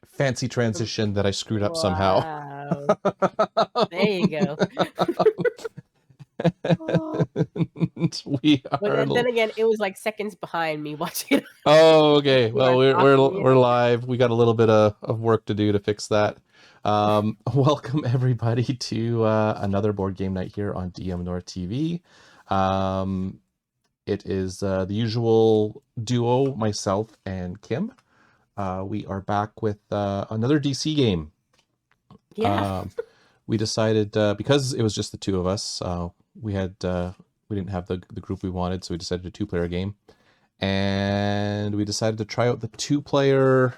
fancy transition that I screwed up somehow. Wow. There you go. We are. But then again, it was like seconds behind me watching it. Oh, okay. Well, we're Talking. live. We got a little bit of work to do to fix that. Welcome everybody to another board game night here on dmNorthTV. It is the usual duo, myself and Kim. We are back with another DC game. Yeah. We decided because it was just the two of us, we didn't have the group we wanted, so we decided a 2-player game, and we decided to try out the 2-player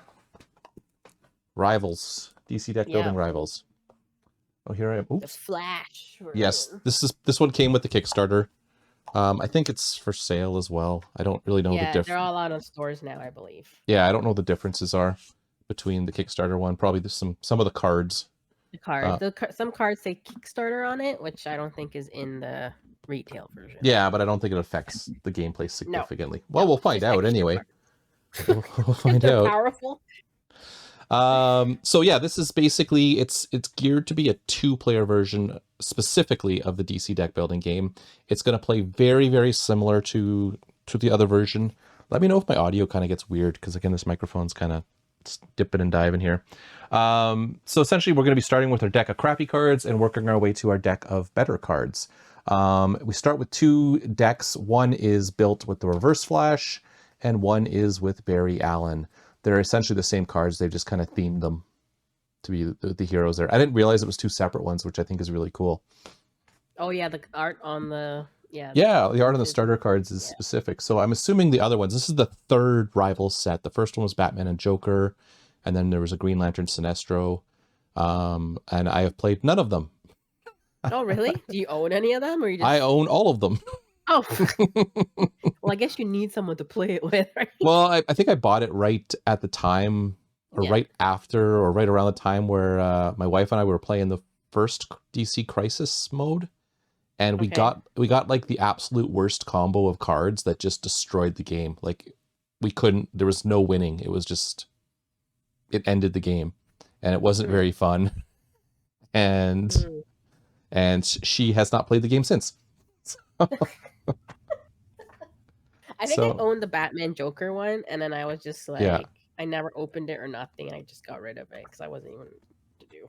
Rivals, DC deck building Rivals. Oh, here I am. Oops. The Flash. Yes, this one came with the Kickstarter. I think it's for sale as well. I don't really know the difference. They're all out of stores now, I believe. Yeah, I don't know what the differences are between the Kickstarter one. Probably there's some of the cards. The cards. Some cards say Kickstarter on it, which I don't think is in the retail version. Yeah, but I don't think it affects the gameplay significantly. No. Well, we'll find out anyway. We'll find out. Powerful. So yeah, this is basically it's geared to be a 2-player version specifically of the DC deck building game. It's going to play very, very similar to the other version. Let me know if my audio kind of gets weird, because again, this microphone's kind of dipping and diving here. So essentially, we're going to be starting with our deck of crappy cards and working our way to our deck of better cards. We start with 2 decks. One is built with the Reverse Flash, and one is with Barry Allen. They're essentially the same cards. They've just kind of themed them to be the heroes there. I didn't realize it was 2 separate ones, which I think is really cool. Oh yeah, the art on the the art on the starter cards is specific. So I'm assuming the other ones. This is the 3rd Rivals set. The first one was Batman and Joker, and then there was a Green Lantern Sinestro, and I have played none of them. Oh really? Do you own any of them, or you just... I own all of them. Oh, well, I guess you need someone to play it with, right? Well, I think I bought it right at the time, or right after, or right around the time where my wife and I were playing the first DC Crisis mode, and we got like the absolute worst combo of cards that just destroyed the game. Like there was no winning. It was just, it ended the game, and it wasn't very fun. And she has not played the game since. I think I owned the Batman Joker one, and then I was just like, I never opened it or nothing. I just got rid of it because I wasn't even to do.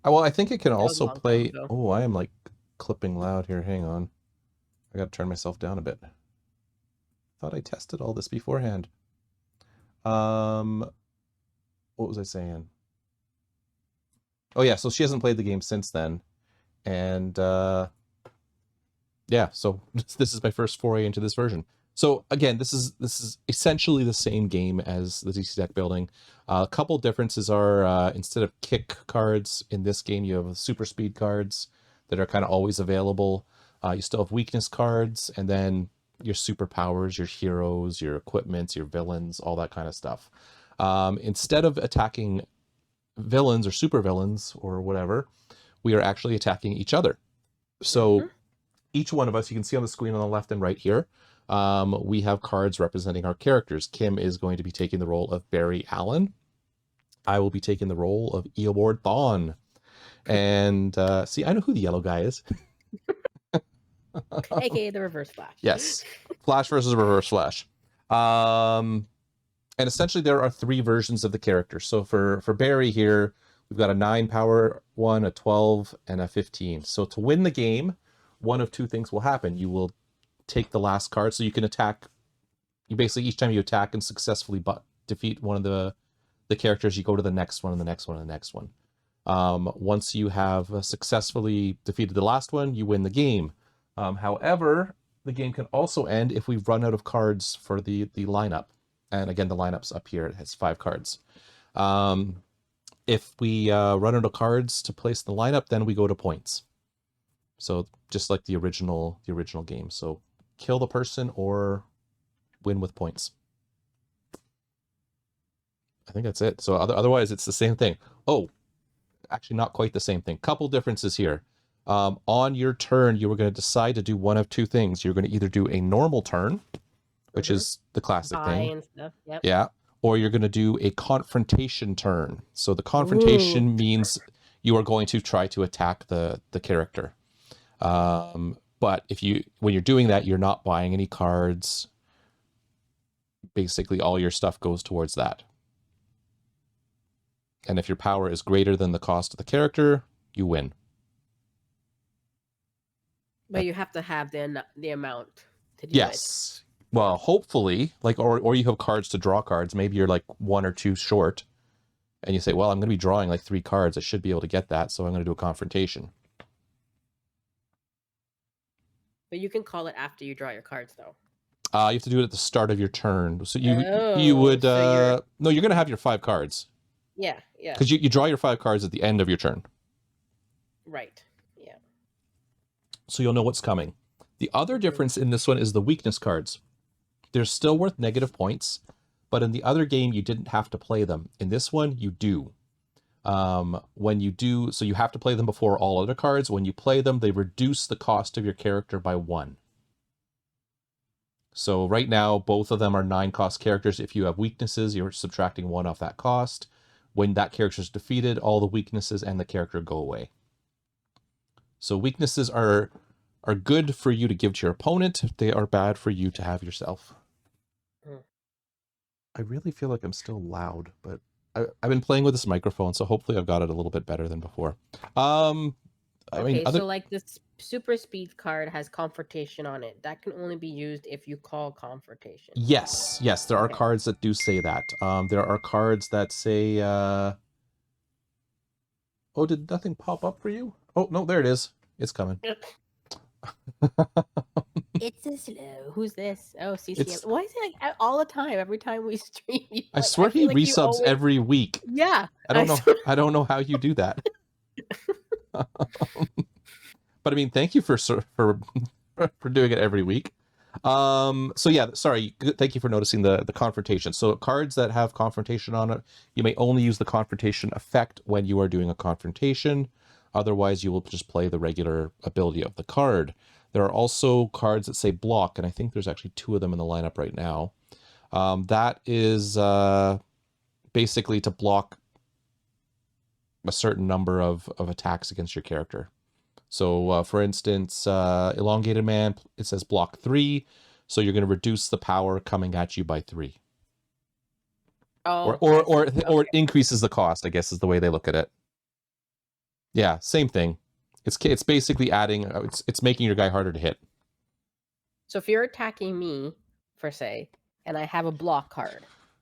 Well, I think it can also play. Oh, I am like clipping loud here. Hang on, I got to turn myself down a bit. Thought I tested all this beforehand. What was I saying? Oh yeah, so she hasn't played the game since then, and yeah, so this is my first foray into this version. So again, this is essentially the same game as the DC deck building. A couple differences are instead of kick cards in this game, you have super speed cards that are kind of always available. You still have weakness cards, and then your superpowers, your heroes, your equipments, your villains, all that kind of stuff. Instead of attacking villains or super villains or whatever, we are actually attacking each other. So each one of us, you can see on the screen on the left and right here, we have cards representing our characters. Kim is going to be taking the role of Barry Allen. I will be taking the role of Eobard Thawne. And see, I know who the yellow guy is. AKA the Reverse Flash. Yes, Flash versus Reverse Flash. And essentially there are 3 versions of the character. So for Barry here, we've got a 9 power one, a 12, and a 15. So to win the game, one of 2 things will happen. You will take the last card, so you can attack. You basically, each time you attack and successfully defeat one of the characters, you go to the next one and the next one and the next one. Once you have successfully defeated the last one, you win the game. However, the game can also end if we run out of cards for the lineup. And again, the lineup's up here. It has 5 cards. If we run out of cards to place in the lineup, then we go to points. So just like the original game. So kill the person or win with points. I think that's it. So otherwise, it's the same thing. Oh, actually not quite the same thing. Couple differences here. On your turn, you were going to decide to do one of 2 things. You're going to either do a normal turn, which is the classic thing. And stuff. Yep. Yeah. or you're going to do a confrontation turn. So the confrontation means you are going to try to attack the character. But when you're doing that, you're not buying any cards. Basically, all your stuff goes towards that. And if your power is greater than the cost of the character, you win. But you have to have the amount to do it. Yes. Well, hopefully, like, or you have cards to draw cards. Maybe you're like 1 or 2 short, and you say, well, I'm going to be drawing like 3 cards. I should be able to get that, so I'm going to do a confrontation. But you can call it after you draw your cards, though. You have to do it at the start of your turn. So you would no, you're going to have your 5 cards. Yeah. Because you draw your 5 cards at the end of your turn. Right. Yeah. So you'll know what's coming. The other difference in this one is the weakness cards. They're still worth negative points, but in the other game, you didn't have to play them. In this one, you do. When you do, so you have to play them before all other cards. When you play them, they reduce the cost of your character by 1. So right now, both of them are 9 cost characters. If you have weaknesses, you're subtracting 1 off that cost. When that character is defeated, all the weaknesses and the character go away. So weaknesses are good for you to give to your opponent. They are bad for you to have yourself. I really feel like I'm still loud, but I've been playing with this microphone, so hopefully I've got it a little bit better than before. So like this super speed card has confrontation on it. That can only be used if you call confrontation. Yes, there are cards that do say that. There are cards that say, oh, did nothing pop up for you? Oh, no, there it is. It's coming. It's a slow. Who's this? Oh, CCM. Why is it like all the time? Every time we stream, I swear he resubs every week. Yeah, I don't know. I don't know how you do that. But I mean, thank you for doing it every week. So yeah, sorry. Thank you for noticing the confrontation. So cards that have confrontation on it, you may only use the confrontation effect when you are doing a confrontation. Otherwise, you will just play the regular ability of the card. There are also cards that say block, and I think there's actually 2 of them in the lineup right now. That is basically to block a certain number of attacks against your character. So, for instance, Elongated Man, it says block 3, so you're going to reduce the power coming at you by 3. Oh, or it increases the cost, I guess is the way they look at it. Yeah, same thing. It's basically adding, it's making your guy harder to hit. So if you're attacking me, per se, and I have a block card.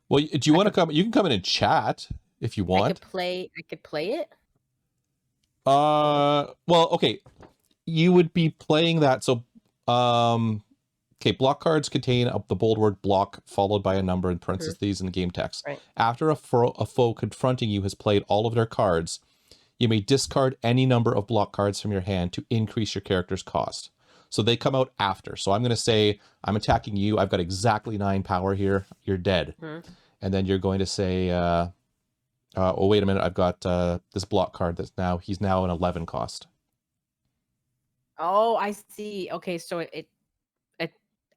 Well, do you want to come? You can come in and chat if you want. I could play it. Well, okay. You would be playing that. So, okay. Block cards contain the bold word block followed by a number in parentheses in the game text. Right. After a foe confronting you has played all of their cards, you may discard any number of block cards from your hand to increase your character's cost. So they come out after. So I'm going to say, I'm attacking you. I've got exactly 9 power here. You're dead. And then you're going to say, oh, wait a minute. I've got this block card he's now an 11 cost. Oh, I see. Okay, so it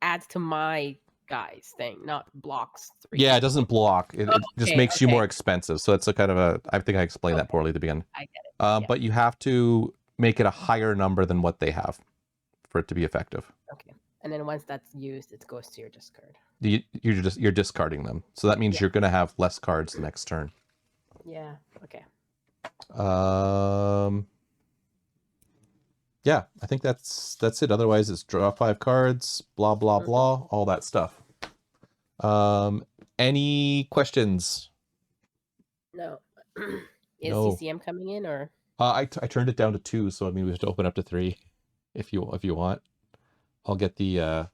adds to my guys thing, not blocks 3. Yeah, it doesn't block. It just makes you more expensive. So it's a kind of I think I explained that poorly at the beginning. I get it. But you have to make it a higher number than what they have for it to be effective. Okay. And then once that's used, it goes to your discard. You're discarding them. So that means you're going to have less cards the next turn. Yeah. Okay. Yeah, I think that's it. Otherwise, it's draw 5 cards, blah, blah, blah, all that stuff. Any questions? No. Is CCM coming in or? I turned it down to 2, so I mean we have to open up to 3 if you want. I'll get the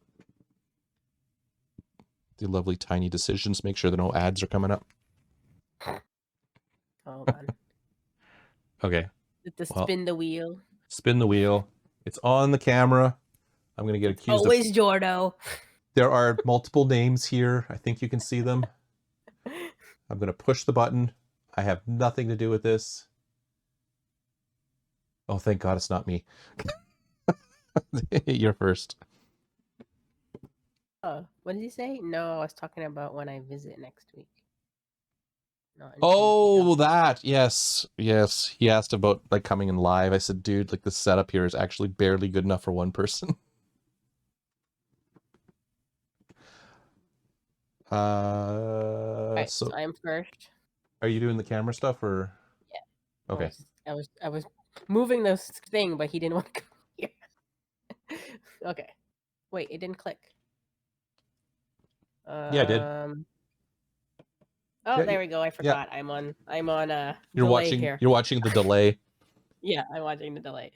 lovely tiny decisions. Make sure that no ads are coming up. Hold on. Okay. Spin the wheel. Spin the wheel. It's on the camera. I'm going to get accused always of... Jordo. There are multiple names here. I think you can see them. I'm going to push the button. I have nothing to do with this. Oh, thank God it's not me. You're first. What did he say? No, I was talking about when I visit next week. Not Oh, that. Yes. Yes. He asked about like coming in live. I said, dude, like the setup here is actually barely good enough for one person. Right, So I'm first. are you doing the camera stuff or? Yeah. Okay. I was moving this thing, but he didn't want to come here. Okay. Wait, it didn't click. Yeah, I did. Oh, Yeah, there we go. I forgot. yeah. I'm on delay here. You're watching the delay. Yeah, I'm watching the delay.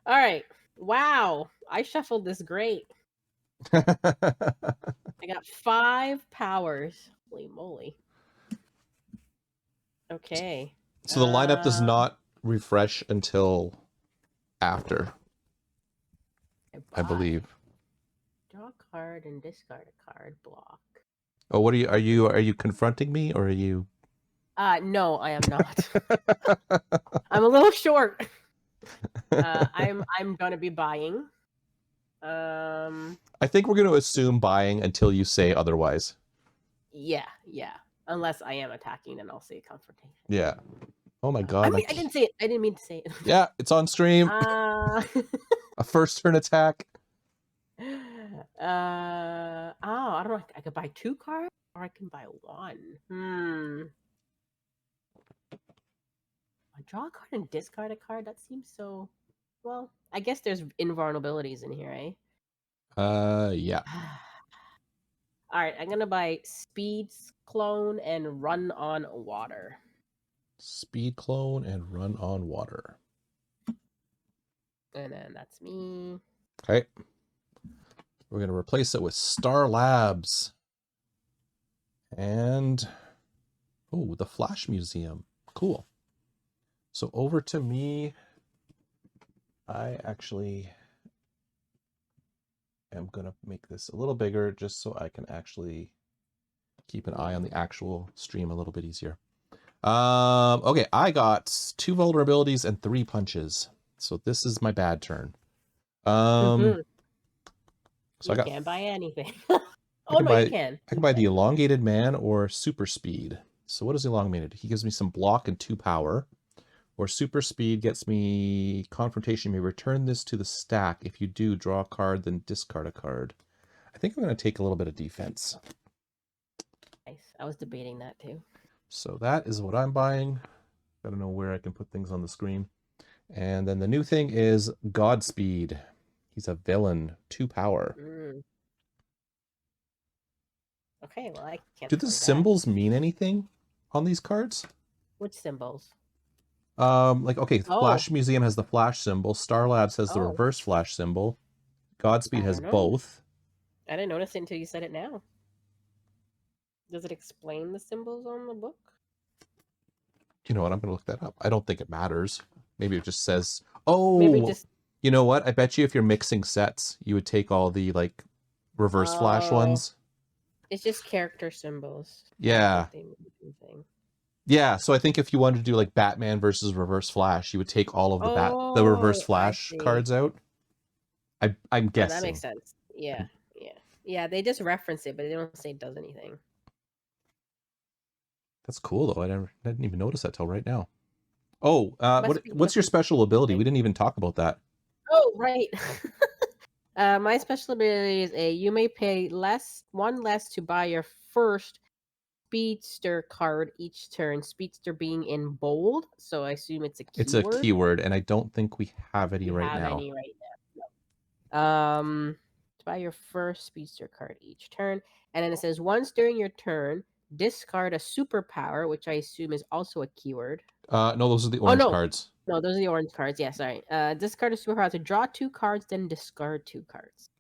All right. Wow. I shuffled this great. I got 5 powers. Holy moly. Okay. So the lineup does not refresh until after, I believe. Draw a card and discard a card. Block. Oh, what are you confronting me or are you? No, I am not. I'm a little short. I'm gonna be buying. I think we're going to assume buying until you say otherwise. Yeah. Unless I am attacking, then I'll say confrontation. Yeah. Oh my god. I didn't say it. I didn't mean to say it. Yeah, it's on stream. A first turn attack. Oh, I don't know. I could buy 2 cards or I can buy 1. I draw a card and discard a card. That seems so. Well, I guess there's invulnerabilities in here, eh? Yeah. All right, I'm gonna buy Speed Clone and Run on Water. Speed Clone and Run on Water. And then that's me. Okay. We're gonna replace it with Star Labs. And oh, the Flash Museum. Cool. So over to me. I actually am going to make this a little bigger just so I can actually keep an eye on the actual stream a little bit easier. Okay, I got 2 vulnerabilities and 3 punches. So this is my bad turn. So you can't buy anything. You can. I can buy the can. Elongated Man or Super Speed. So what is Elongated? He gives me some block and 2 power. Or Super Speed gets me Confrontation. You may return this to the stack. If you do, draw a card, then discard a card. I think I'm going to take a little bit of defense. Nice. I was debating that too. So that is what I'm buying. Got to know where I can put things on the screen. And then the new thing is Godspeed. He's a villain, 2 power. Okay, well I can't. Do the symbols mean anything on these cards? Which symbols? Like, okay, Flash Museum has the flash symbol. Star Labs has the reverse flash symbol. Godspeed has both. I didn't notice it until you said it now. Does it explain the symbols on the book? You know what? I'm going to look that up. I don't think it matters. Maybe it just says, oh, maybe just... You know what? I bet you if you're mixing sets, you would take all the, like, reverse flash ones. It's just character symbols. Yeah. Yeah, so I think if you wanted to do like Batman versus Reverse Flash, you would take all of the Reverse Flash cards out. I'm guessing. That makes sense. Yeah. They just reference it, but they don't say it does anything. That's cool though. I didn't even notice that till right now. Oh, what's your special ability? We didn't even talk about that. Oh, right. My special ability is you may pay one less to buy your first Speedster card each turn. Speedster being in bold, so I assume it's a keyword. It's a keyword, and I don't think we have any right now. No. To buy your first Speedster card each turn, and then it says once during your turn, discard a superpower, which I assume is also a keyword. No, those are the orange cards. No, those are the orange cards. Yeah, sorry. Discard a superpower to draw 2 cards, then discard 2 cards.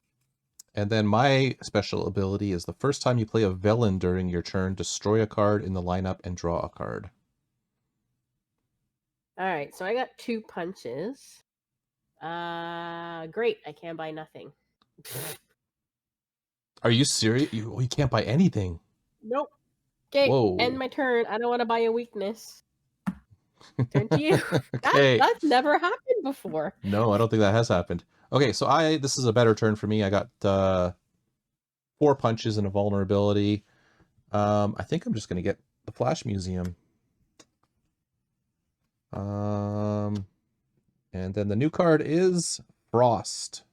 And then my special ability is the first time you play a villain during your turn, destroy a card in the lineup and draw a card. All right, so I got 2 punches. Great. I can't buy nothing. Are you serious? You can't buy anything. Nope. Okay, end my turn. I don't want to buy a weakness. Turn to you. Okay. That's never happened before. No, I don't think that has happened. Okay, so this is a better turn for me. I got 4 punches and a vulnerability. I think I'm just going to get the Flash Museum. And then the new card is Frost.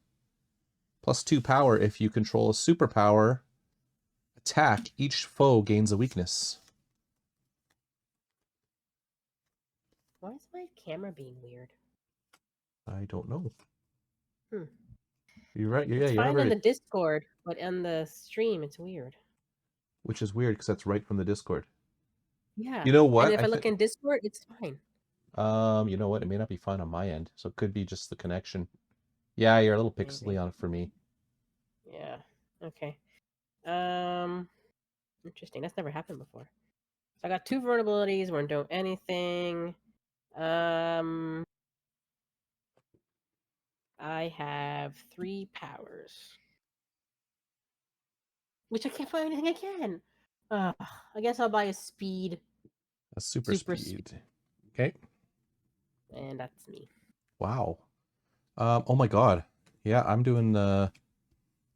+2 power if you control a superpower. Attack, each foe gains a weakness. Why is my camera being weird? I don't know. Hmm. You're right. Yeah, It's you're fine right. in the Discord, but on the stream, it's weird. Which is weird because that's right from the Discord. Yeah. You know And what? if I look in Discord, it's fine. You know what? It may not be fine on my end, so it could be just the connection. Yeah, you're a little pixely Maybe. on it for me. Yeah. Okay. Interesting. That's never happened before. So I got 2 vulnerabilities. We're not doing anything. I have 3 powers, which I can't find anything I can. I guess I'll buy a speed, A super super speed, speed. Okay. and that's me. Wow. Oh my god. Yeah, I'm doing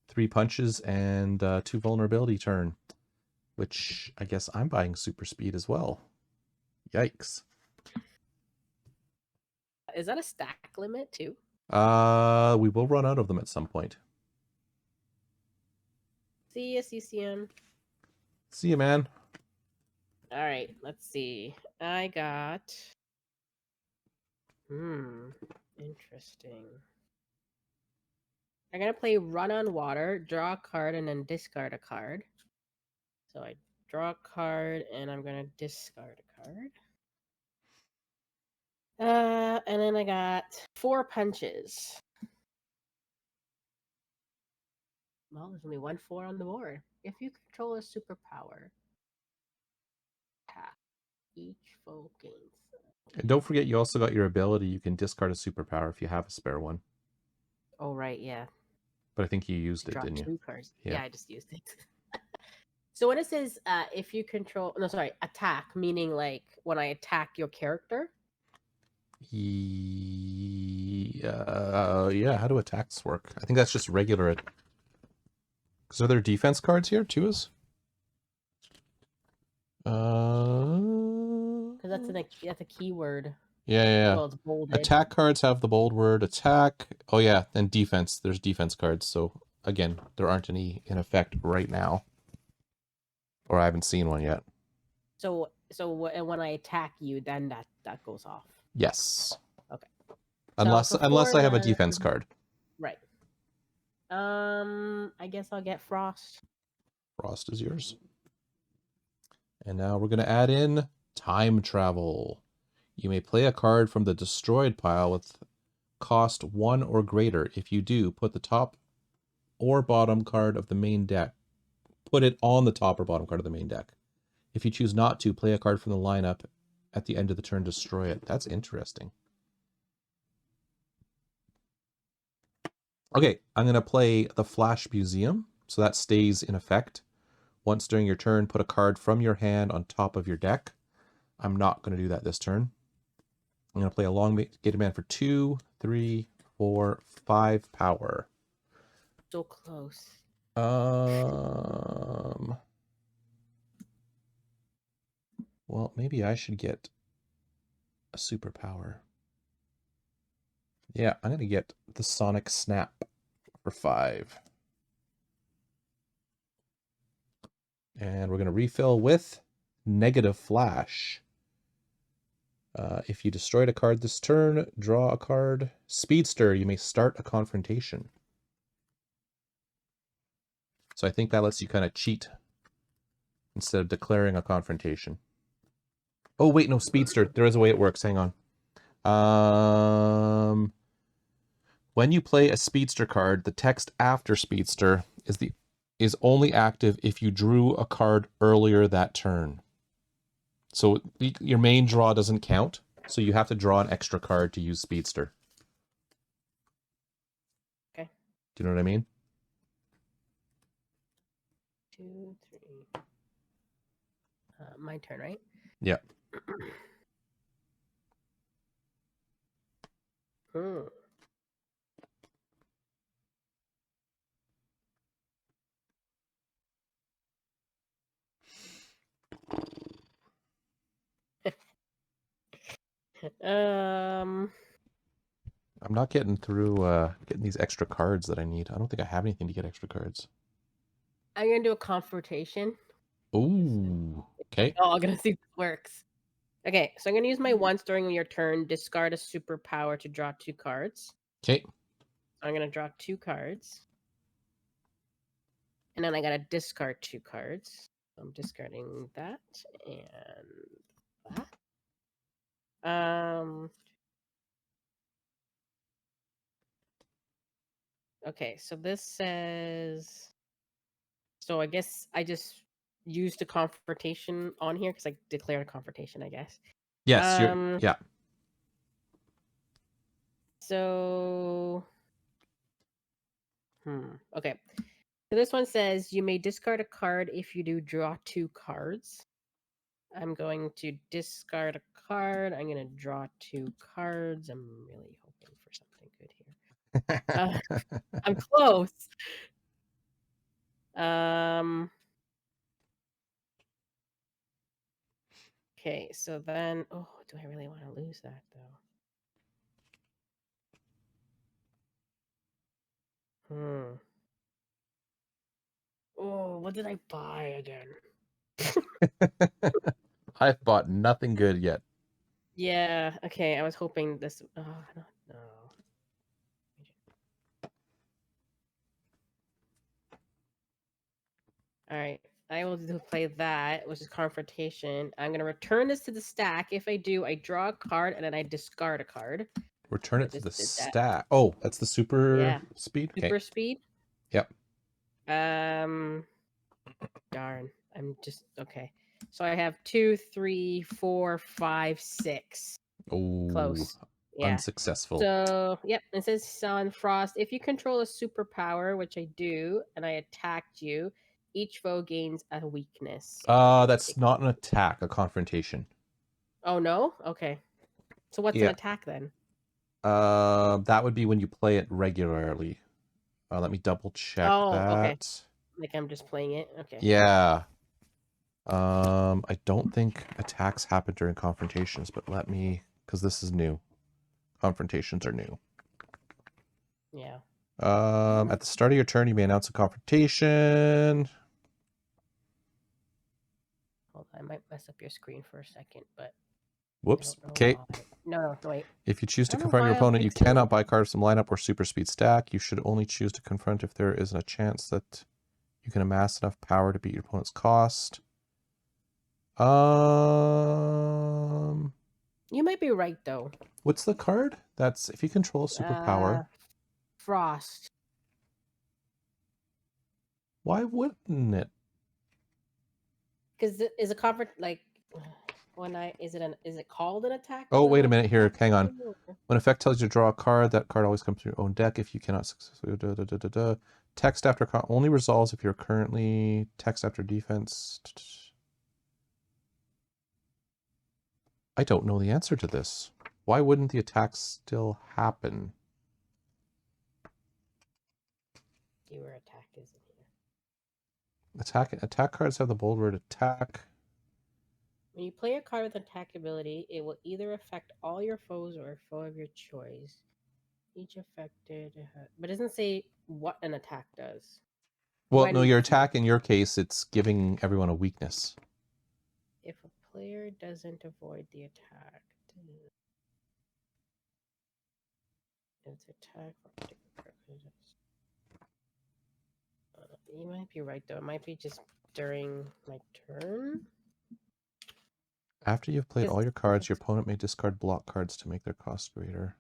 3 punches and 2 vulnerability turn, which I guess I'm buying super speed as well. Yikes. Is that a stack limit too? We will run out of them at some point. See ya, CCM. See you, man. All right, let's see. I got. Interesting. I'm gonna play Run on Water, draw a card, and then discard a card. So I draw a card, and I'm gonna discard a card. And then I got 4 punches. Well, there's only 1 4 on the board. If you control a superpower, attack. Each foe gains. And don't forget, you also got your ability. You can discard a superpower if you have a spare one. Oh, right, yeah. But I think you used To it, draw didn't you? 2 cards. Yeah. Yeah, I just used it. So when it says if you control, no, sorry, attack, meaning like when I attack your character. Yeah, how do attacks work? I think that's just regular. Because are there defense cards here, too? Because that's a keyword. Yeah. Well, it's bolded. Attack cards have the bold word attack. Oh, yeah, and defense. There's defense cards. So, again, there aren't any in effect right now. Or I haven't seen one yet. So when I attack you, then that goes off. Yes. Okay. Unless I have a defense card. Right. I guess I'll get Frost. Frost is yours. And now we're going to add in time travel. You may play a card from the destroyed pile with cost 1 or greater. If you do, put the top or bottom card of the main deck. Put it on the top or bottom card of the main deck. If you choose not to, play a card from the lineup at the end of the turn, destroy it. That's interesting. Okay, I'm going to play the Flash Museum, so that stays in effect. Once during your turn, put a card from your hand on top of your deck. I'm not going to do that this turn. I'm going to play a long gated man for 2, 3, 4, 5 power. So close. Well, maybe I should get a superpower. Yeah, I'm going to get the Sonic Snap for 5. And we're going to refill with Negative Flash. If you destroyed a card this turn, draw a card. Speedster, you may start a confrontation. So I think that lets you kind of cheat instead of declaring a confrontation. Oh, wait, no, Speedster. There is a way it works. Hang on. When you play a Speedster card, the text after Speedster is only active if you drew a card earlier that turn. So your main draw doesn't count, so you have to draw an extra card to use Speedster. Okay. Do you know what I mean? 2, 3. My turn, right? Yeah. Um, I'm not getting through getting these extra cards that I need. I don't think I have anything to get extra cards. I'm gonna do a confrontation. Ooh. Okay. Oh, I'm gonna see if this works. Okay, so I'm gonna use my once during your turn. Discard a superpower to draw 2 cards. Okay. I'm gonna draw 2 cards, and then I gotta discard 2 cards. I'm discarding that and that. Okay, so this says. So I guess I just used the confrontation on here because I declared a confrontation, I guess. Yes, yeah. So okay. So this one says you may discard a card. If you do, draw 2 cards. I'm going to discard a card. I'm going to draw 2 cards. I'm really hoping for something good here. I'm close. Okay, so then, oh, do I really want to lose that though? Oh, what did I buy again? I've bought nothing good yet. Yeah, okay, I was hoping this. Oh, I don't know. All right, I will play that, which is confrontation. I'm gonna return this to the stack. If I do, I draw a card and then I discard a card. Return I it to the just did that. stack. Oh, that's the super Yeah, speed? Okay. super speed. Yep. Darn. I'm just okay. So I have 2, 3, 4, 5, 6. Oh, Close. Yeah. unsuccessful. So, yep, it says Sun Frost. If you control a superpower, which I do, and I attacked you, each foe gains a weakness. That's not an attack, a confrontation. Oh no? Okay. So what's an attack then? That would be when you play it regularly. Let me double check that. Okay. Like I'm just playing it. Okay. Yeah. I don't think attacks happen during confrontations, but let me, because this is new. Confrontations are new. Yeah. At the start of your turn, you may announce a confrontation. Hold on, I might mess up your screen for a second, but Whoops. Okay. No, wait. If you choose to confront your opponent, you cannot buy cards from lineup or super speed stack. You should only choose to confront if there is a chance that you can amass enough power to beat your opponent's cost. You might be right though. What's the card? That's if you control a superpower. Frost. Why wouldn't it? Because is a confront like is it called an attack? Oh, wait a minute here. Hang on. When effect tells you to draw a card, that card always comes from your own deck. If you cannot successfully text after only resolves if you're currently text after defense. I don't know the answer to this. Why wouldn't the attacks still happen? Your attack isn't here. Attack cards have the bold word attack. When you play a card with attack ability, it will either affect all your foes or a foe of your choice. Each affected, but it doesn't say what an attack does. Well, no, your attack in your case, it's giving everyone a weakness. If a player doesn't avoid the attack, it's attack for particular purposes. You might be right though. It might be just during my turn. After you've played all your cards, your opponent may discard block cards to make their cost greater.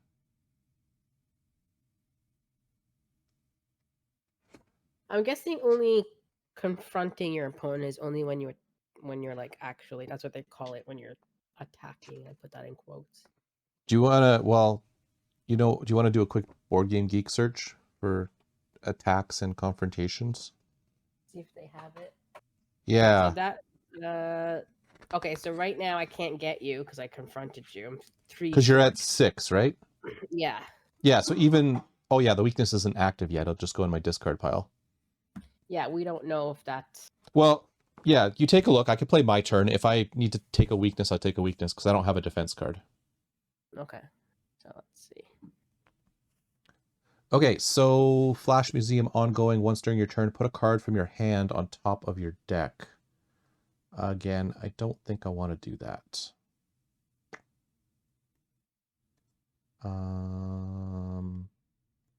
I'm guessing only confronting your opponent is only when you're like actually, that's what they call it when you're attacking. I put that in quotes. Do you want to, well, do you want to do a quick Board Game Geek search for attacks and confrontations? See if they have it. Yeah. So okay, so right now I can't get you because I confronted you. I'm 3 because you're at 6, right? Yeah. Yeah, so even, oh yeah, the weakness isn't active yet. It'll just go in my discard pile. Yeah, we don't know if that's... Well, yeah, you take a look. I could play my turn. If I need to take a weakness, I'll take a weakness because I don't have a defense card. Okay. So let's see. Okay, so Flash Museum ongoing. Once during your turn, put a card from your hand on top of your deck. Again, I don't think I want to do that.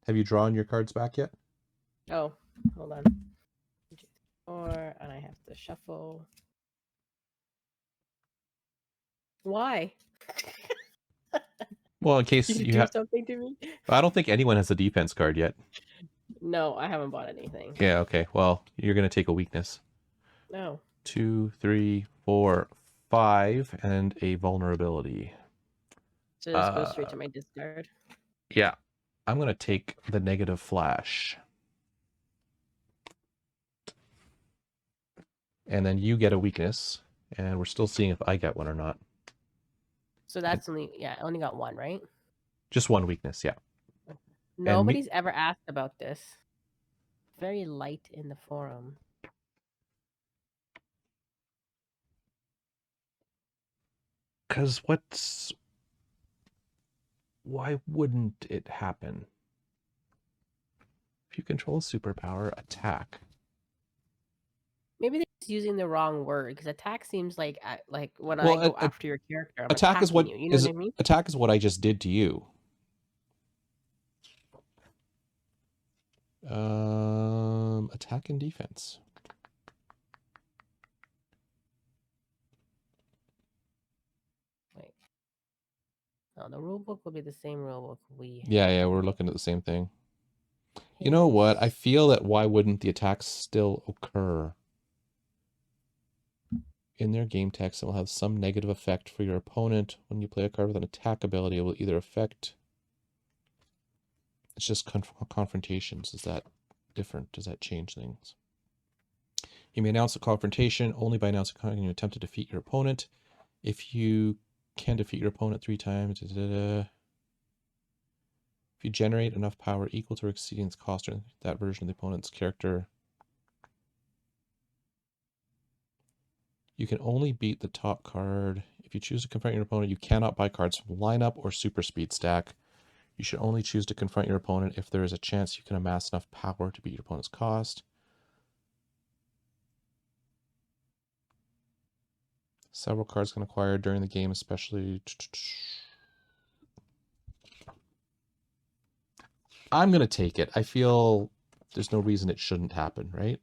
Have you drawn your cards back yet? Oh, hold on. 1, 2, 3, 4, and I have to shuffle. Why? Well, in case Did you you do have... something to me? I don't think anyone has a defense card yet. No, I haven't bought anything. Yeah, okay. Well, you're going to take a weakness. No. 2, 3, 4, 5, and a vulnerability. So this goes straight to my discard. Yeah. I'm going to take the negative Flash. And then you get a weakness. And we're still seeing if I get one or not. So that's only, yeah, I only got one, right? Just one weakness, yeah. Nobody's ever asked about this. Very light in the forum. Because why wouldn't it happen? If you control a superpower, attack. Maybe they're just using the wrong word because attack seems like when Well, I go after your character, I'm attack is attacking you. You know what I mean? Attack is what I just did to you. Attack and defense. Wait. No, the rule book will be the same rule book we have. Yeah, we're looking at the same thing. You know what? I feel that why wouldn't the attacks still occur? In their game text, it will have some negative effect for your opponent. When you play a card with an attack ability, it will either affect... It's just confrontations. Is that different? Does that change things? You may announce a confrontation only by announcing you attempt to defeat your opponent. If you can defeat your opponent 3 times... If you generate enough power equal to or exceeding its cost or that version of the opponent's character... You can only beat the top card. If you choose to confront your opponent, you cannot buy cards from lineup or super speed stack. You should only choose to confront your opponent if there is a chance you can amass enough power to beat your opponent's cost. Several cards can acquire during the game, especially... I'm going to take it. I feel there's no reason it shouldn't happen, right?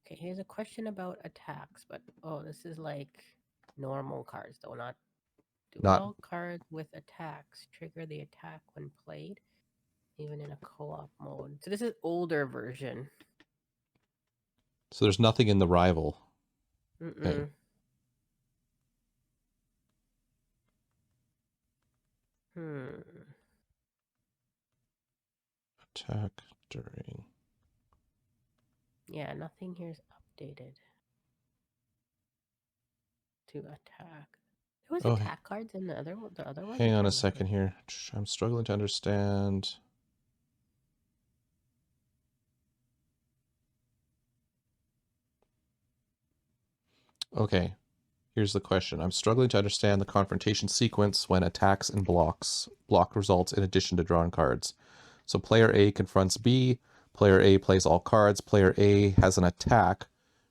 Okay, here's a question about attacks, but this is like normal cards though, not... Do all cards with attacks trigger the attack when played, even in a co-op mode? So this is older version. So there's nothing in the rival thing. Attack during... Yeah, nothing here is updated to attack. There was attack cards in the other one. Hang on a second here. I'm struggling to understand. Okay, here's the question. I'm struggling to understand the confrontation sequence when attacks and block results in addition to drawn cards. So player A confronts B, player A plays all cards, player A has an attack,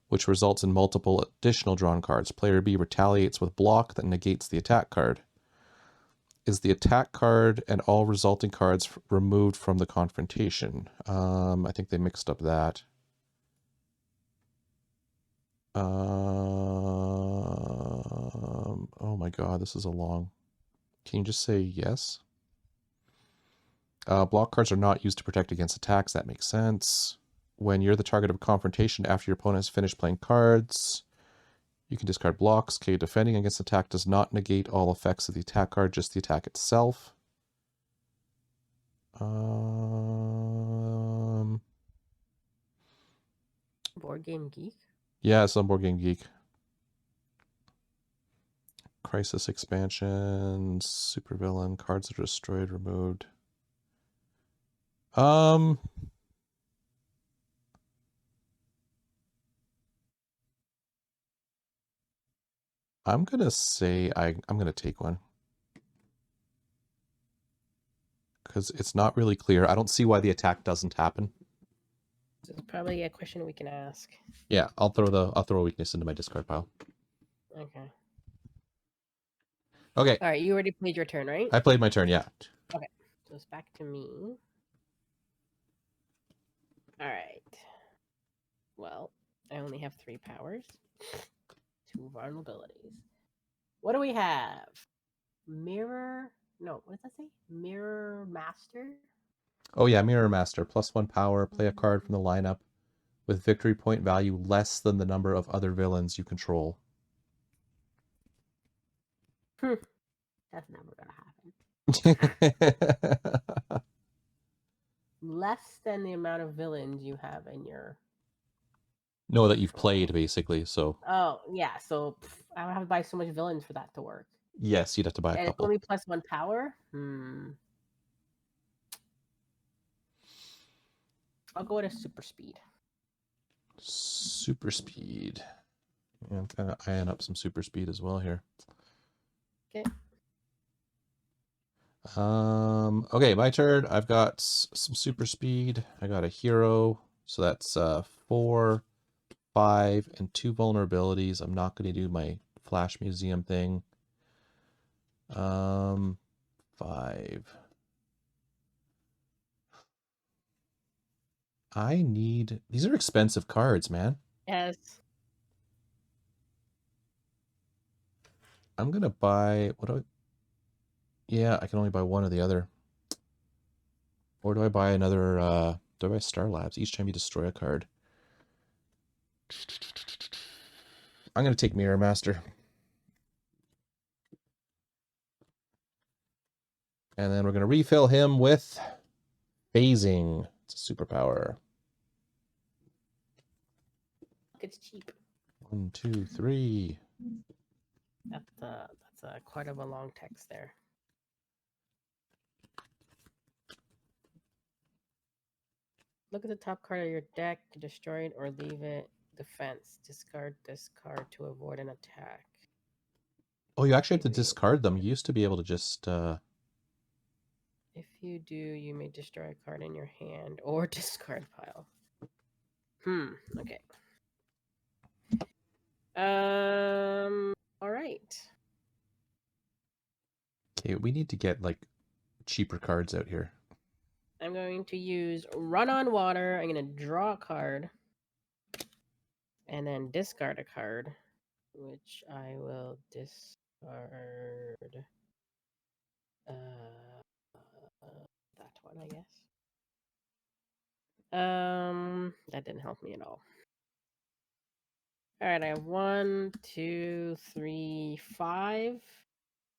which results in multiple additional drawn cards. Player B retaliates with block that negates the attack card. Is the attack card and all resulting cards removed from the confrontation? I think they mixed up that. Oh my god, this is a long... Can you just say yes? Block cards are not used to protect against attacks. That makes sense. When you're the target of a confrontation after your opponent has finished playing cards, you can discard blocks. Okay, defending against attack does not negate all effects of the attack card, just the attack itself. Board Game Geek? Yeah, it's on Board Game Geek. Crisis expansion, supervillain, cards that are destroyed, removed. I'm gonna say I'm gonna take one. because it's not really clear. I don't see why the attack doesn't happen. This is probably a question we can ask. Yeah, I'll throw a weakness into my discard pile. Okay. Okay. All right, you already played your turn, right? I played my turn, yeah. Okay. So it's back to me. All right. Well, I only have 3 powers. 2 vulnerabilities. What do we have? Mirror. No, what does that say? Mirror Master? Oh yeah, Mirror Master, +1 power, play a card from the lineup with victory point value less than the number of other villains you control. That's never gonna happen. Less than the amount of villains you have in your. No, that you've played, basically, so. Oh, yeah, so I would have to buy so much villains for that to work. Yes, you'd have to buy a And it's couple. only +1 power? I'll go with a super speed. Super speed. Yeah, I'm kind of eyeing up some super speed as well here. Okay. Okay, my turn. I've got some super speed. I got a hero, so that's 4, 5, and 2 vulnerabilities. I'm not going to do my Flash Museum thing. 5. I need... These are expensive cards, man. Yes. I'm going to buy... What do I... Yeah, I can only buy one or the other. Or do I buy another... do I buy Star Labs each time you destroy a card? I'm going to take Mirror Master. And then we're going to refill him with phasing. It's a superpower. It's cheap. 1, 2, 3. That's quite of a long text there. Look at the top card of your deck, destroy it or leave it. Defense. Discard this card to avoid an attack. Oh, you actually have to discard them. You used to be able to just... If you do, you may destroy a card in your hand or discard pile. Okay. All right. Okay, we need to get, like, cheaper cards out here. I'm going to use Run on Water. I'm going to draw a card. And then discard a card, which I will discard that one, I guess. That didn't help me at all. All right, I have 1, 2, 3, 5.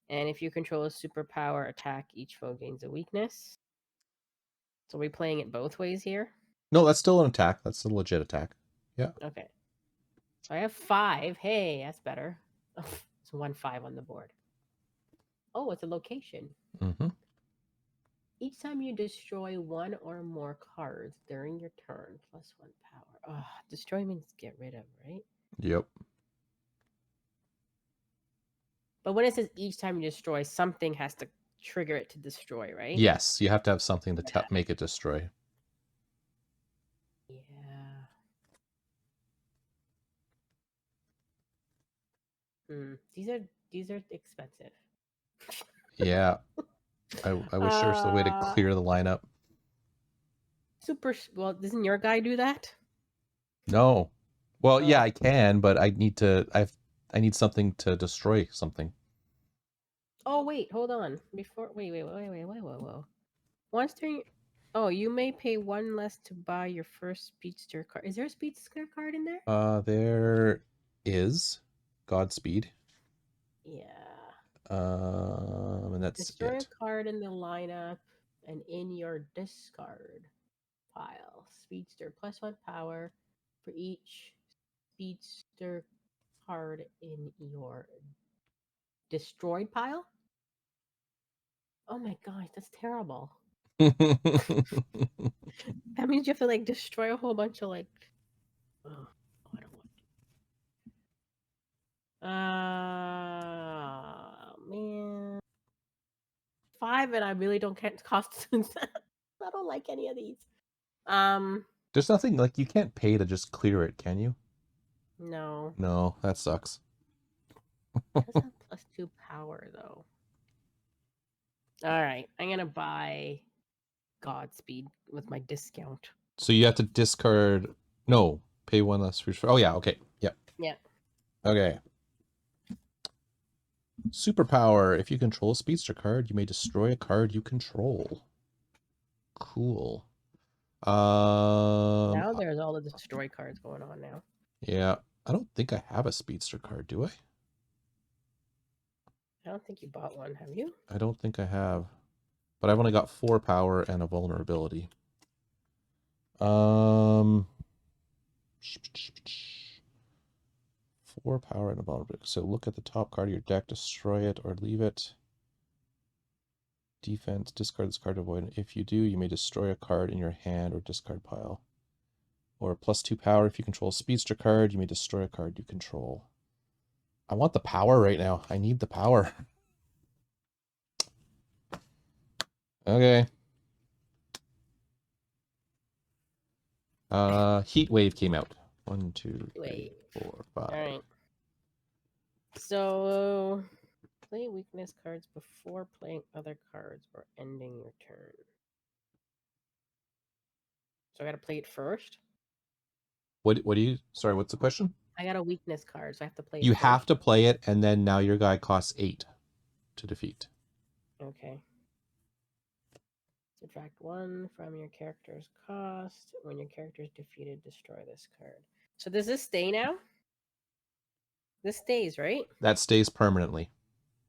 And if you control a superpower attack, each foe gains a weakness. So are we playing it both ways here? No, that's still an attack. That's a legit attack. Yeah. Okay. So I have 5. Hey, that's better. It's 1, 5 on the board. Oh, it's a location. Mm-hmm. Each time you destroy 1 or more cards during your turn, +1 power. Oh, destroy means get rid of, right? Yep. But when it says each time you destroy, something has to trigger it to destroy, right? Yes, you have to have something to make it destroy. Yeah. These are expensive. Yeah. I wish there was a way to clear the lineup. Well, doesn't your guy do that? No. Well, yeah, I can, but I need something to destroy something. Oh wait, hold on. Whoa. Once during you may pay 1 less to buy your first Speedster card. Is there a Speedster card in there? There is Godspeed. Yeah. And that's Destroy it. a card in the lineup and in your discard pile. Speedster +1 power for each Speedster card in your destroyed pile. Oh my gosh, that's terrible. That means you have to like destroy a whole bunch of like. Oh, I don't want. Man. 5, and I really don't get costumes. I don't like any of these. There's nothing, like, you can't pay to just clear it, can you? No. No, that sucks. It does have +2 power, though. Alright, I'm gonna buy Godspeed with my discount. So you have to discard... No, pay 1 less for... Oh, yeah, okay. Yep. Yeah. Okay. Superpower. If you control a Speedster card, you may destroy a card you control. Cool. Now there's all the destroy cards going on now. Yeah. I don't think I have a Speedster card, do I? I don't think you bought one, have you? I don't think I have. But I've only got 4 power and a vulnerability. 4 power and a vulnerability. So look at the top card of your deck, destroy it or leave it. Defense, discard this card to avoid it. If you do, you may destroy a card in your hand or discard pile. Or +2 power. If you control a Speedster card, you may destroy a card you control. I want the power right now. I need the power. Okay. Heat Wave came out. 1, 2, 3, 4, 5. Alright. So play weakness cards before playing other cards or ending your turn. So I gotta play it first? What do you... Sorry, what's the question? I got a weakness card, so I have to play it You first. have to play it, and then now your guy costs 8 to defeat. Okay. Subtract 1 from your character's cost. When your character is defeated, destroy this card. So does this stay now? This stays, right? That stays permanently.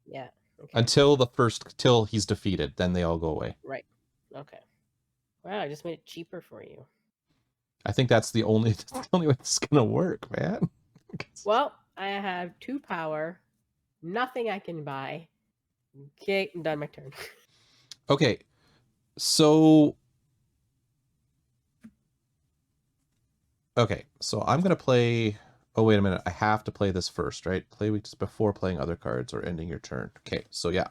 Yeah. Okay. Till he's defeated, then they all go away. Right. Okay. Wow, I just made it cheaper for you. I think that's the only way it's gonna work, man. Well, I have 2 power, nothing I can buy. Okay, I'm done my turn. Okay, so I'm gonna play... Oh, wait a minute. I have to play this first, right? Play weakness before playing other cards or ending your turn. Okay, so yeah.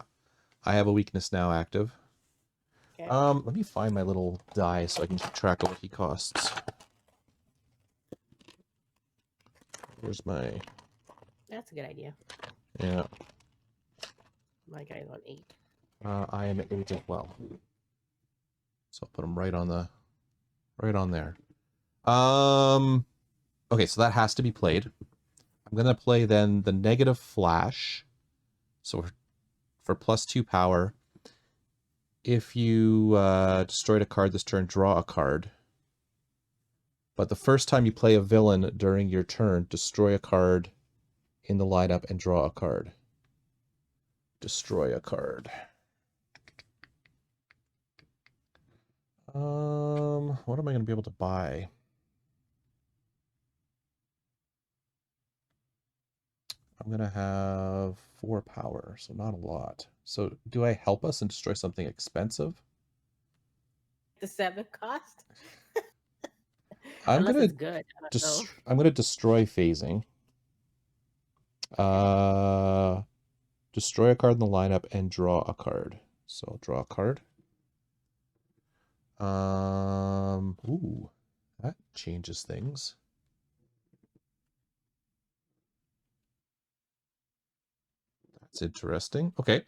I have a weakness now active. Okay. Let me find my little die so I can keep track of what he costs. Where's my... That's a good idea. Yeah. My guy's on 8. I am at 8 as well. So I'll put him right on there. Okay, so that has to be played. I'm gonna play then the negative flash. So for +2 power, if you destroyed a card this turn, draw a card. But the first time you play a villain during your turn, destroy a card in the lineup and draw a card. Destroy a card. What am I going to be able to buy? I'm going to have 4 power, so not a lot. So do I help us and destroy something expensive? The 7 cost? I'm Unless gonna it's good. I don't know. I'm gonna destroy phasing. Destroy a card in the lineup and draw a card. So I'll draw a card. Ooh, that changes things. That's interesting. Okay.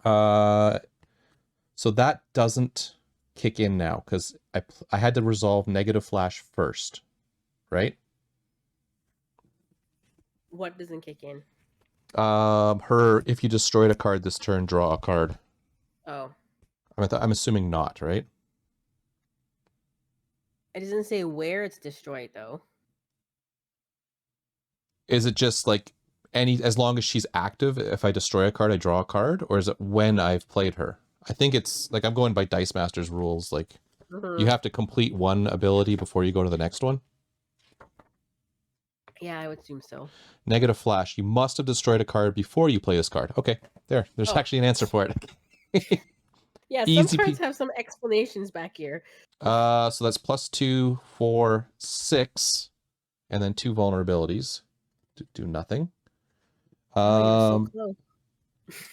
So that doesn't kick in now because I had to resolve negative flash first, right? What doesn't kick in? If you destroyed a card this turn, draw a card. Oh. I'm assuming not, right? It doesn't say where it's destroyed, though. Is it just like as long as she's active, if I destroy a card, I draw a card? Or is it when I've played her? I think it's like I'm going by Dice Master's rules. Like you have to complete one ability before you go to the next one. Yeah, I would assume so. Negative flash. You must have destroyed a card before you play this card. Okay, there's actually an answer for it. Yeah, Easy some cards have some explanations back here. So that's +2, 4, 6, and then 2 vulnerabilities. Do nothing. Oh, you're so close.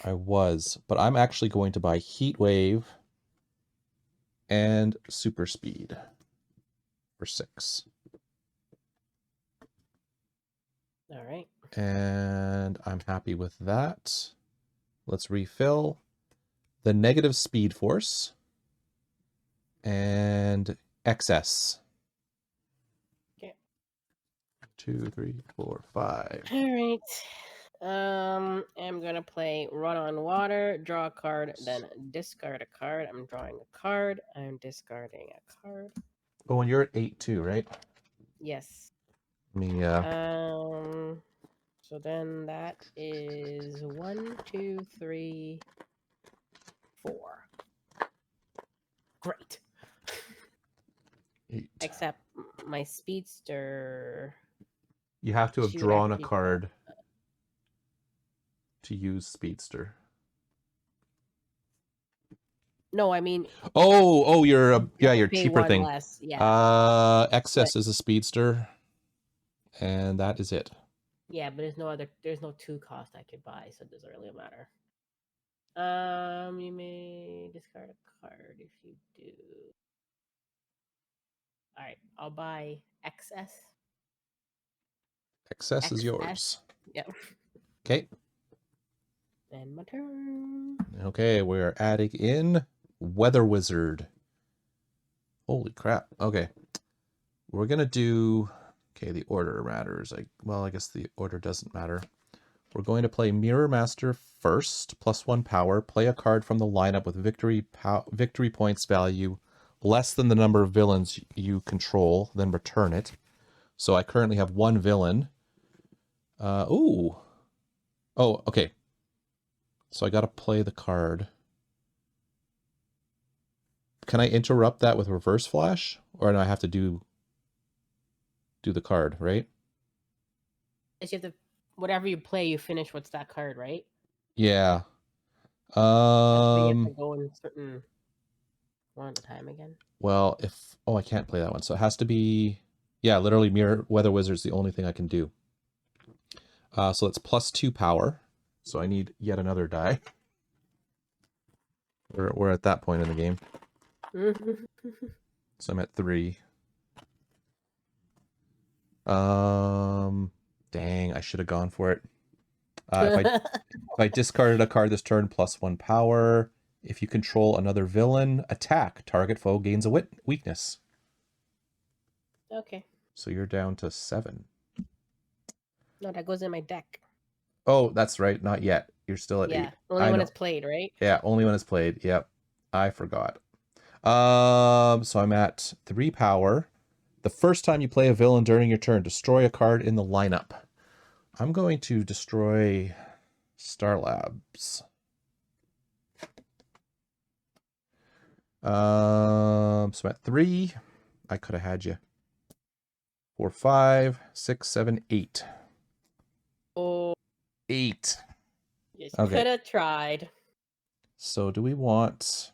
I was, but I'm actually going to buy Heat Wave and Super Speed for 6. All right. And I'm happy with that. Let's refill the negative Speed Force and excess. Okay. 2, 3, 4, 5. All right. I'm gonna play Run on Water, draw a card, then discard a card. I'm drawing a card. I'm discarding a card. Oh, and you're at 8 too, right? Yes. Let me So then that is 1, 2, 3, 4. Great. 8. Except my Speedster. You have to have She would drawn a actually. card to use Speedster. No, I mean. Oh, you're you're Pay cheaper one thing. less. Yeah. Excess is a Speedster, and that is it. Yeah, but there's no 2 cost I could buy, so it doesn't really matter. You may discard a card if you do. All right, I'll buy XS. Excess is XS. yours. Yep. Okay. And my turn. Okay, we're adding in Weather Wizard. Holy crap. Okay. We're going to do... Okay, the order matters. I guess the order doesn't matter. We're going to play Mirror Master first, +1 power. Play a card from the lineup with victory points value less than the number of villains you control, then return it. So I currently have 1 villain. Oh, okay. So I got to play the card. Can I interrupt that with Reverse Flash? Or do I have to do the card, right? Is you have to, whatever you play, you finish what's that card, right? Yeah. But you have to go in certain one at a time again. Well, I can't play that one. So it has to be, yeah, literally Mirror Weather Wizard's the only thing I can do. So it's +2 power. So I need yet another die. We're at that point in the game. So I'm at 3. Dang, I should have gone for it. If I discarded a card this turn, +1 power. If you control another villain, attack. Target foe gains a weakness. Okay. So you're down to 7. No, that goes in my deck. Oh, that's right. Not yet. You're still at 8. Only when it's played, right? Yeah, only when it's played. Yep. I forgot. So I'm at 3 power. The first time you play a villain during your turn, destroy a card in the lineup. I'm going to destroy Star Labs. So I'm at 3. I could have had you. 4, 5, 6, 7, 8. Oh, 8. you Okay. could have tried. So do we want...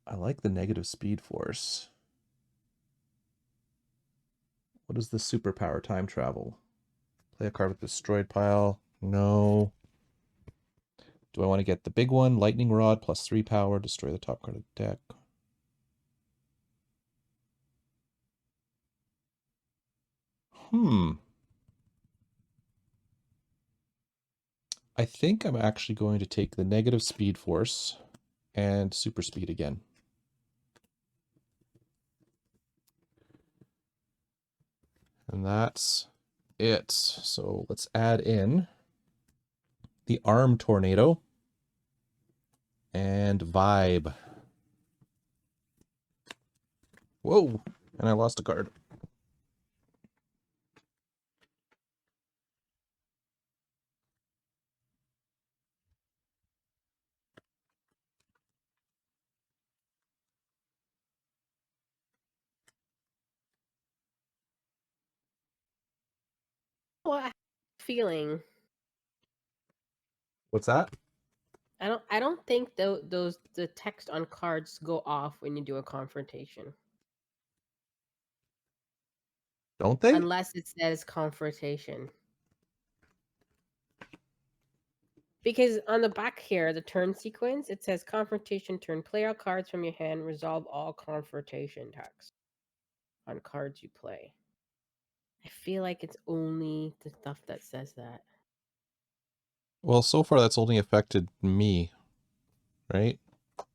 I like the negative Speed Force. What is the superpower time travel? Play a card with destroyed pile. No. Do I want to get the big one? Lightning Rod, +3 power. Destroy the top card of the deck. I think I'm actually going to take the negative Speed Force and Super Speed again. And that's it. So let's add in the Arm Tornado and Vibe. Whoa, and I lost a card. Well, I have a feeling. What's that? I don't think the text on cards go off when you do a confrontation. Don't they? Unless it says confrontation. Because on the back here, the turn sequence, it says confrontation turn. Play out cards from your hand. Resolve all confrontation attacks on cards you play. I feel like it's only the stuff that says that. Well, so far that's only affected me, right?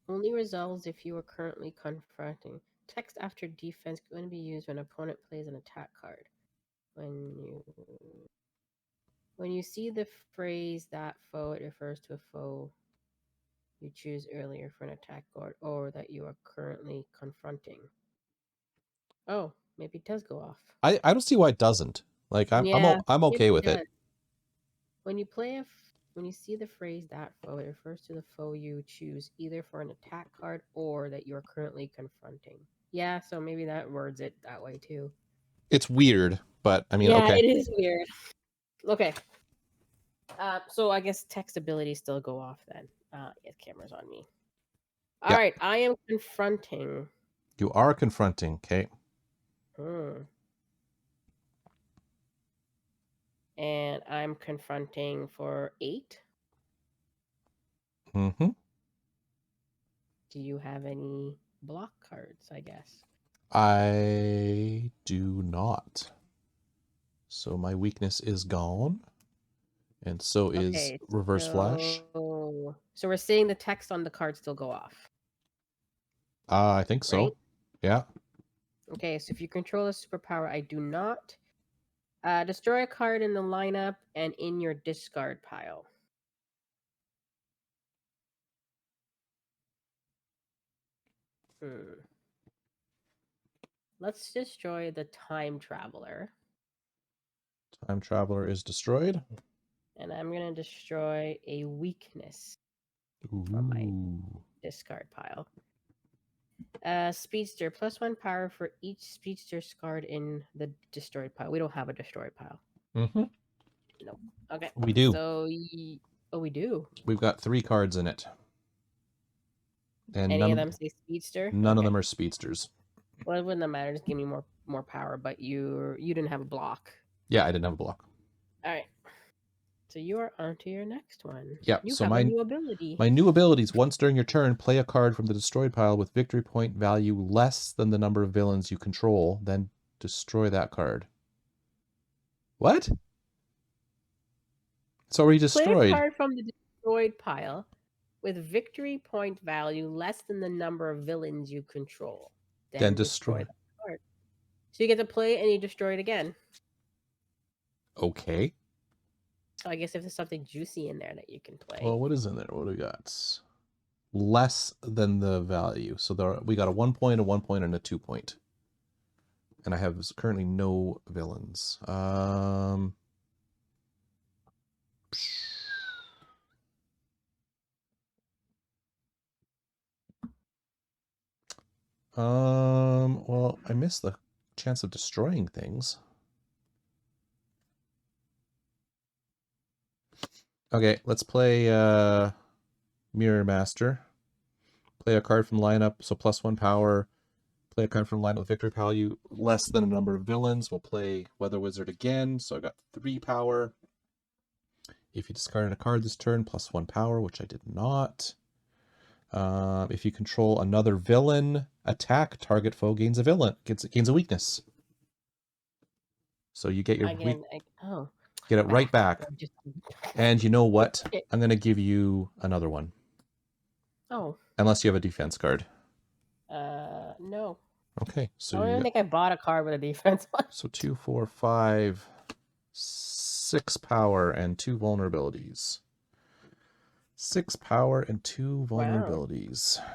Only resolves if you are currently confronting. Text after defense going to be used when opponent plays an attack card. When you see the phrase that foe, it refers to a foe you choose earlier for an attack card or that you are currently confronting. Oh, maybe it does go off. I don't see why it doesn't. Like Yeah, I'm maybe okay it with it. does. When you play when you see the phrase that foe, it refers to the foe you choose either for an attack card or that you are currently confronting. Yeah, so maybe that words it that way too. It's weird, but I mean, Yeah, okay. it is weird. Okay. So I guess text abilities still go off then. Yes, camera's on me. All Yeah, right, I am confronting. you are confronting. Okay. And I'm confronting for 8. Mm-hmm. Do you have any block cards, I guess? I do not. So my weakness is gone. And so is Okay, reverse flash. so we're seeing the text on the card still go off, I think right? so. Yeah. Okay, so if you control a superpower, I do not. Destroy a card in the lineup and in your discard pile. Let's destroy the Time Traveler. Time Traveler is destroyed. And I'm going to destroy a weakness Ooh. from my discard pile. Speedster, +1 power for each Speedster card in the destroyed pile. We don't have a destroyed pile. Mm-hmm. Nope. Okay. We do. So, oh, we do. We've got 3 cards in it. And Any of them say Speedster? none of them are speedsters. Well, it wouldn't matter. Just give me more power. But you didn't have a block. Yeah, I didn't have a block. All right. So you are on to your next one. Yeah, You so have a new ability. my new abilities, once during your turn, play a card from the destroyed pile with victory point value less than the number of villains you control, then destroy that card. What? It's already destroyed. Play a card from the destroyed pile with victory point value less than the number of villains you control. Then destroy that card. So you get to play and you destroy it again. Okay. So I guess if there's something juicy in there that you can play. Well, what is in there? What do we got? Less than the value. So we got a 1 point, a 1 point, and a 2 point. And I have currently no villains. Well, I missed the chance of destroying things. Okay, let's play Mirror Master. Play a card from lineup, so +1 power. Play a card from lineup with victory value less than a number of villains. We'll play Weather Wizard again, so I got 3 power. If you discarded a card this turn, +1 power, which I did not. If you control another villain, attack, target foe gains a weakness. So you get your get it right back. And you know what? I'm going to give you another one. Oh. Unless you have a defense card. No. Okay, so I don't think I bought a card with a defense one. So 2, 4, 5, 6 power and 2 vulnerabilities. 6 power and 2 vulnerabilities. Wow.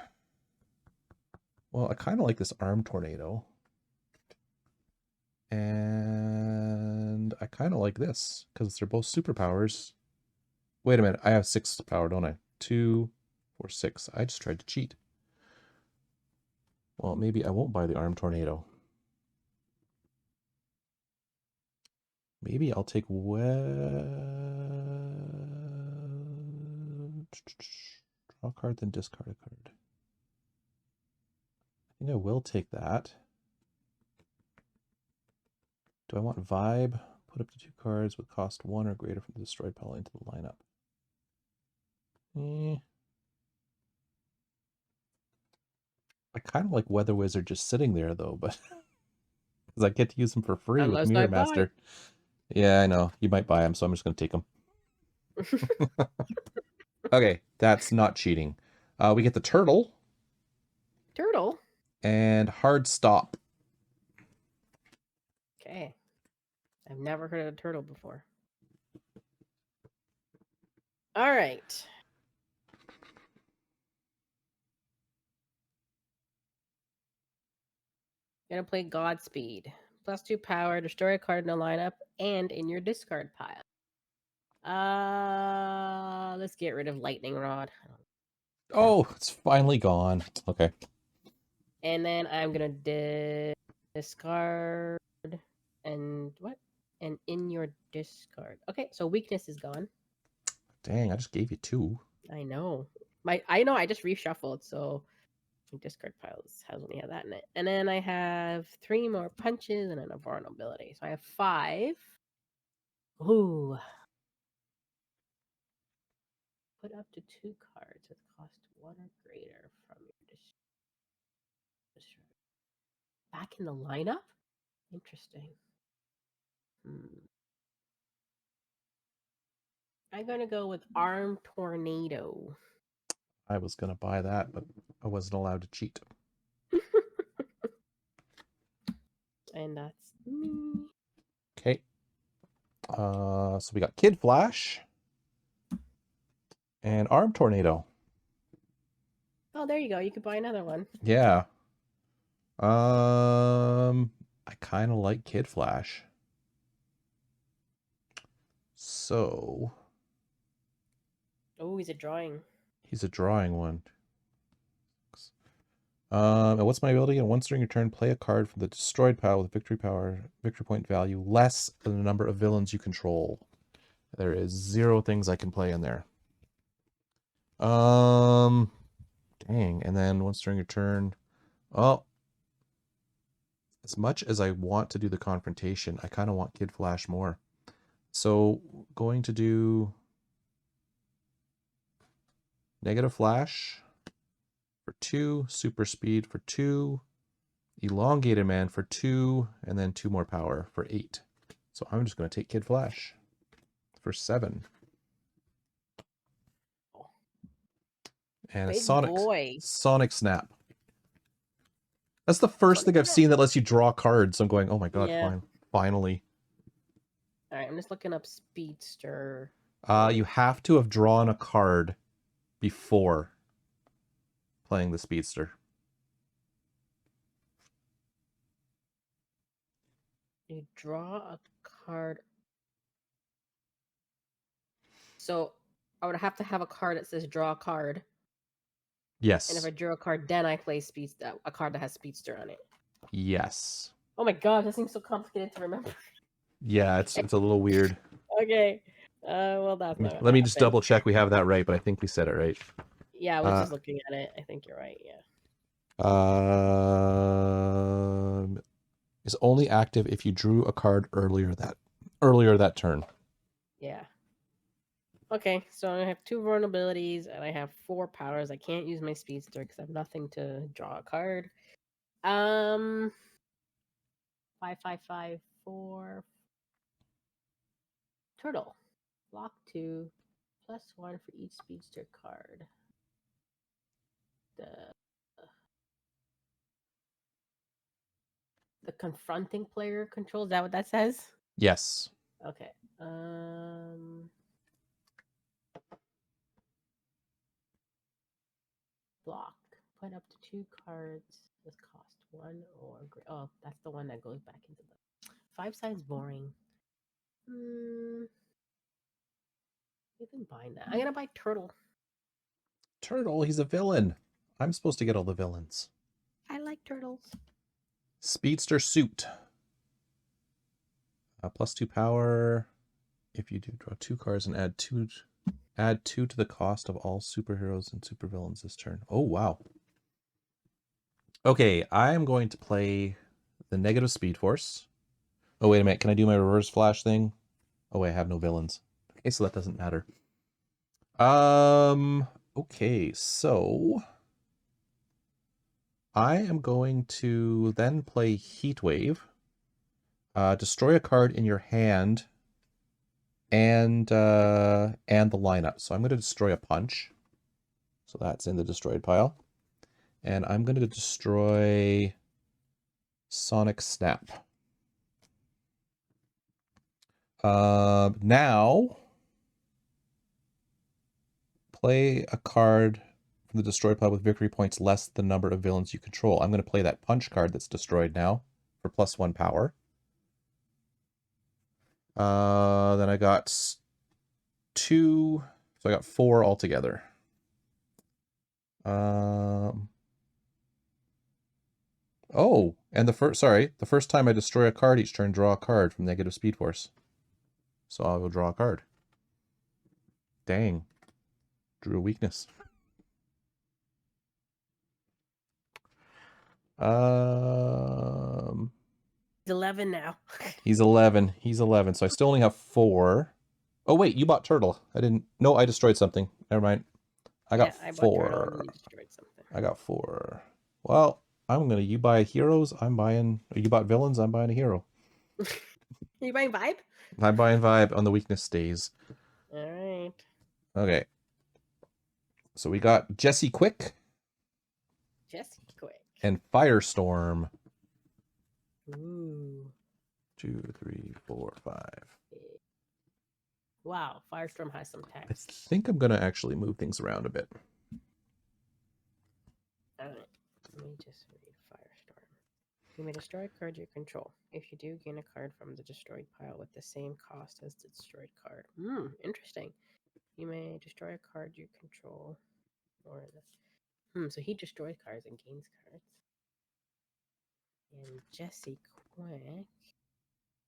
Well, I kind of like this arm tornado. And I kind of like this because they're both superpowers. Wait a minute, I have 6 power, don't I? 2, 4, 6. I just tried to cheat. Well, maybe I won't buy the arm tornado. Maybe I'll take draw a card, then discard a card. I think I will take that. Do I want Vibe? Put up to 2 cards with cost 1 or greater from the destroyed pile into the lineup. I kind of like Weather Wizard just sitting there though, but because I get to use them for free with Unless I Mirror buy. Master. Yeah, I know. You might buy them, so I'm just going to take them. Okay, that's not cheating. We get the turtle Turtle. and hard stop. Okay. I've never heard of a turtle before. All right. Gonna play Godspeed. +2 power, destroy a card in a lineup, and in your discard pile. Let's get rid of Lightning Rod. Oh, it's finally gone. Okay. And then I'm gonna discard and what? And in your discard. Okay, so weakness is gone. Dang, I just gave you 2. I know. I just reshuffled, so my discard piles has only had that in it. And then I have 3 more punches and then a vulnerability. So I have 5. Ooh. Put up to 2 cards that cost 1 or greater from your discard. Back in the lineup? Interesting. I'm gonna go with Arm Tornado. I was going to buy that, but I wasn't allowed to cheat. And that's me. Okay. So we got Kid Flash and Arm Tornado. Oh, there you go. You could buy another one. Yeah. I kind of like Kid Flash. So Oh, he's a drawing. he's a drawing one. And what's my ability? And once during your turn, play a card from the destroyed pile with victory point value less than the number of villains you control. There is 0 things I can play in there. Dang. And then once during your turn, well, as much as I want to do the confrontation, I kind of want Kid Flash more. So going to do negative flash for 2, super speed for 2, elongated man for 2, and then 2 more power for 8. So I'm just going to take Kid Flash for 7. And Big a Sonic Snap. That's the first thing I've seen that lets you draw cards. I'm going, oh my god, Yeah. finally. All right, I'm just looking up Speedster. You have to have drawn a card before playing the Speedster. You draw a card. So I would have to have a card that says draw a card. Yes. And if I draw a card, then I play a card that has Speedster on it. Yes. Oh my god, that seems so complicated to remember. Yeah, it's a little weird. Okay. Well, that's not. Let me just double check we have that right, but I think we said it right. Yeah, I was just looking at it. I think you're right. Yeah. Is only active if you drew a card earlier that turn. Yeah. Okay, so I have 2 vulnerabilities and I have 4 powers. I can't use my Speedster because I have nothing to draw a card. 5, 5, 5, 4. Turtle. Block 2. +1 for each Speedster card. The confronting player control. Is that what that says? Yes. Okay. Block. Put up to 2 cards. This cost 1 or oh, that's the one that goes back into the 5 sides boring. You can bind that. I'm gonna buy Turtle. Turtle, he's a villain. I'm supposed to get all the villains. I like turtles. Speedster Suit. +2 power. If you do draw 2 cards and add 2 to the cost of all superheroes and supervillains this turn. Oh, wow. Okay, I am going to play the negative Speed Force. Oh, wait a minute. Can I do my reverse flash thing? Oh, wait, I have no villains. Okay, so that doesn't matter. Okay, so I am going to then play Heat Wave. Destroy a card in your hand and the lineup. So I'm going to destroy a punch. So that's in the destroyed pile. And I'm going to destroy Sonic Snap. Now play a card from the destroyed pile with victory points less than the number of villains you control. I'm going to play that punch card that's destroyed now for +1 power. Then I got 2, so I got 4 altogether. Oh, and the first time I destroy a card each turn, draw a card from negative Speed Force. So I will draw a card. Dang. Drew a weakness. He's 11 now. He's 11. He's 11. So I still only have 4. Oh wait, you bought Turtle. I didn't. No, I destroyed something. Never mind. I got I bought 4. Turtle and you destroyed something. I got 4. Well, you buy heroes, I'm buying. You bought villains, I'm buying a hero. You buying Vibe? I'm buying Vibe on the weakness stays. All right. Okay. So we got Jesse Quick. Jesse Quick. And Firestorm. Ooh. 2, 3, 4, 5. Wow, Firestorm has some I text. think I'm going to actually move things around a bit. Alright, let me just read Firestorm. You may destroy a card you control. If you do, gain a card from the destroyed pile with the same cost as the destroyed card. Interesting. You may destroy a card you control. Or so he destroys cards and gains cards. And Jesse Quick.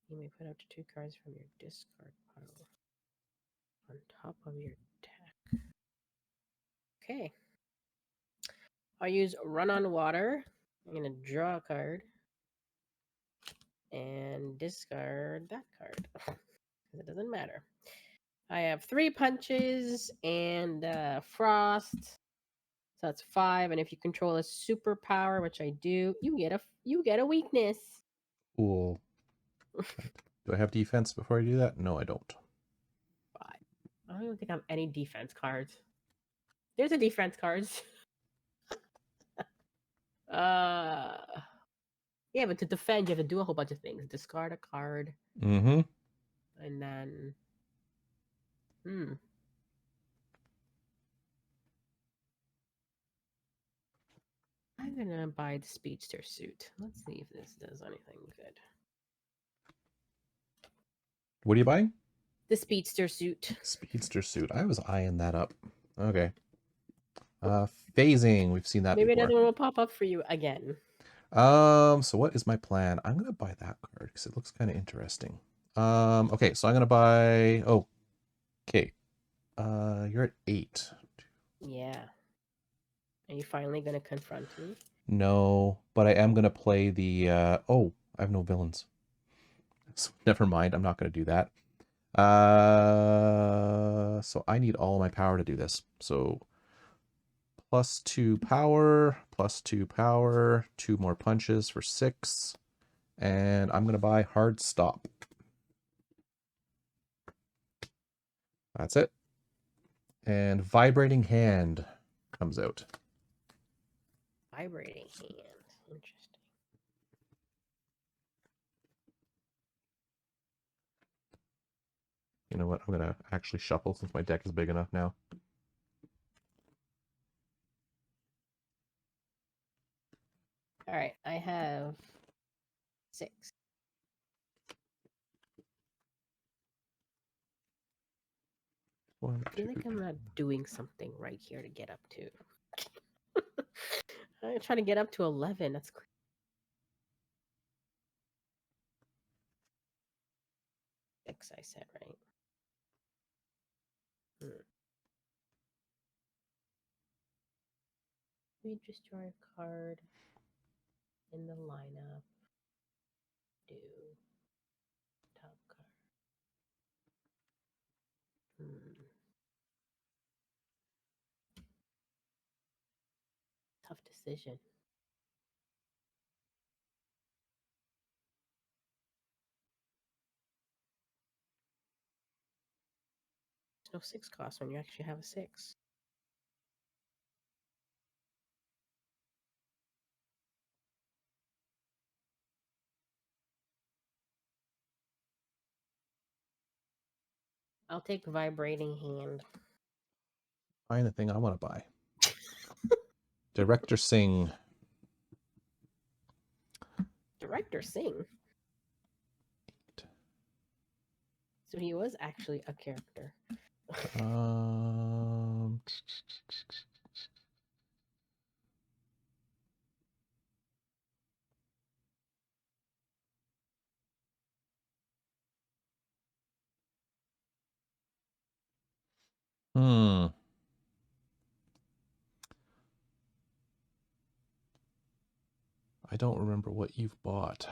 You may put up to 2 cards from your discard pile on top of your deck. Okay. I'll use Run on Water. I'm going to draw a card and discard that card. It doesn't matter. I have 3 punches and Frost. So that's 5. And if you control a superpower, which I do, you get a weakness. Cool. Do I have defense before I do that? No, I don't. 5. I don't even think I have any defense cards. There's a defense cards. Yeah, but to defend, you have to do a whole bunch of things. Discard a card. Mm-hmm. And then... I'm gonna buy the Speedster suit. Let's see if this does anything good. What are you buying? The Speedster suit. Speedster suit. I was eyeing that up. Okay. Phasing. We've seen that Maybe before. another one will pop up for you again. So what is my plan? I'm gonna buy that card because it looks kind of interesting. Okay, so I'm gonna buy. Oh, okay. You're at 8. Yeah. Are you finally gonna confront me? No, but I am gonna play the. Oh, I have no villains. So never mind. I'm not gonna do that. So I need all my power to do this. So +2 power, +2 power, 2 more punches for 6. And I'm going to buy Hard Stop. That's it. And Vibrating Hand comes out. Vibrating hand. Interesting. You know what? I'm going to actually shuffle since my deck is big enough now. All right, I have 6. One, I feel two, like I'm not doing something right here to get up to. I'm trying to get up to 11. That's crazy. 6, I said, right? We destroy a card in the lineup. Do top card. decision. There's no 6 cost when you actually have a 6. I'll take vibrating hand. Find the thing I want to buy. Director Sing. Director Sing. So he was actually a character. I don't remember what you've bought.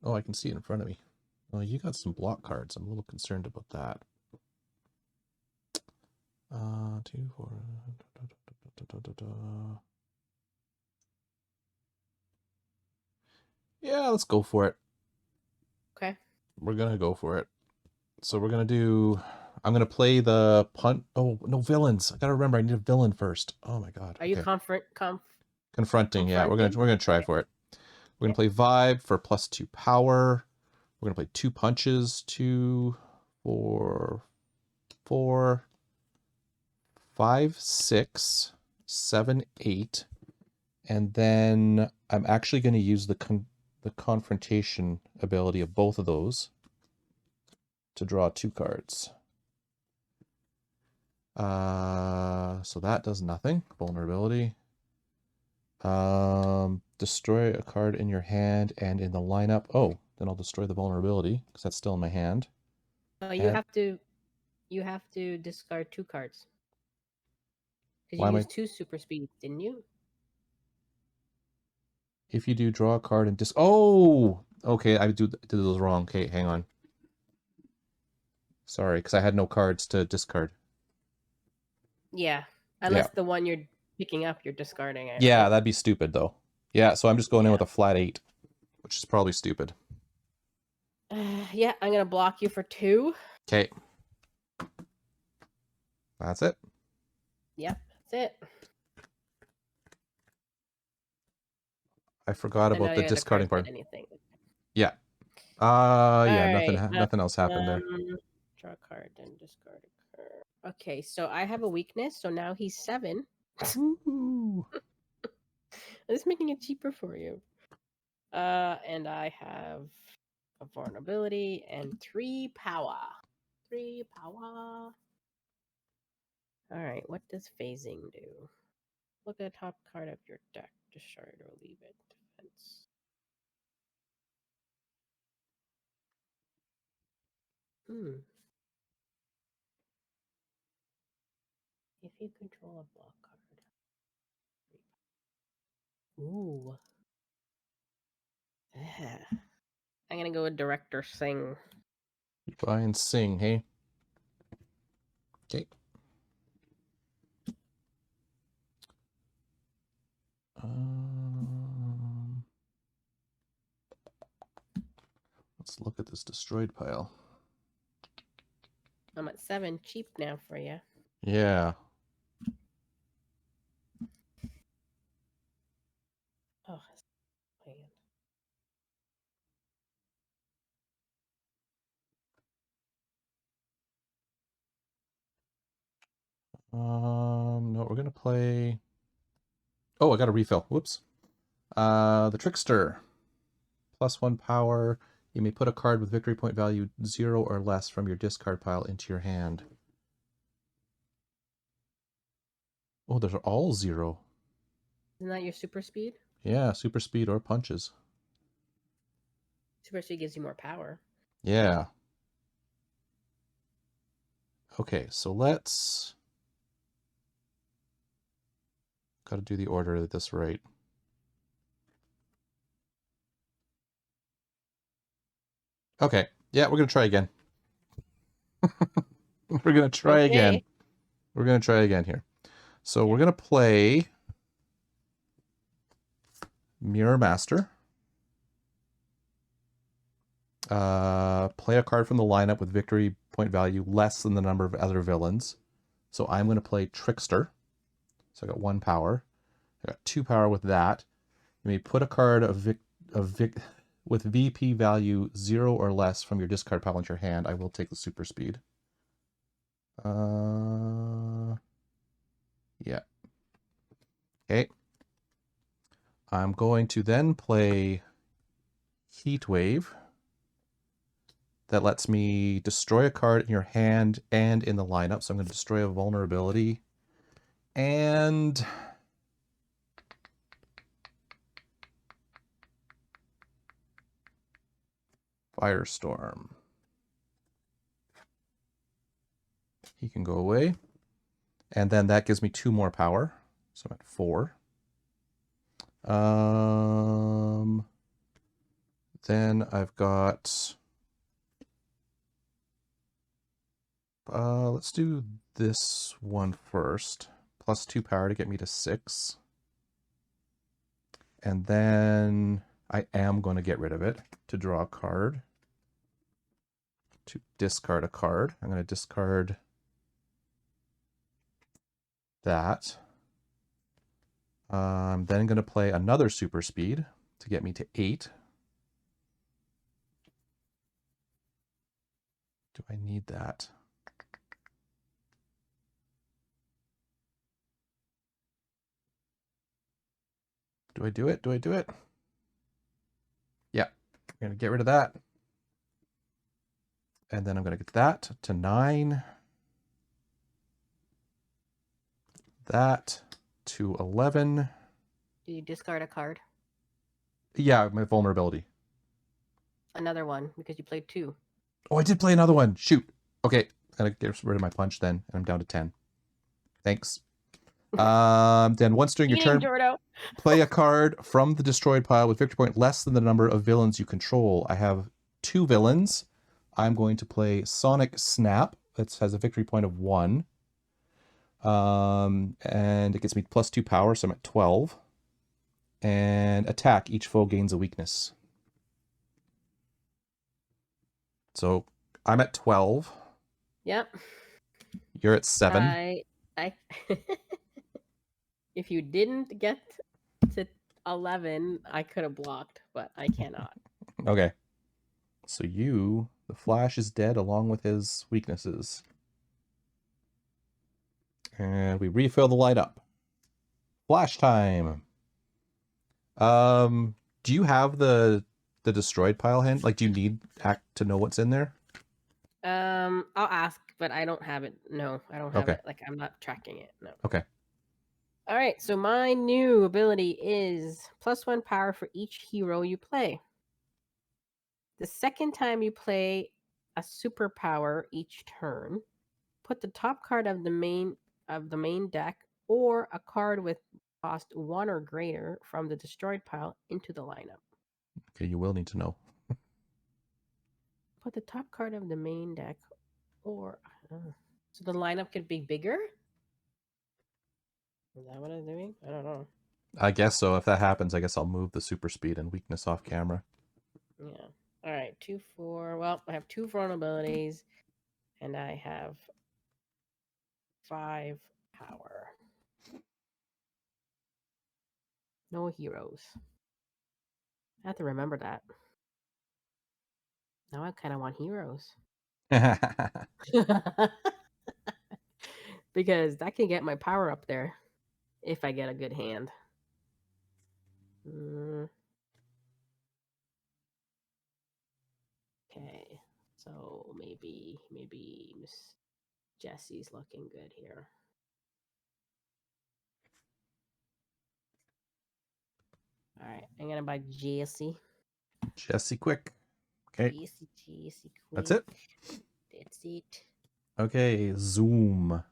Oh, I can see it in front of me. Oh, you got some block cards. I'm a little concerned about that. 2, 4. Yeah, let's go for it. Okay. We're gonna go for it. So we're gonna do. I'm gonna play the punt. Oh no, villains! I gotta remember. I need a villain first. Oh my god. Are you confronting? Yeah, we're gonna try for it. We're gonna play Vibe for +2 power. We're gonna play 2 punches. 2, 4, 4, 5, 6, 7, 8, and then I'm actually going to use the confrontation ability of both of those to draw 2 cards. So that does nothing. Vulnerability. Destroy a card in your hand and in the lineup. Oh, then I'll destroy the vulnerability because that's still in my hand. You have to discard 2 cards. Because you used 2 super speeds, didn't you? If you do, draw a card and oh, okay, I did those wrong. Okay, hang on. Sorry, because I had no cards to discard. Yeah, unless the one you're picking up, you're discarding it. Yeah, right? That'd be stupid though. Yeah, so I'm just going in with a flat 8, which is probably stupid. Yeah, I'm gonna block you for 2. Okay. That's it. Yep, that's it. I forgot about the discarding part. Yeah. Yeah, right. nothing else happened there. Draw a card, then discard a card. Okay, so I have a weakness, so now he's 7. Woohoo! I'm just making it cheaper for you. And I have a vulnerability and 3 power. 3 power. Alright, what does phasing do? Look at the top card of your deck. Destroy it or leave it. Defense. If you control a block card. Ooh. I'm gonna go with Director Sing. You buy and sing, hey? Okay. Let's look at this destroyed pile. I'm at 7, cheap now for you. Yeah. Oh, No, we're gonna play. Oh, I got a refill. Whoops. The Trickster. +1 power. You may put a card with victory point value 0 or less from your discard pile into your hand. Oh, those are all 0. Isn't that your super speed? Yeah, super speed or punches. Super speed gives you more power. Yeah. Okay, so let's... Got to do the order of this right. Okay, yeah, we're going to try again. We're going to try again. We're going to try again here. So we're going to play Mirror Master. Play a card from the lineup with victory point value less than the number of other villains. So I'm going to play Trickster. So I got 1 power. I got 2 power with that. You may put a card with VP value 0 or less from your discard pile into your hand. I will take the super speed. Yeah. Okay. I'm going to then play Heat Wave. That lets me destroy a card in your hand and in the lineup. So I'm going to destroy a vulnerability. And Firestorm. He can go away. And then that gives me 2 more power. So I'm at 4. Then I've got... let's do this one first. Plus 2 power to get me to 6. And then I am going to get rid of it to draw a card. To discard a card. I'm going to discard that. I'm then going to play another super speed to get me to 8. Do I need that? Do I do it? Do I do it? Yeah. I'm going to get rid of that. And then I'm going to get that to 9. That to 11. Do you discard a card? Yeah, my vulnerability. Another one, because you played 2. Oh, I did play another one. Shoot. Okay. I'm going to get rid of my punch then, and I'm down to 10. Thanks. Then once during your turn, play a card from the destroyed pile with victory point less than the number of villains you control. I have 2 villains. I'm going to play Sonic Snap. That has a victory point of 1. And it gets me plus 2 power, so I'm at 12. And attack. Each foe gains a weakness. So I'm at 12. Yep. You're at 7. I If you didn't get to 11, I could have blocked, but I cannot. Okay. So the Flash is dead along with his weaknesses. And we refill the light up. Flash time. Do you have the destroyed pile hand? Like, do you need to know what's in there? I'll ask, but I don't have it. No, I don't have it. Like, I'm not tracking it. No. Okay. All right, so my new ability is +1 power for each hero you play. The second time you play a superpower each turn, put the top card of the main deck or a card with cost 1 or greater from the destroyed pile into the lineup. Okay, you will need to know. Put the top card of the main deck or... so the lineup could be bigger? Is that what I'm doing? I don't know. I guess so. If that happens, I guess I'll move the super speed and weakness off camera. Yeah. All right. 2, 4. Well, I have 2 vulnerabilities, and I have 5 power. No heroes. I have to remember that. Now I kind of want heroes. Because that can get my power up there if I get a good hand. Okay, so maybe Miss Jessie's looking good here. All right, I'm gonna buy Jessie. Jessie quick. Okay. Jessie quick. That's it? That's it. Okay, Zoom.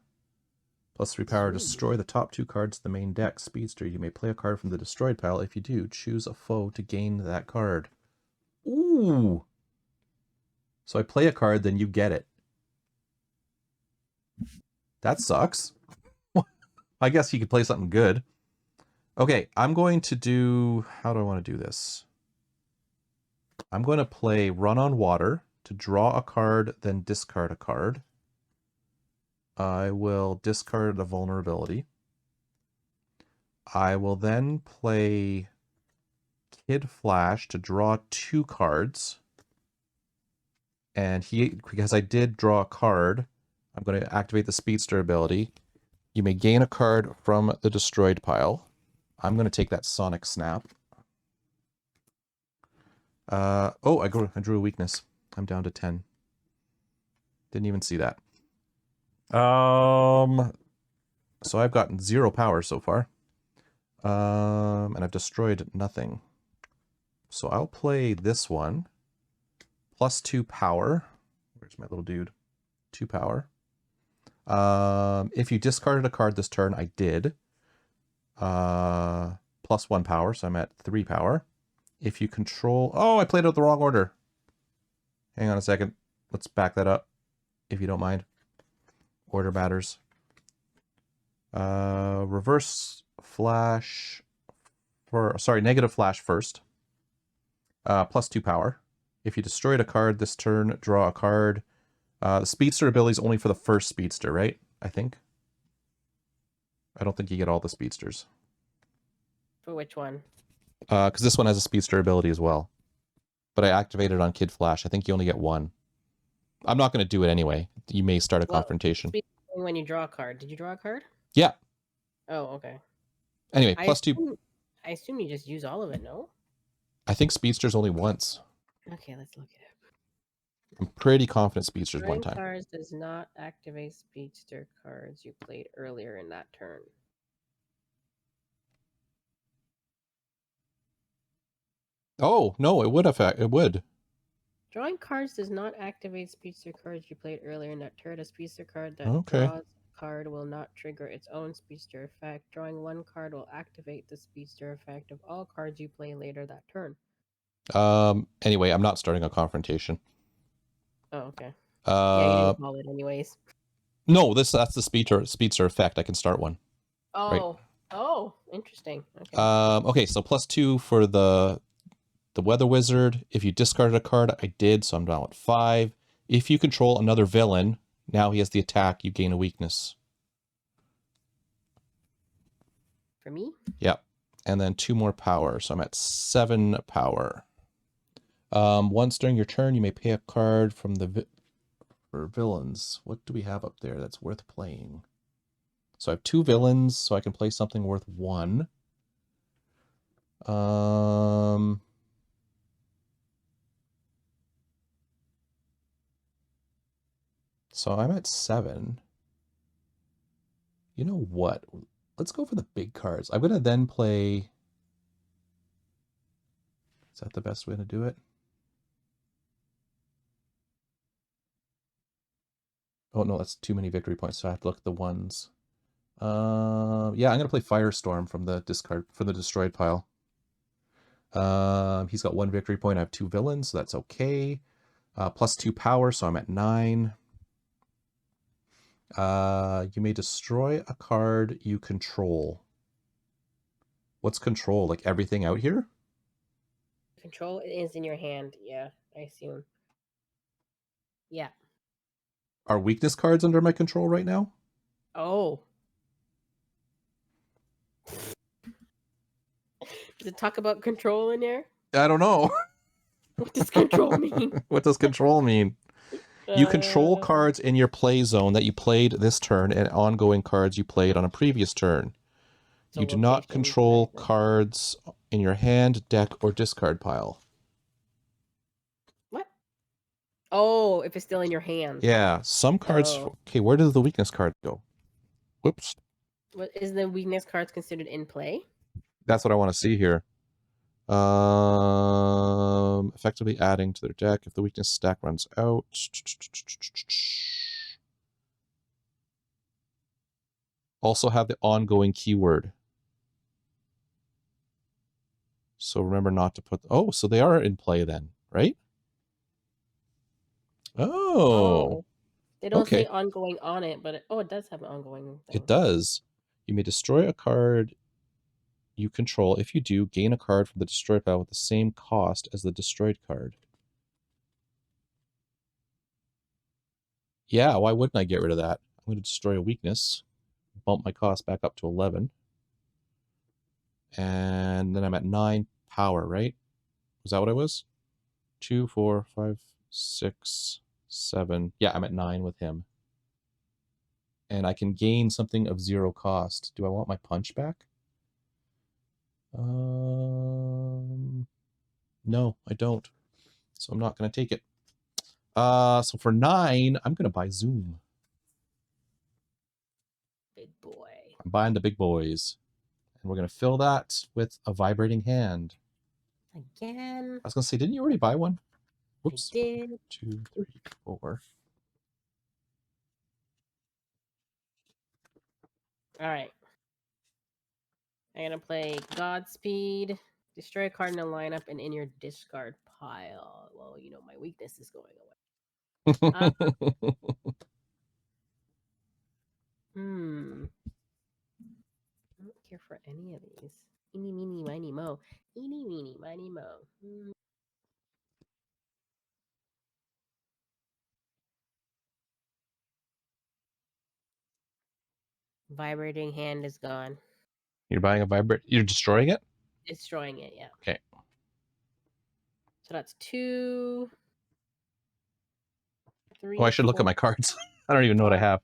Plus 3 power, Zoom. destroy the top 2 cards of the main deck. Speedster, you may play a card from the destroyed pile. If you do, choose a foe to gain that card. Ooh! So I play a card, then you get it. That sucks. I guess you could play something good. Okay, I'm going to do... How do I want to do this? I'm going to play Run on Water to draw a card, then discard a card. I will discard a vulnerability. I will then play Kid Flash to draw 2 cards. And because I did draw a card, I'm going to activate the Speedster ability. You may gain a card from the destroyed pile. I'm going to take that Sonic Snap. Oh, I drew a weakness. I'm down to 10. Didn't even see that. So I've gotten 0 power so far. And I've destroyed nothing. So I'll play this one. +2 power. Where's my little dude? 2 power. If you discarded a card this turn, I did. +1 power, so I'm at 3 power. If you control... Oh, I played it the wrong order. Hang on a second. Let's back that up, if you don't mind. Order matters. Reverse flash... negative flash first. +2 power. If you destroyed a card this turn, draw a card. The Speedster ability is only for the first Speedster, right? I think. I don't think you get all the Speedsters. For which one? Because this one has a Speedster ability as well. But I activated on Kid Flash. I think you only get 1. I'm not going to do it anyway. You may start a confrontation. When you draw a card. Did you draw a card? Yeah. Oh, okay. Anyway, +2. I assume you just use all of it, no? I think Speedster's only once. Okay, let's look it up. I'm pretty confident Speedster's Drawing one time. cards does not activate Speedster cards you played earlier in that turn. Oh, no, it would affect. It would. Drawing cards does not activate Speedster cards you played earlier in that turn. A Speedster card that Okay. draws a card will not trigger its own Speedster effect. Drawing 1 card will activate the Speedster effect of all cards you play later that turn. Anyway, I'm not starting a confrontation. Oh, okay. Yeah, you didn't call it anyways. No, that's the Speedster effect. I can start one. Oh, right? Oh, interesting. Okay. Okay, so +2 for the Weather Wizard. If you discarded a card, I did, so I'm down at 5. If you control another villain, now he has the attack, you gain a weakness. For me? Yep. And then 2 more power, so I'm at 7 power. Once during your turn, you may pay a card from the for villains. What do we have up there that's worth playing? So I have 2 villains, so I can play something worth 1. So I'm at 7. You know what? Let's go for the big cards. I'm going to then play... Is that the best way to do it? Oh, no, that's too many victory points, so I have to look at the ones. Yeah, I'm going to play Firestorm from the destroyed pile. He's got 1 victory point. I have 2 villains, so that's okay. +2 power, so I'm at 9. You may destroy a card you control. What's control? Like everything out here? Control is in your hand. Yeah, I assume. Yeah. Are weakness cards under my control right now? Oh. Does it talk about control in there? I don't know. What does control mean? What does control mean? You control cards in your play zone that you played this turn and ongoing cards you played on a previous turn. So you do not control cards in your hand, deck, or discard pile. What? Oh, if it's still in your hand. Yeah, some cards... Oh. Okay, where does the weakness card go? Whoops. What, is the weakness cards considered in play? That's what I want to see here. Effectively adding to their deck if the weakness stack runs out. Also have the ongoing keyword. So remember not to put... Oh, so they are in play then, right? Oh. They don't say ongoing on it, but it does have an ongoing thing. It does. You may destroy a card you control. If you do, gain a card from the destroyed pile with the same cost as the destroyed card. Yeah, why wouldn't I get rid of that? I'm going to destroy a weakness, bump my cost back up to 11. And then I'm at 9 power, right? Was that what I was? 2, 4, 5, 6, 7. Yeah, I'm at 9 with him. And I can gain something of 0 cost. Do I want my punch back? No, I don't. So I'm not going to take it. So for 9, I'm going to buy Zoom. Big boy. I'm buying the big boys. And we're going to fill that with a vibrating hand. Again. I was going to say, didn't you already buy one? Whoops. I did. 2, 3, 4. All right. I'm going to play Godspeed. Destroy a card in a lineup and in your discard pile. Well, you know, my weakness is going away. I don't care for any of these. Eeny, meeny, miny, mo. Eeny, meeny, miny, mo. Vibrating hand is gone. You're buying a vibrate. You're destroying it? Destroying it, yeah. Okay. So that's 2, 3. Oh, I should look at my cards. I don't even know what I have.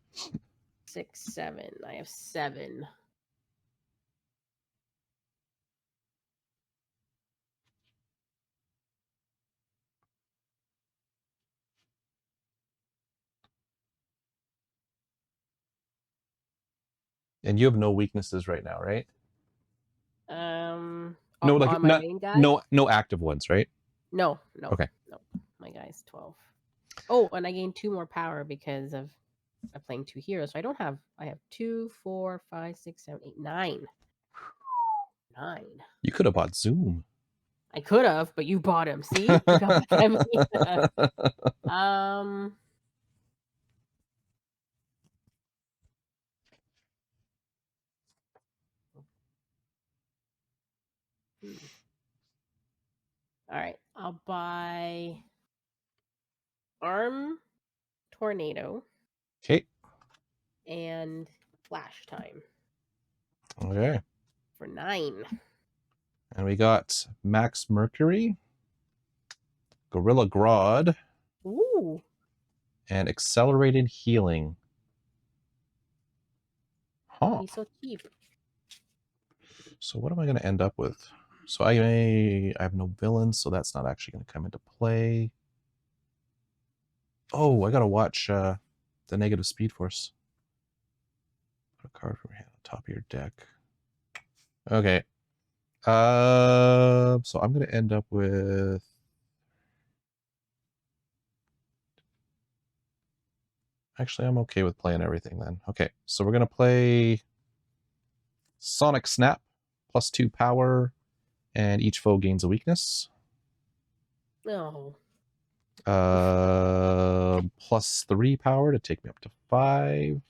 6, 7. I have 7. And you have no weaknesses right now, right? No, like on my main guy? No active ones, right? No. Okay. No. My guy's 12. Oh, and I gained 2 more power because of playing 2 heroes. So I have 2, 4, 5, 6, 7, 8, 9. 9. You could have bought Zoom. I could have, but you bought him. See? You got back at me. All right. I'll buy Arm Tornado. Okay. And Flash Time. Okay. For 9. And we got Max Mercury, Gorilla Grodd, Ooh. and Accelerated Healing. Huh. He's so cheap. So what am I going to end up with? So I have no villains, so that's not actually going to come into play. Oh, I got to watch the negative Speed Force. Put a card from your hand on top of your deck. Okay. So I'm going to end up with... Actually, I'm okay with playing everything then. Okay, so we're going to play Sonic Snap, +2 power, and each foe gains a weakness. No. +3 power to take me up to 5.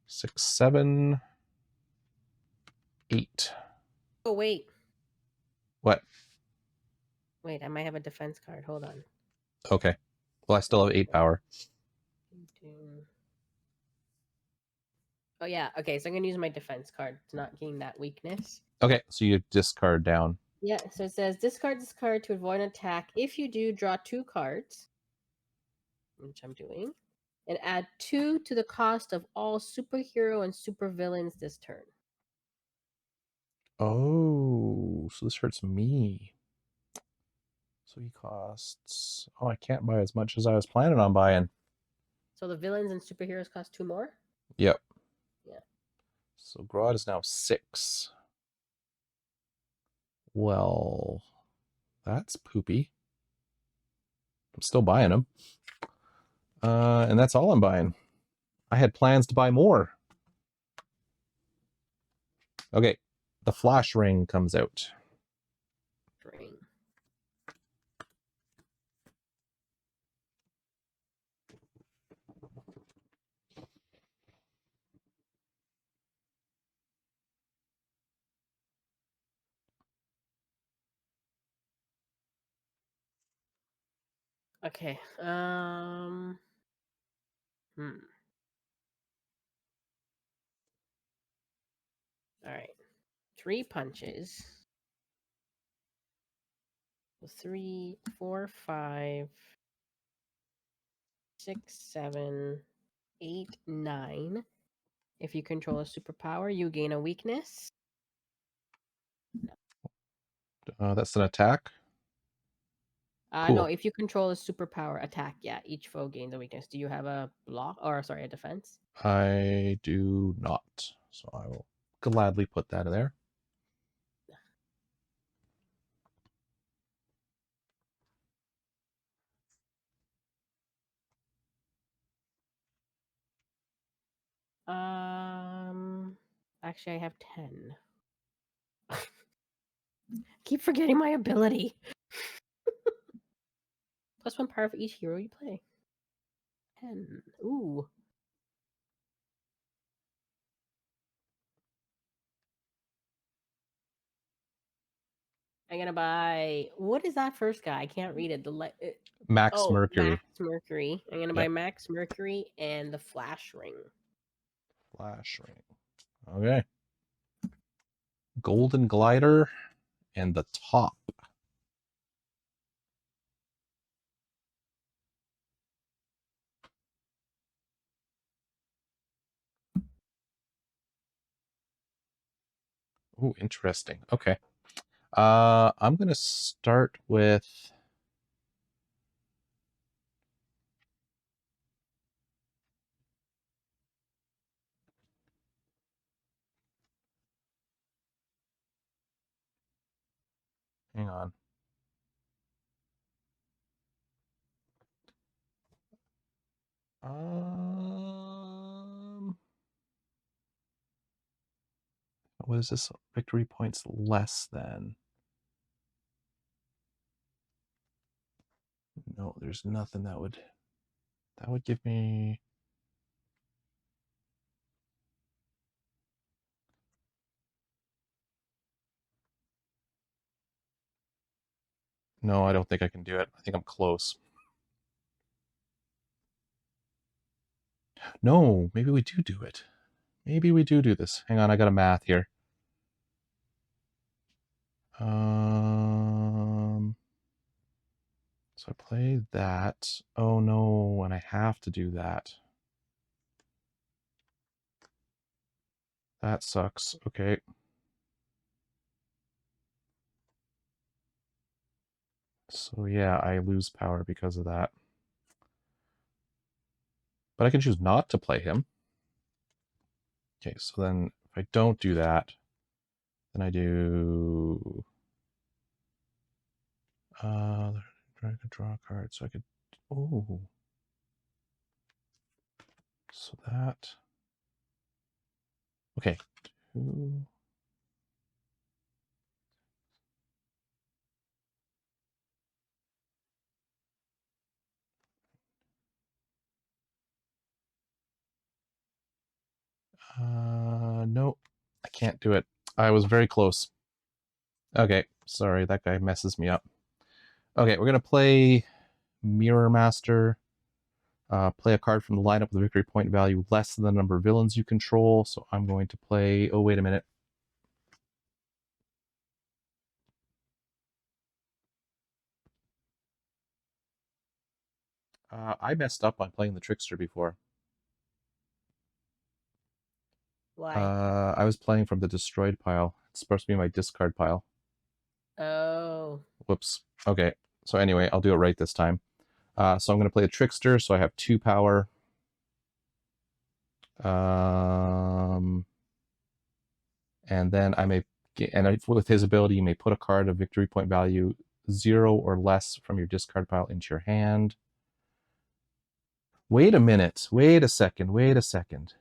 6, 7, 8. Oh, wait. What? Wait, I might have a defense card. Hold on. Okay. Well, I still have 8 power. Oh, yeah. Okay, so I'm going to use my defense card to not gain that weakness. Okay, so you discard down. Yeah, so it says discard this card to avoid an attack. If you do, draw 2 cards, which I'm doing, and add 2 to the cost of all superhero and supervillains this turn. Oh, so this hurts me. So he costs... Oh, I can't buy as much as I was planning on buying. So the villains and superheroes cost 2 more? Yep. Yeah. So Grodd is now 6. Well, that's poopy. I'm still buying them. And that's all I'm buying. I had plans to buy more. Okay, the Flash Ring comes out. Ring. Okay. Hmm. All right. 3 punches. 3, 4, 5, 6, 7, 8, 9. If you control a superpower, you gain a weakness. That's an attack. No, Cool. if you control a superpower attack, yeah, each foe gains a weakness. Do you have a block or sorry, a defense? I do not. So I will gladly put that in there. Actually, I have 10. Keep forgetting my ability. +1 power for each hero you play. 10. Ooh. I'm gonna buy. What is that first guy? I can't read it. Max Oh, Mercury. Max Mercury. I'm gonna buy Yep. Max Mercury and the Flash Ring. Flash ring. Okay. Golden glider and the top. Ooh, interesting. Okay. I'm gonna start with hang on. What is this? Victory points less than. No, there's nothing that would give me. No, I don't think I can do it. I think I'm close. No, maybe we do it. Maybe we do this. Hang on, I got a math here. So I play that. Oh no, and I have to do that. That sucks. Okay. So yeah, I lose power because of that. But I can choose not to play him. Okay, so then if I don't do that, then I do I could draw a card. So I could so that okay. 2 no, I can't do it. I was very close. Okay, sorry, that guy messes me up. Okay, we're gonna play Mirror Master. Play a card from the lineup with a victory point value less than the number of villains you control. So I'm going to play. Oh, wait a minute. I messed up on playing the Trickster before. Why? I was playing from the destroyed pile. It's supposed to be my discard pile. Oh. Whoops. Okay. So anyway, I'll do it right this time. So I'm going to play a Trickster. So I have 2 power. And then I may, and with his ability, you may put a card of victory point value 0 or less from your discard pile into your hand. Wait a minute. Wait a second. Wait a second.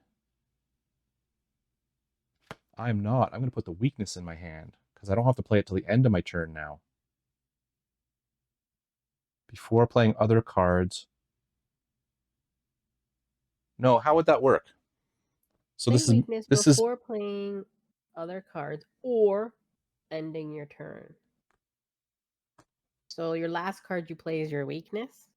I'm not. I'm going to put the weakness in my hand because I don't have to play it till the end of my turn now. Before playing other cards. No, how would that work? So Play this is weakness before playing other cards or ending your turn. So your last card you play is your weakness?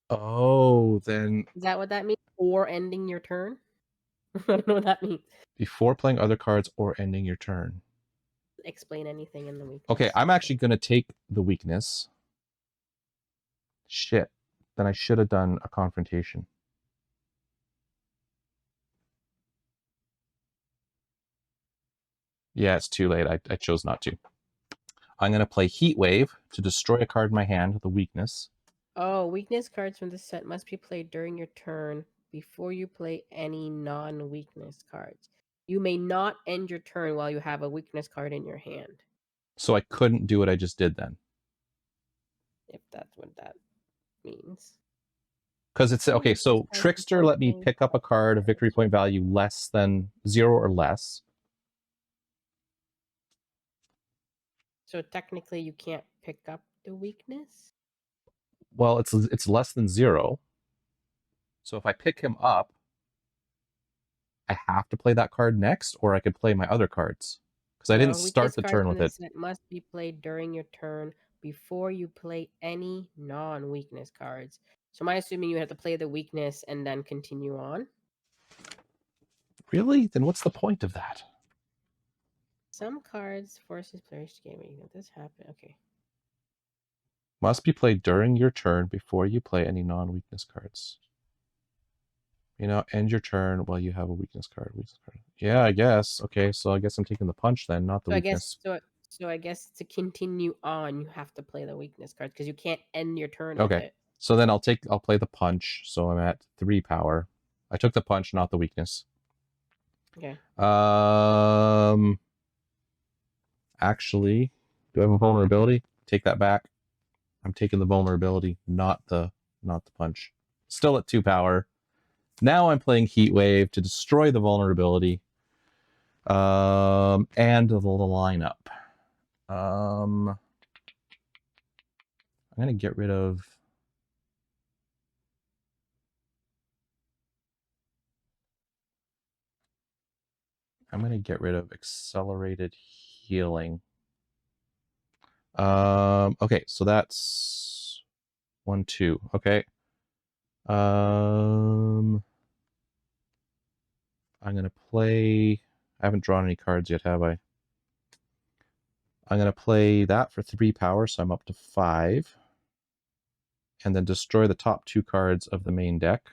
Oh, then Is that what that means? Or ending your turn? I don't know what that means. before playing other cards or ending your turn. Explain anything in the weakness. Okay, I'm actually going to take the weakness. Shit. Then I should have done a confrontation. Yeah, it's too late. I chose not to. I'm going to play Heat Wave to destroy a card in my hand, the weakness. Oh, weakness cards from this set must be played during your turn before you play any non-weakness cards. You may not end your turn while you have a weakness card in your hand. So I couldn't do what I just did then. If that's what that means. Because it's okay, so Trickster let me pick up a card of victory point value less than 0 or less. So technically you can't pick up the weakness? Well, it's less than 0. So if I pick him up, I have to play that card next, or I could play my other cards. Because I didn't start the turn with it. Set must be played during your turn before you play any non-weakness cards. So am I assuming you have to play the weakness and then continue on? Really? Then what's the point of that? Some cards forces players to game weakness. This happened. Okay. Must be played during your turn before you play any non-weakness cards. You know, end your turn while you have a weakness card. Yeah, I guess. Okay, so I guess I'm taking the punch then, not the weakness. So I guess to continue on, you have to play the weakness cards because you can't end your turn Okay. with it. So then I'll play the punch. So I'm at 3 power. I took the punch, not the weakness. Okay. Actually, do I have a vulnerability? Take that back. I'm taking the vulnerability, not the punch. Still at 2 power. Now I'm playing Heat Wave to destroy the vulnerability. And the lineup. I'm gonna get rid of. I'm gonna get rid of accelerated healing. Okay, so that's 1, 2. Okay. I'm gonna play. I haven't drawn any cards yet, have I? I'm gonna play that for 3 power, so I'm up to 5. And then destroy the top 2 cards of the main deck.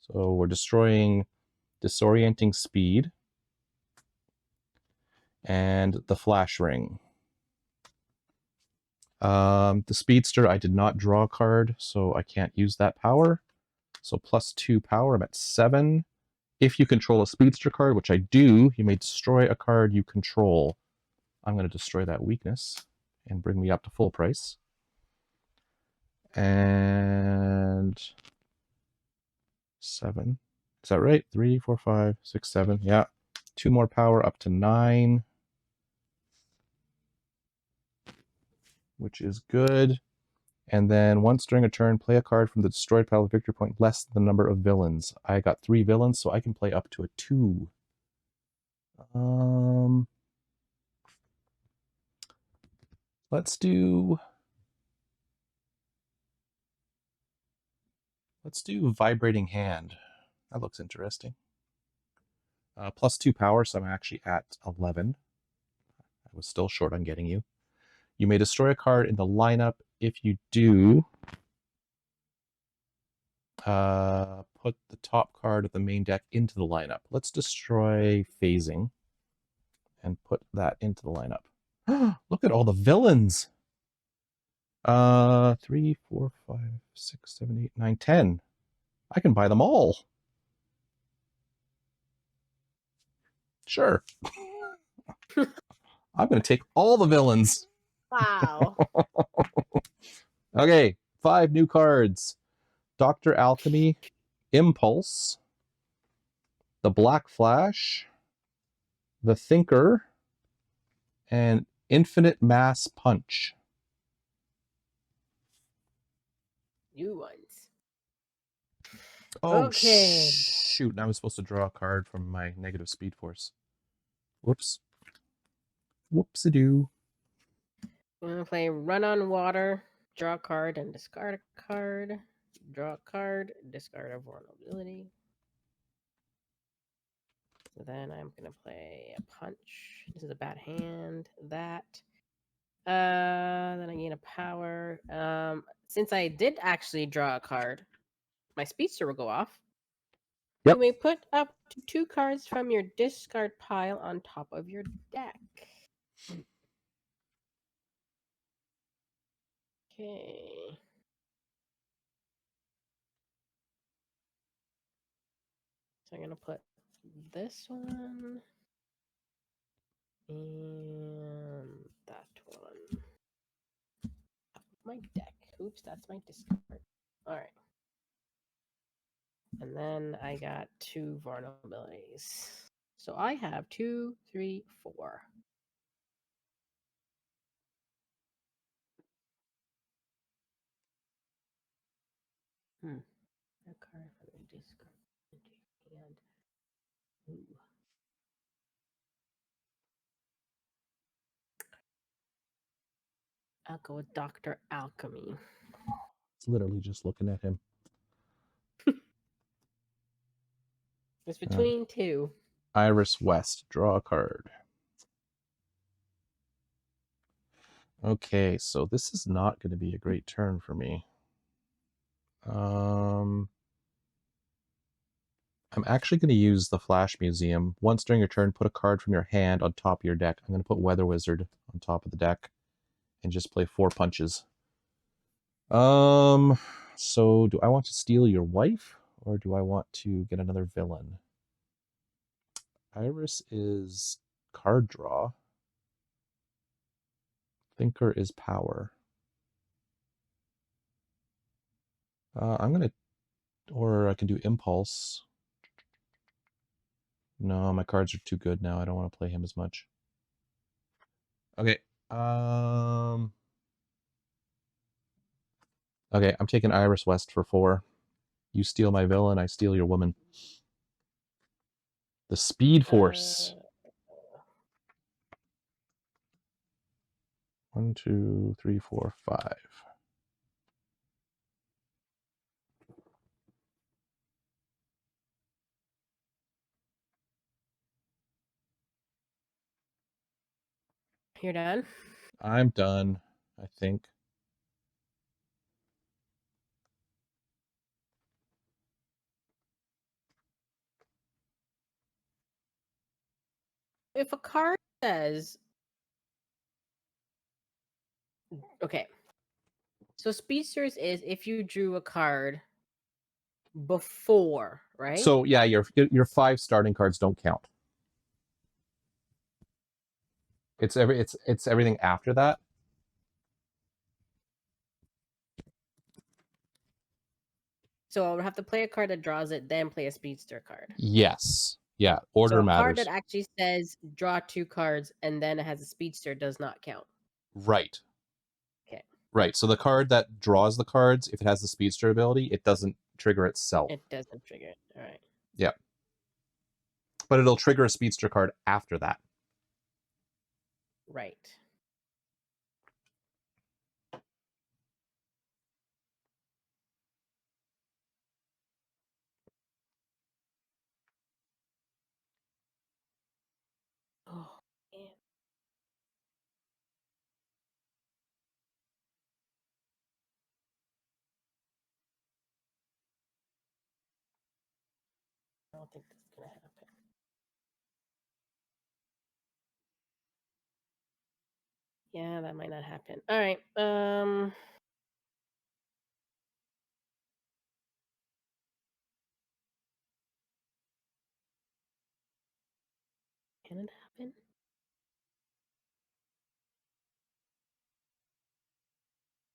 So we're destroying Disorienting Speed and the Flash Ring. The Speedster, I did not draw a card, so I can't use that power. So plus 2 power, I'm at 7. If you control a Speedster card, which I do, you may destroy a card you control. I'm going to destroy that weakness and bring me up to full price. And 7. Is that right? 3, 4, 5, 6, 7. Yeah. 2 more power up to 9. Which is good. And then once during a turn, play a card from the destroyed pile of victory point less than the number of villains. I got 3 villains, so I can play up to a 2. Let's do Vibrating Hand. That looks interesting. Plus 2 power, so I'm actually at 11. I was still short on getting you. You may destroy a card in the lineup. If you do, put the top card of the main deck into the lineup. Let's destroy Phasing and put that into the lineup. Look at all the villains. 3, 4, 5, 6, 7, 8, 9, 10. I can buy them all. Sure. I'm going to take all the villains. Wow. Okay, 5 new cards. Dr. Alchemy, Impulse, the Black Flash, the Thinker, and Infinite Mass Punch. New ones. Oh, okay. Shoot. Now I was supposed to draw a card from my negative speed force. Whoops. Whoopsie-doo. I'm going to play Run on Water, draw a card, and discard a card. draw a card, discard a vulnerability. So then I'm gonna play a punch. This is a bad hand. That. Then I gain a power. Since I did actually draw a card, my speedster will go off. Yep. You may put up to 2 cards from your discard pile on top of your deck. Okay. So I'm gonna put this one and that one. My deck. Oops, that's my discard. All right. And then I got 2 vulnerabilities. So I have 2, 3, 4. A card from the discard into your hand. Ooh. I'll go with Dr. Alchemy. It's literally just looking at him. It's between 2. Iris West, draw a card. Okay, so this is not going to be a great turn for me. I'm actually going to use the Flash Museum. Once during your turn, put a card from your hand on top of your deck. I'm going to put Weather Wizard on top of the deck and just play 4 punches. So do I want to steal your wife or do I want to get another villain? Iris is card draw. Thinker is power. I'm going to, or I can do Impulse. No, my cards are too good now. I don't want to play him as much. Okay. Okay, I'm taking Iris West for 4. You steal my villain, I steal your woman. The Speed Force. 1, 2, 3, 4, 5. You're done? I'm done, I think. If a card says, okay, so Speedsters is if you drew a card before, right? So yeah, your 5 starting cards don't count. It's everything after that. So I would have to play a card that draws it, then play a Speedster card. Yes. Yeah, order So a matters. card that actually says draw 2 cards and then it has a Speedster does not count. Right. Okay. Right. So the card that draws the cards, if it has the Speedster ability, it doesn't trigger itself. It doesn't trigger it. All right. Yeah. But it'll trigger a Speedster card after that. Right. Oh, man. I don't think this is going to happen. Yeah, that might not happen. All right. Can it happen?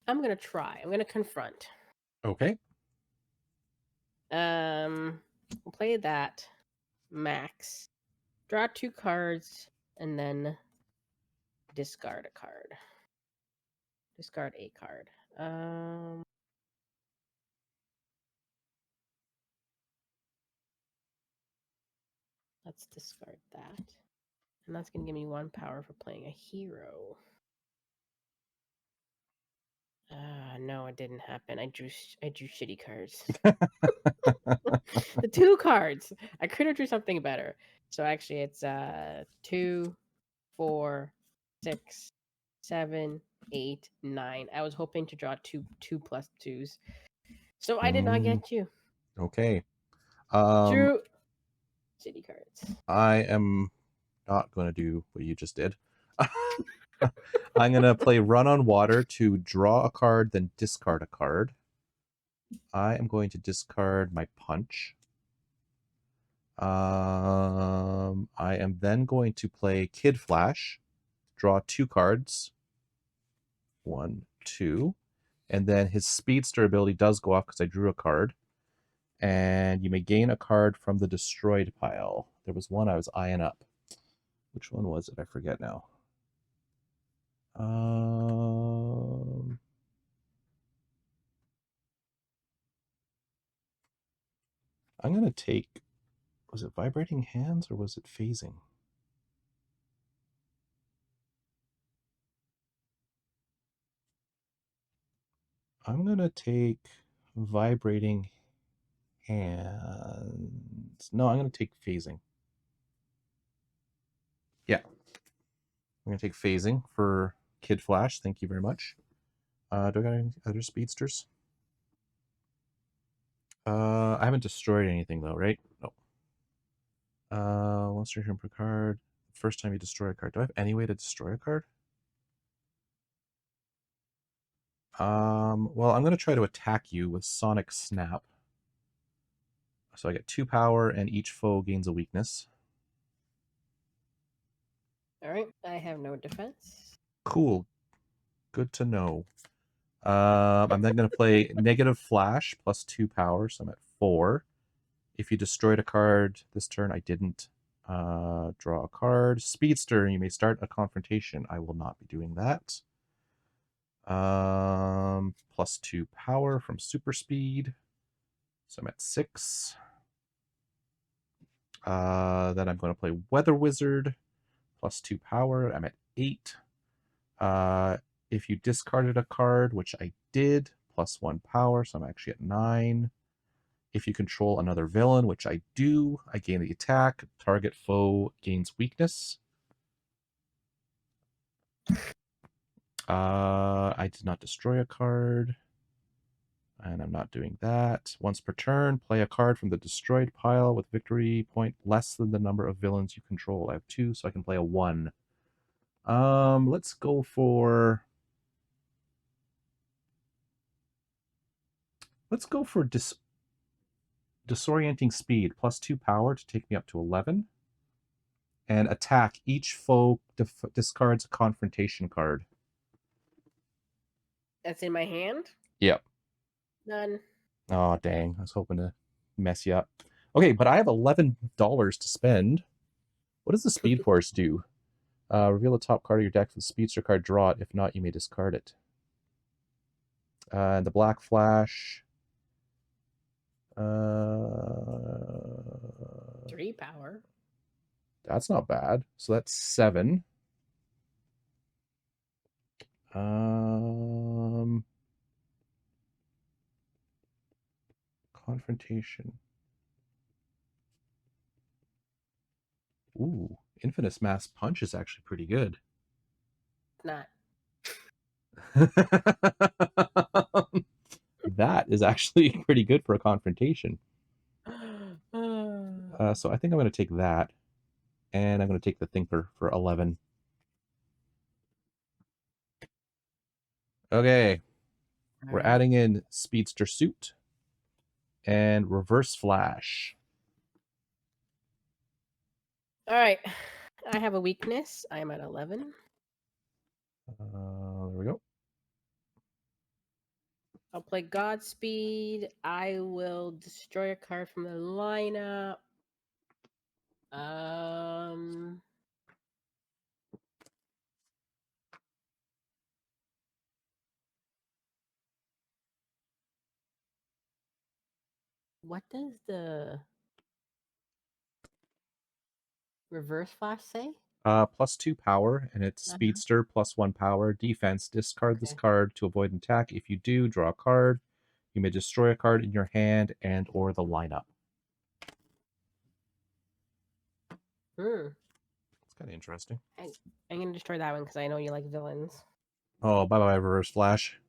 I'm gonna try. I'm gonna confront. Okay. We'll play that. Max. Draw 2 cards and then discard a card. Discard a card. Let's discard that. And that's gonna give me 1 power for playing a hero. No, it didn't happen. I drew shitty cards. The 2 cards. I could have drew something better. So actually, it's 2, 4, 6, 7, 8, 9. I was hoping to draw 2 plus 2s. So I did not get you. Okay. Drew shitty cards. I am not going to do what you just did. I'm going to play Run on Water to draw a card, then discard a card. I am going to discard my Punch. I am then going to play Kid Flash, draw 2 cards. 1, 2. And then his Speedster ability does go off because I drew a card. And you may gain a card from the destroyed pile. There was one I was eyeing up. Which one was it? I forget now. I'm going to take... Was it Vibrating Hands or was it Phasing? I'm going to take Vibrating Hands. No, I'm going to take Phasing. Yeah. I'm going to take Phasing for Kid Flash. Thank you very much. Do I got any other speedsters? I haven't destroyed anything though, right? No. Once you're here per card. First time you destroy a card. Do I have any way to destroy a card? Well, I'm going to try to attack you with Sonic Snap. So I get 2 power and each foe gains a weakness. Alright, I have no defense. Cool. Good to know. I'm then going to play Negative Flash plus 2 power, so I'm at 4. If you destroyed a card this turn, I didn't. Draw a card. Speedster, you may start a confrontation. I will not be doing that. Plus 2 power from Super Speed. So I'm at 6. Then I'm going to play Weather Wizard. Plus 2 power. I'm at 8. If you discarded a card, which I did, plus 1 power, so I'm actually at 9. If you control another villain, which I do, I gain the attack. Target foe gains weakness. I did not destroy a card. And I'm not doing that. Once per turn, play a card from the destroyed pile with victory point less than the number of villains you control. I have 2, so I can play a 1. Let's go for... Disorienting Speed, plus 2 power to take me up to 11. And attack. Each foe discards a confrontation card. That's in my hand? Yep. None. Oh, dang. I was hoping to mess you up. Okay, but I have $11 to spend. What does the Speed Force do? Reveal the top card of your deck with the Speedster card, draw it. If not, you may discard it. And the Black Flash. 3 power. That's not bad. So that's 7. Confrontation. Ooh, Infinite Mass Punch is actually pretty good. Not. That is actually pretty good for a confrontation. So I think I'm going to take that. And I'm going to take the Thinker for 11. Okay. We're adding in Speedster Suit and Reverse Flash. Alright. I have a weakness. I'm at 11. There we go. I'll play Godspeed. I will destroy a card from the lineup. What does the Reverse Flash say? +2 power, and it's Uh-huh. Speedster, +1 power. Defense, discard this Okay. card to avoid an attack. If you do, draw a card. You may destroy a card in your hand and or the lineup. Hmm. It's kind of interesting. I'm gonna destroy that one because I know you like villains. Oh, bye-bye, Reverse Flash.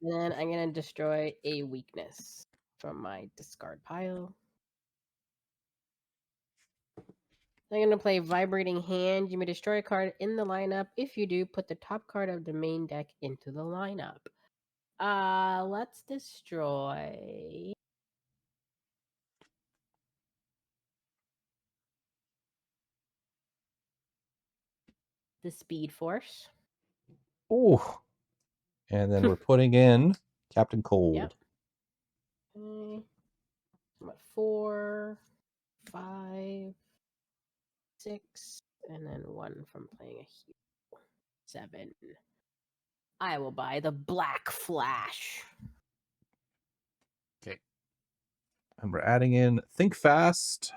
Then I'm gonna destroy a weakness from my discard pile. I'm gonna play Vibrating Hand. You may destroy a card in the lineup. If you do, put the top card of the main deck into the lineup. Let's destroy the Speed Force. Oh, and then we're putting in Captain Cold. Yep. Okay. I'm at 4, 5, 6, and then 1 from playing a hero. 7. I will buy the Black Flash. Okay. And we're adding in Think Fast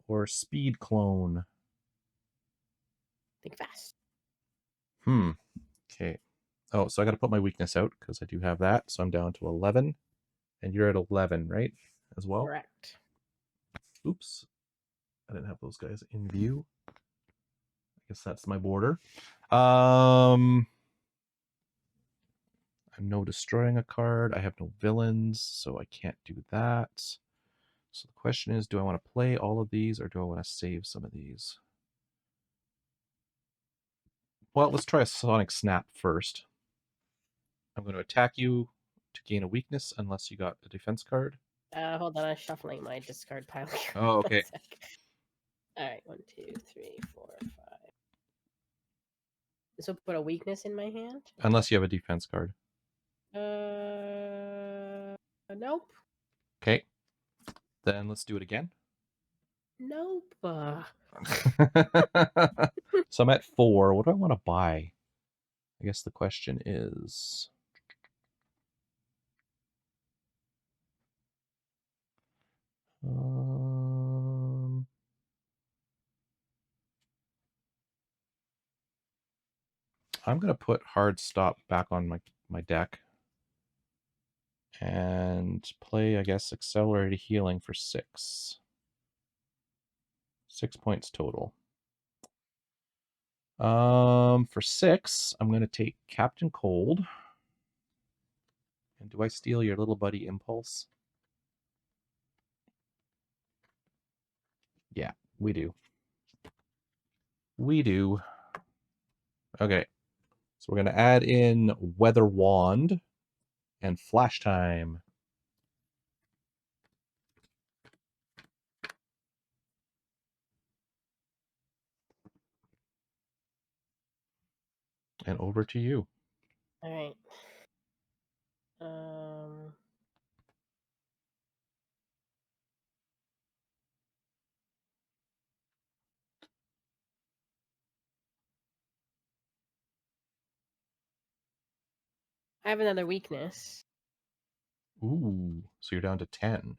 or Speed Clone. Think fast. Okay. Oh, so I got to put my weakness out because I do have that. So I'm down to 11. And you're at 11, right? As well? Correct. Oops. I didn't have those guys in view. I guess that's my border. I'm no destroying a card. I have no villains, so I can't do that. So the question is, do I want to play all of these or do I want to save some of these? Well, let's try a Sonic Snap first. I'm going to attack you to gain a weakness unless you got a defense card. Hold on, I'm shuffling my discard pile here. Oh, okay. Alright, 1, 2, 3, 4, 5. This will put a weakness in my hand? Unless you have a defense card. Nope. Okay. Then let's do it again. Nope. So I'm at 4. What do I want to buy? I guess the question is... I'm going to put Hard Stop back on my deck. And play, I guess, Accelerated Healing for 6. 6 points total. For 6, I'm going to take Captain Cold. And do I steal your little buddy Impulse? Yeah, we do. We do. Okay. So we're going to add in Weather Wand and Flash Time. And over to you. Alright. I have another weakness. Ooh, so you're down to 10.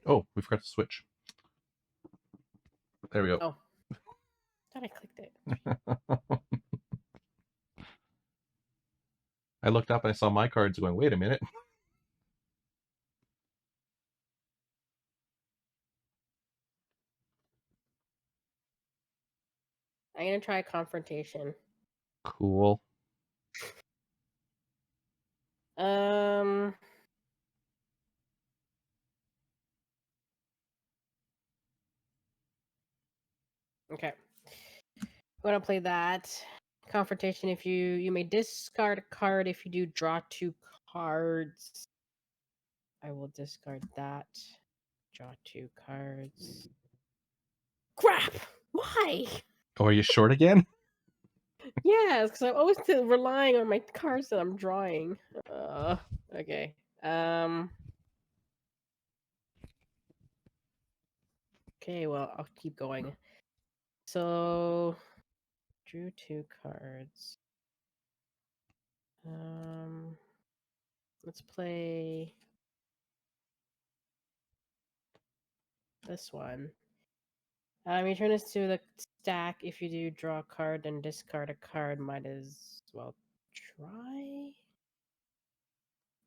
Oh, we forgot to switch. There we go. Oh. Thought I clicked it. I looked up and I saw my cards going, wait a minute. I'm gonna try a confrontation. Cool. Okay. I'm gonna play that. Confrontation, if you may discard a card. If you do, draw 2 cards. I will discard that. Draw 2 cards. Crap! Why? Oh, are you short again? Yes, because I'm always relying on my cards that I'm drawing. Okay. Okay, well, I'll keep going. So, drew 2 cards. Let's play this one. Return this to the stack. If you do draw a card and discard a card, might as well try.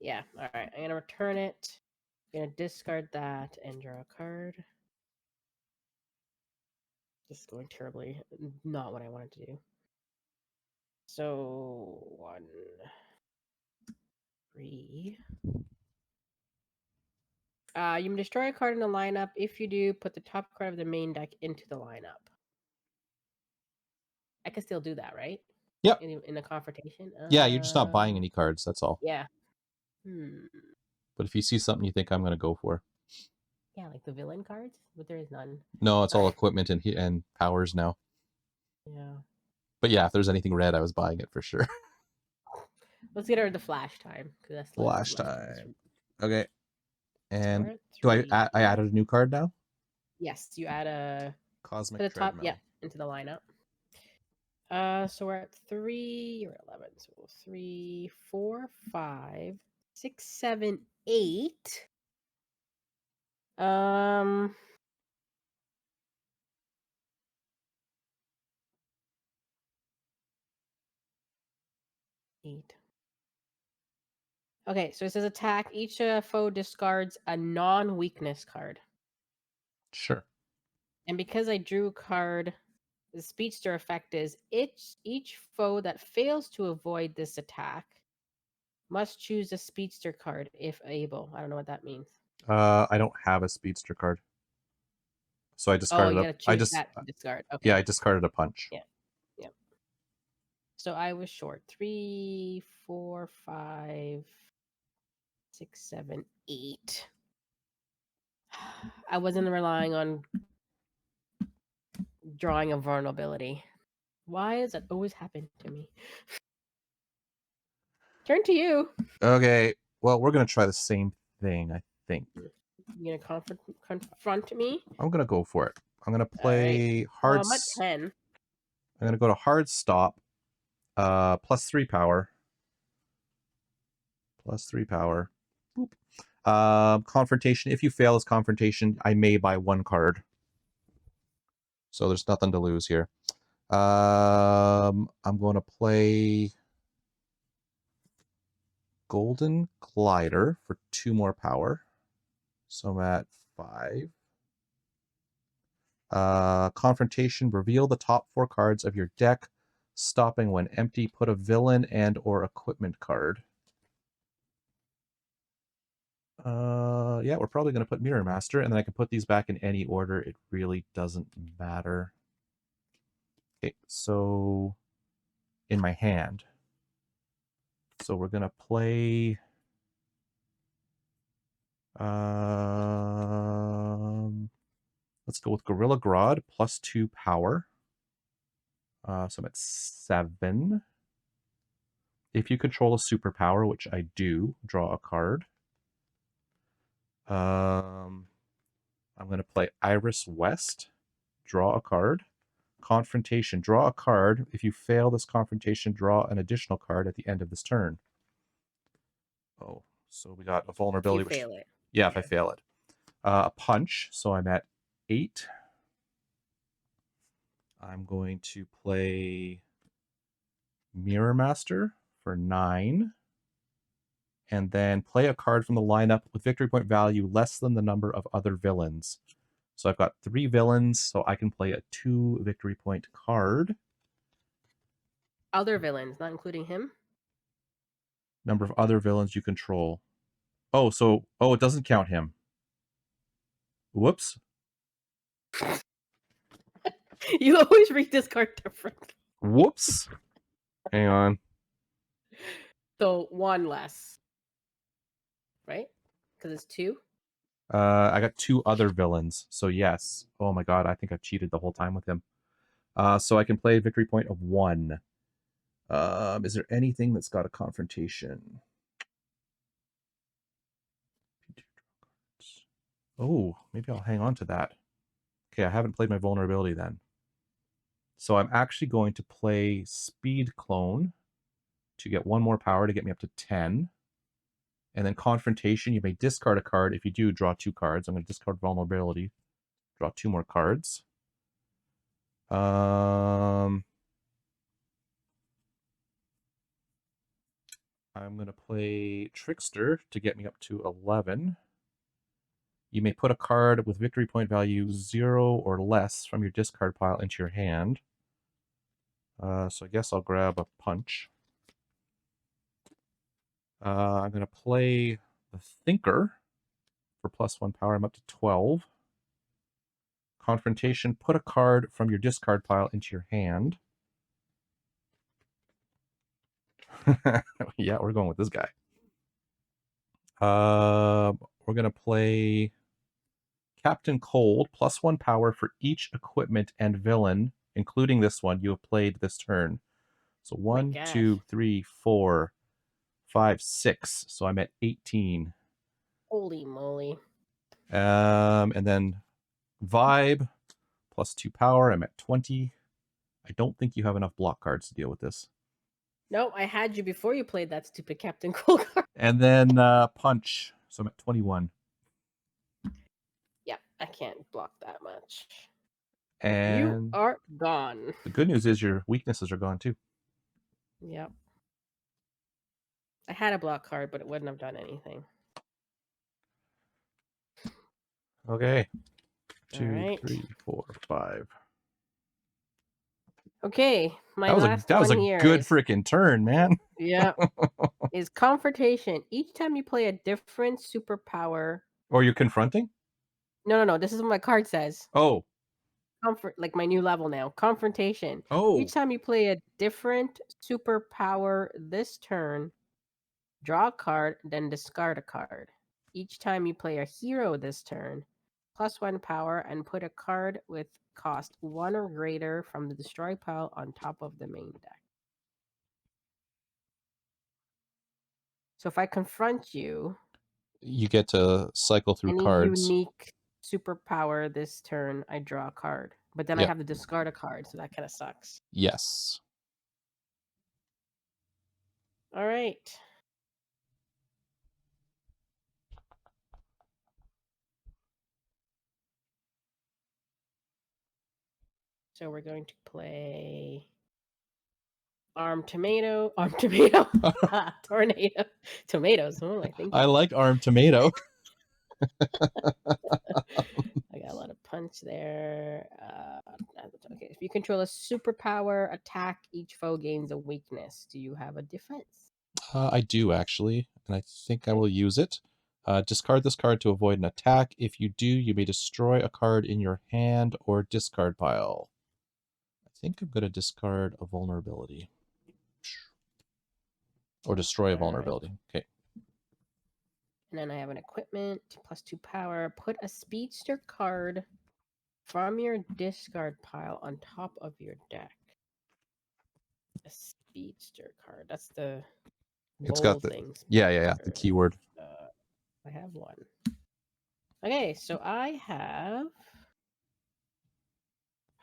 Yeah, alright. I'm gonna return it. I'm gonna discard that and draw a card. This is going terribly. Not what I wanted to do. So 1, 3. You can destroy a card in the lineup. If you do, put the top card of the main deck into the lineup. I can still do that, right? Yep. In a confrontation. Yeah, you're just not buying any cards. That's all. Yeah. But if you see something you think I'm going to go for. Yeah, like the villain cards, but there is none. No, it's all equipment and powers now. Yeah. But yeah, if there's anything red, I was buying it for sure. Let's get rid of the flash time because that's Flash time. Okay. And so do I added a new card now? Yes, you add a Cosmic to the top. Treadmill. Yeah, into the lineup. So we're at 3. You're at 11. So 3, 4, 5, 6, 7, 8. 8. Okay, so it says attack. Each foe discards a non-weakness card. Sure. And because I drew a card, the Speedster effect is each foe that fails to avoid this attack must choose a Speedster card if able. I don't know what that means. I don't have a Speedster card. So I discarded you gotta choose that to discard. Okay. Yeah, I discarded a punch. Yeah. Yep. So I was short. 3, 4, 5, 6, 7, 8. I wasn't relying on drawing a vulnerability. Why does that always happen to me? Turn to you. Okay. Well, we're gonna try the same thing, I think. You gonna confront me? I'm gonna go for it. I'm gonna play hard. I'm at 10. I'm gonna go to hard stop. +3 power. +3 power. Boop. Confrontation. If you fail this confrontation, I may buy 1 card. So there's nothing to lose here. I'm going to play Golden Glider for 2 more power. So I'm at 5. Confrontation. Reveal the top 4 cards of your deck. Stopping when empty. Put a villain and or equipment card. Yeah, we're probably going to put Mirror Master, and then I can put these back in any order. It really doesn't matter. Okay, so in my hand. So we're going to play... let's go with Gorilla Grodd, +2 power. So I'm at 7. If you control a superpower, which I do, draw a card. I'm going to play Iris West, draw a card. Confrontation, draw a card. If you fail this confrontation, draw an additional card at the end of this turn. Oh, so we got a vulnerability. If you fail it. Yeah, if I fail it. A punch, so I'm at 8. I'm going to play Mirror Master for 9. And then play a card from the lineup with victory point value less than the number of other villains. So I've got 3 villains, so I can play a 2 victory point card. Other villains, not including him? Number of other villains you control. Oh, it doesn't count him. Whoops. You always read this card differently. Whoops. Hang on. So 1 less. Right? Because it's 2? I got 2 other villains, so yes. Oh my god, I think I've cheated the whole time with him. So I can play a victory point of 1. Is there anything that's got a confrontation? Oh, maybe I'll hang on to that. Okay, I haven't played my vulnerability then. So I'm actually going to play Speed Clone to get 1 more power to get me up to 10. And then Confrontation, you may discard a card. If you do, draw 2 cards. I'm going to discard Vulnerability. Draw 2 more cards. I'm going to play Trickster to get me up to 11. You may put a card with victory point value 0 or less from your discard pile into your hand. So I guess I'll grab a punch. I'm going to play the Thinker for +1 power. I'm up to 12. Confrontation, put a card from your discard pile into your hand. Yeah, we're going with this guy. We're going to play Captain Cold, +1 power for each equipment and villain, including this one, you have played this turn. So Oh my 1, gosh. 2, 3, 4, 5, 6. So I'm at 18. Holy moly. And then Vibe, +2 power. I'm at 20. I don't think you have enough block cards to deal with this. No, I had you before you played that stupid Captain Cold card. And then Punch. So I'm at 21. Yeah, I can't block that much. And you are gone. the good news is your weaknesses are gone too. Yep. I had a block card, but it wouldn't have done anything. Okay. 2, right. 3, 4, 5. Okay, my That was last a here good is, freaking turn, man. yeah, is confrontation. Each time you play a different superpower. Or you're confronting? No. This is what my card says. Oh. Like my new level now. Confrontation. Oh. Each time you play a different superpower this turn, draw a card, then discard a card. Each time you play a hero this turn, +1 power and put a card with cost 1 or greater from the destroy pile on top of the main deck. So if I confront you, you get to cycle through any cards. unique superpower this turn, I draw a card. But then I have to discard a card, so that kind of sucks. Yes. All right. So we're going to play Armed Tomato, Tornado, Tomatoes. What am I thinking? I like Armed Tomato. I got a lot of punch there. Okay, if you control a superpower attack, each foe gains a weakness. Do you have a defense? I do, actually, and I think I will use it. Discard this card to avoid an attack. If you do, you may destroy a card in your hand or discard pile. I think I'm going to discard a vulnerability. Or destroy a vulnerability. Right. Okay. And then I have an equipment, +2 power. Put a Speedster card from your discard pile on top of your deck. A Speedster card. That's the It's got the thing. yeah, the keyword. I have one. Okay, so I have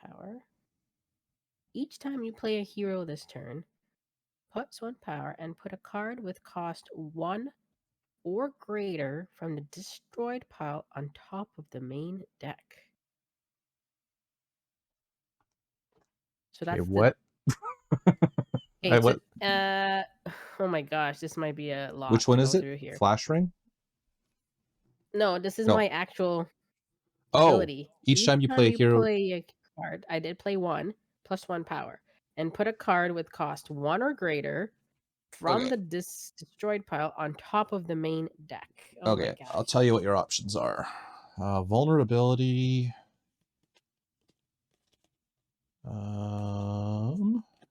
power. Each time you play a hero this turn, +1 power and put a card with cost 1 or greater from the destroyed pile on top of the main deck. So that's what? Okay, what? Oh my gosh, this might be a lot. Which one to is go it? Through here. Flash ring? No, this is my actual ability. Each time you play a hero. Play a card, I did play 1 +1 power and put a card with cost 1 or greater from the destroyed pile on top of the main deck. Oh my gosh. I'll tell you what your options are. Vulnerability.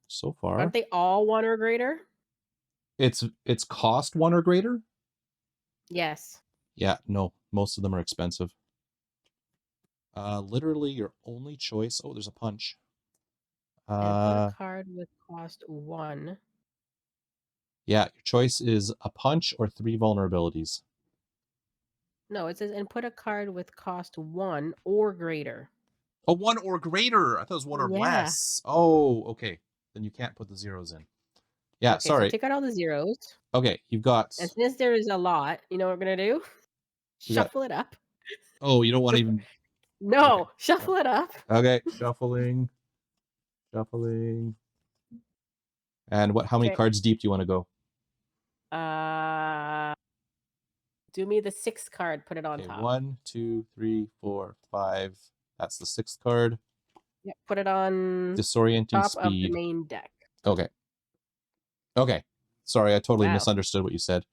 So far, aren't they all 1 or greater? It's cost 1 or greater? Yes. Yeah, no, most of them are expensive. Literally your only choice. Oh, there's a punch. And put a card with cost 1. Yeah, your choice is a punch or 3 vulnerabilities. No, it says and put a card with cost 1 or greater. Oh, 1 or greater. I thought it was 1 or less. Oh, okay. Then you can't put the zeros in. Yeah, okay, sorry. So take out all the zeros. Okay, you've got. And since there is a lot, you know what we're gonna do? Shuffle it up. Oh, you don't want to even. No, Okay. shuffle it up. Okay, shuffling. Shuffling. And how many Okay. cards deep do you want to go? Do me the 6th card. Put it on Okay, top. 1, 2, 3, 4, 5. That's the 6th card. Yeah, put it on Disorienting top of the speed. main deck. Okay. Okay. Sorry, I totally Wow. misunderstood what you said.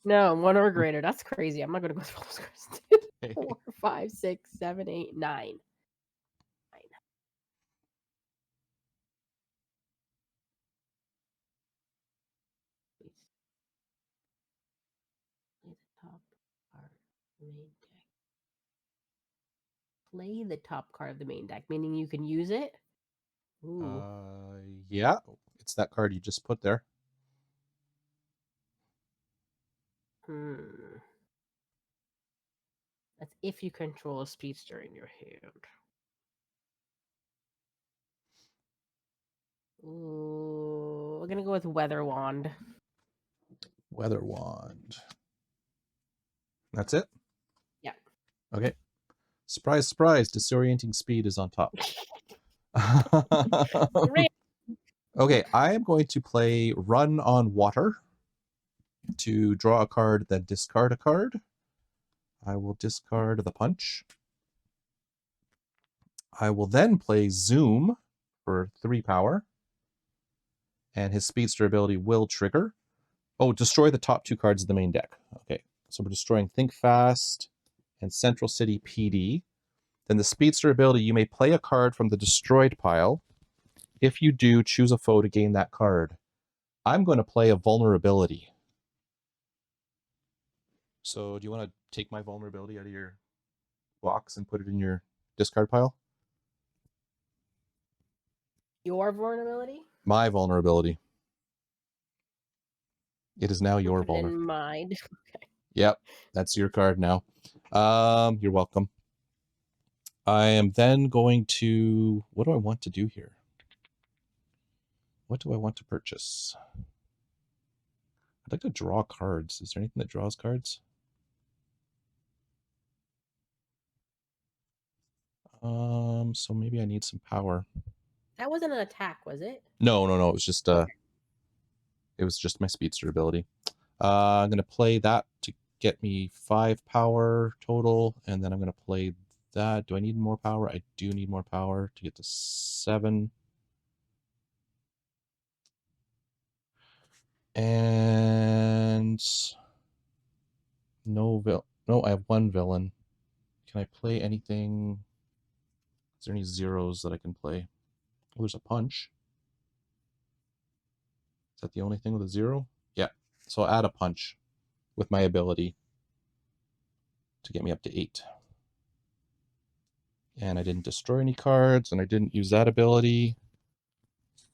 No, 1 or greater. That's crazy. I'm not gonna go through all those cards. 2, 4, 5, 6, 7, 8, 9. Please. Play the top card of the main deck. Play the top card of the main deck, meaning you can use it. Ooh. Yeah, it's that card you just put there. That's if you control a Speedster in your hand. Ooh, we're gonna go with Weather Wand. Weather Wand. That's it? Yeah. Okay. Surprise, surprise, disorienting speed is on top. Great. Okay, I am going to play Run on Water to draw a card, then discard a card. I will discard the punch. I will then play Zoom for 3 power. And his Speedster ability will trigger. Oh, destroy the top 2 cards of the main deck. Okay, so we're destroying Think Fast and Central City PD. Then the Speedster ability, you may play a card from the destroyed pile. If you do, choose a foe to gain that card. I'm going to play a vulnerability. So do you want to take my vulnerability out of your box and put it in your discard pile? Your vulnerability? My vulnerability. It is now your Put it in vulnerability. mine. Okay. Yep, that's your card now. You're welcome. I am then going to... What do I want to do here? What do I want to purchase? I'd like to draw cards. Is there anything that draws cards? So maybe I need some power. That wasn't an attack, was it? No. It was just Okay. it was just my Speedster ability. I'm gonna play that to get me 5 power total, and then I'm gonna play that. Do I need more power? I do need more power to get to 7. And no, I have 1 villain. Can I play anything? Is there any zeros that I can play? Oh, there's a punch. Is that the only thing with a 0? Yeah. So I'll add a punch with my ability to get me up to 8. And I didn't destroy any cards, and I didn't use that ability.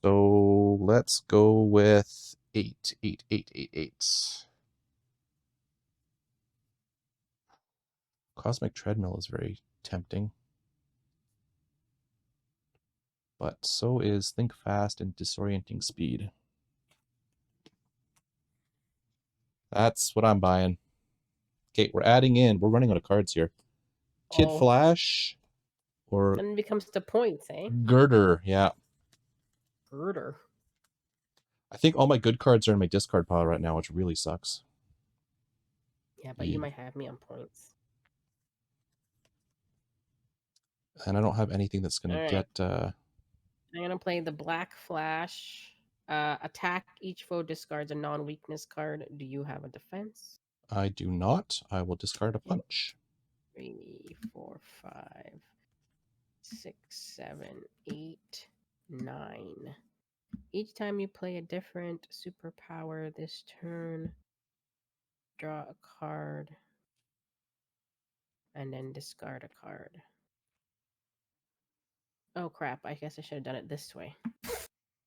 So let's go with 8, 8, 8, 8, 8. Cosmic Treadmill is very tempting. But so is Think Fast and Disorienting Speed. That's what I'm buying. Okay, we're running out of cards here. Kid Flash or Then it becomes the points, eh? Girder, yeah. Girder. I think all my good cards are in my discard pile right now, which really sucks. Yeah, but you might have me on points. And I don't have anything that's going to get... I'm going to play the Black Flash. Attack. Each foe discards a non-weakness card. Do you have a defense? I do not. I will discard a punch. 3, 4, 5, 6, 7, 8, 9. Each time you play a different superpower this turn, draw a card and then discard a card. Oh crap, I guess I should have done it this way.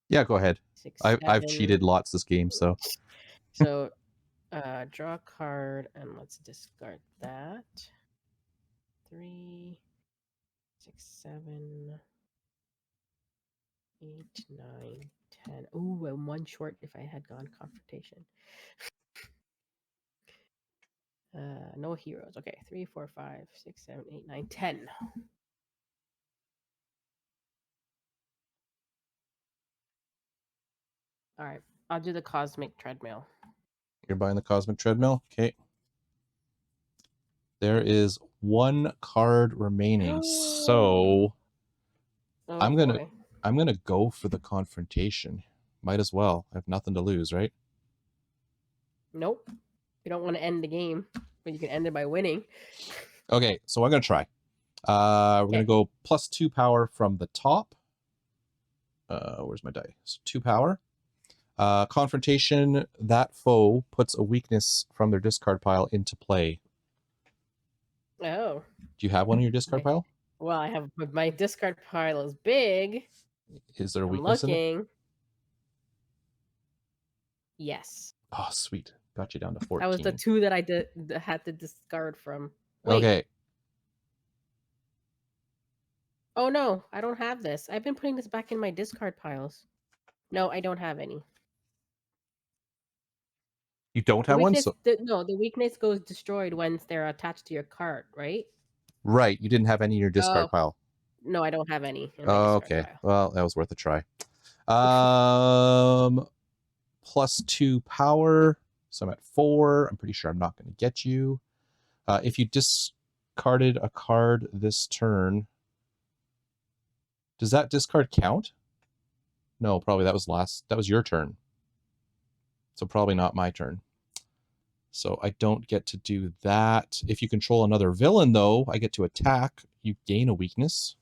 Yeah, go ahead. 6, I've 7. cheated lots this game, so... So, draw a card and let's discard that. 3, 6, 7, 8, 9, 10. Ooh, I'm 1 short if I had gone confrontation. No heroes. Okay, 3, 4, 5, 6, 7, 8, 9, 10. All right. I'll do the cosmic treadmill. You're buying the cosmic treadmill? Okay. There is one card remaining. So Oh I'm boy. gonna go for the confrontation. Might as well. I have nothing to lose, right? Nope. You don't want to end the game, but you can end it by winning. Okay, so I'm gonna try. We're gonna Okay. go +2 power from the top. Where's my die? So 2 power. Confrontation, that foe puts a weakness from their discard pile into play. Oh. Do you have one in your discard Okay. pile? Well, I have, but my discard pile is big. Is there a I'm weakness in it? looking. Yes. Oh, sweet. Got you down to That was the 14. 2 that I had to discard from. Wait. Okay. Oh no, I don't have this. I've been putting this back in my discard piles. No, I don't have any. You don't The have one? weakness, So the weakness goes destroyed once they're attached to your card, right? right, you didn't have any in your discard Oh, pile. no, I don't have any in my discard Okay. pile. Well, that was worth a try. +2 power. So I'm at 4. I'm pretty sure I'm not going to get you. If you discarded a card this turn, does that discard count? No, probably that was your turn. So probably not my turn. So I don't get to do that. If you control another villain, though, I get to attack. You gain a weakness.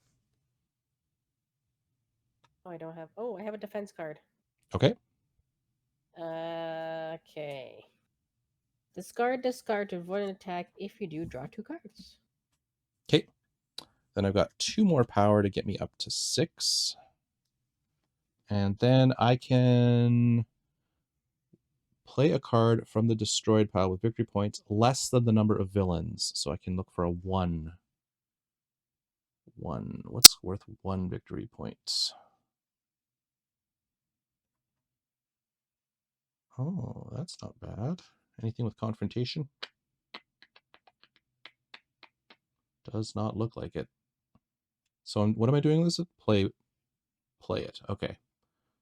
Oh, I don't have. Oh, I have a defense card. Okay. Okay. Discard to avoid an attack. If you do, draw 2 cards. Okay. Then I've got 2 more power to get me up to 6. And then I can play a card from the destroyed pile with victory points less than the number of villains. So I can look for a 1. 1. What's worth 1 victory point? Oh, that's not bad. Anything with confrontation? Does not look like it. So what am I doing, Lisa? Play it. Okay.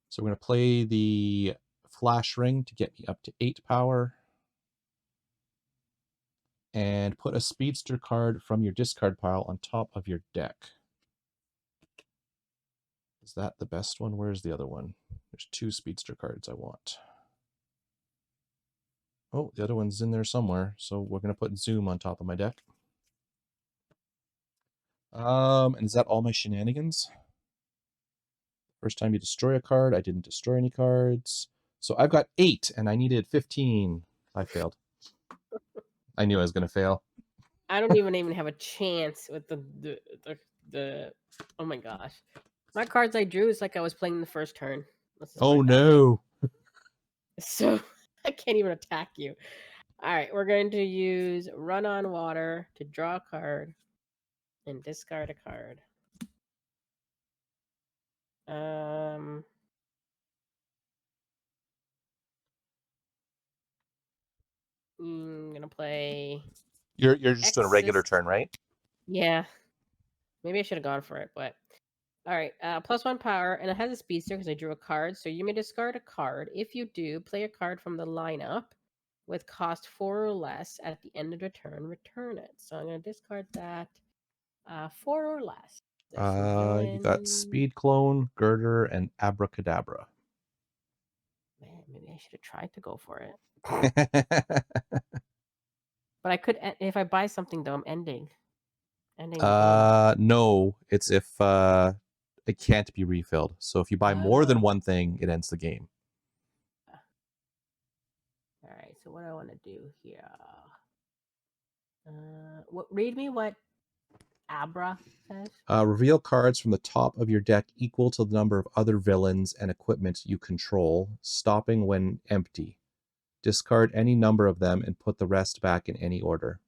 So we're going to play the flash ring to get me up to 8 power. And put a speedster card from your discard pile on top of your deck. Is that the best one? Where's the other one? There's 2 speedster cards I want. Oh, the other one's in there somewhere. So we're going to put Zoom on top of my deck. And is that all my shenanigans? First time you destroy a card, I didn't destroy any cards. So I've got 8 and I needed 15. I failed. I knew I was going to fail. I don't even have a chance with the. Oh my gosh, my cards I drew is like I was playing the first turn. Let's just put Oh it that way. no. So I can't even attack you. All right, we're going to use Run on Water to draw a card and discard a card. I'm gonna play. You're just doing a regular Exist. turn, right? Yeah, maybe I should have gone for it, but all right. +1 power, and it has a speedster because I drew a card. So you may discard a card. If you do, play a card from the lineup with cost 4 or less at the end of the turn. Return it. So I'm gonna discard that. 4 or less. There's some You got villain. Speed Clone, Girder, and Abracadabra. Man, maybe I should have tried to go for it. But I could, if I buy something though, I'm ending the game. No, it's if it can't be refilled. So if you buy more than one thing, it ends the game. All right. So what do I want to do here? Read me what Abra says. Reveal cards from the top of your deck equal to the number of other villains and equipment you control, stopping when empty. Discard any number of them and put the rest back in any order.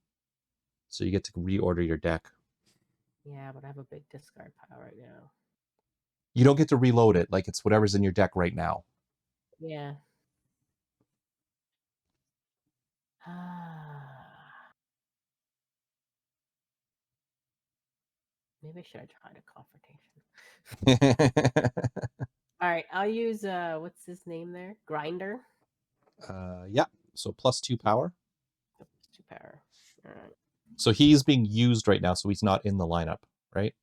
So you get to reorder your deck. Yeah, but I have a big discard pile right now. You don't get to reload it, like it's whatever's in your deck right now. Yeah. Maybe I should have tried a confrontation. All right, I'll use what's his name there? Grinder. Yeah. So +2 power. 2 power. All right. So he's being used right now, so he's not in the lineup, right?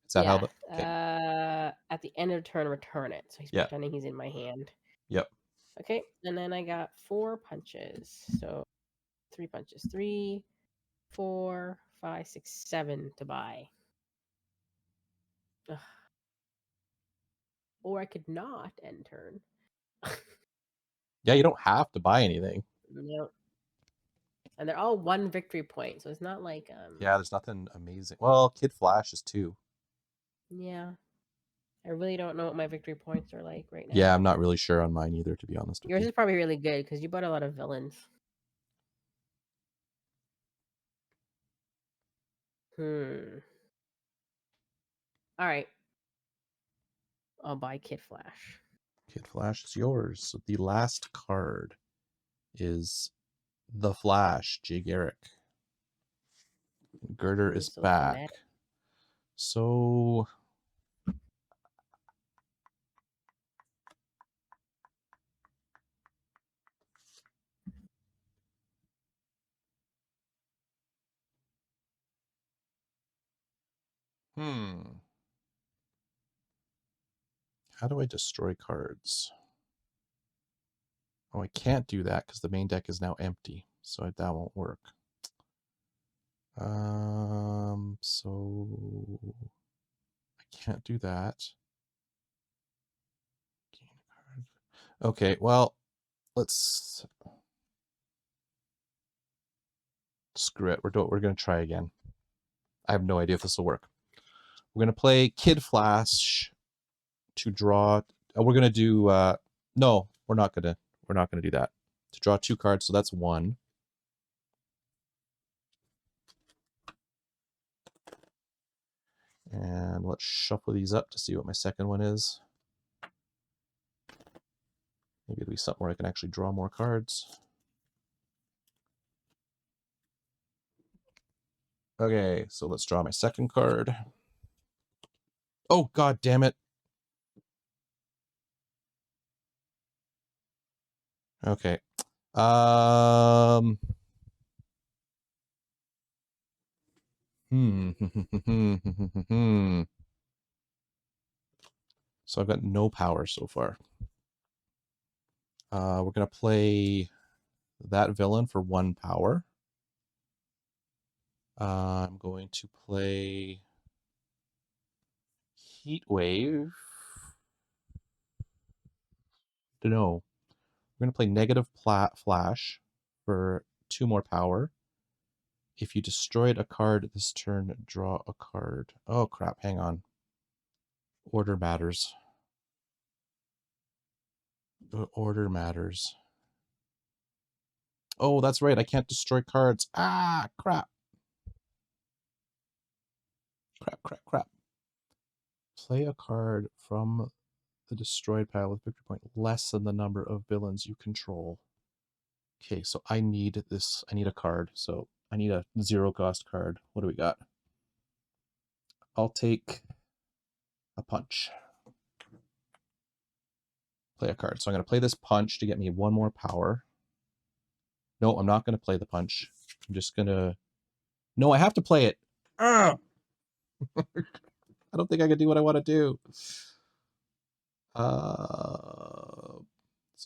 Is that how Yeah. the okay? At the end of turn, return it. So he's Yeah. pretending he's in my hand. Yep. Okay, and then I got 4 punches. So 3 punches. 3, 4, 5, 6, 7 to buy. Ugh. Or I could not end turn. Yeah, you don't have to buy anything. Nope. And they're all 1 victory point, so it's not like Yeah, there's nothing amazing. Well, Kid Flash is 2. yeah. I really don't know what my victory points are like right now. Yeah, I'm not really sure on mine either, to be honest with Yours you. is probably really good because you bought a lot of villains. All right. I'll buy Kid Flash. Kid Flash is yours. So the last card is the Flash, Jay Garrick. Girder is So back. dramatic. So how do I destroy cards? Oh, I can't do that because the main deck is now empty, so that won't work. So I can't do that. Gain a card. Okay, well, let's screw it. We're going to try again. I have no idea if this will work. We're going to play Kid Flash to draw. We're going to do no, we're not going to do that. To draw 2 cards, so that's 1. And let's shuffle these up to see what my second one is. Maybe it'll be something where I can actually draw more cards. Okay, so let's draw my second card. Oh, god damn it. Okay. So I've got no power so far. We're going to play that villain for 1 power. I'm going to play Heat Wave. No. We're going to play Negative Flash for 2 more power. If you destroyed a card this turn, draw a card. Oh, crap. Hang on. Order matters. Order matters. Oh, that's right. I can't destroy cards. Ah, crap. Crap. Play a card from the destroyed pile with victory point less than the number of villains you control. Okay, so I need this. I need a card. So I need a 0 cost card. What do we got? I'll take a punch. Play a card. So I'm going to play this punch to get me 1 more power. No, I'm not going to play the punch. I'm just going to... No, I have to play it. I don't think I can do what I want to do. So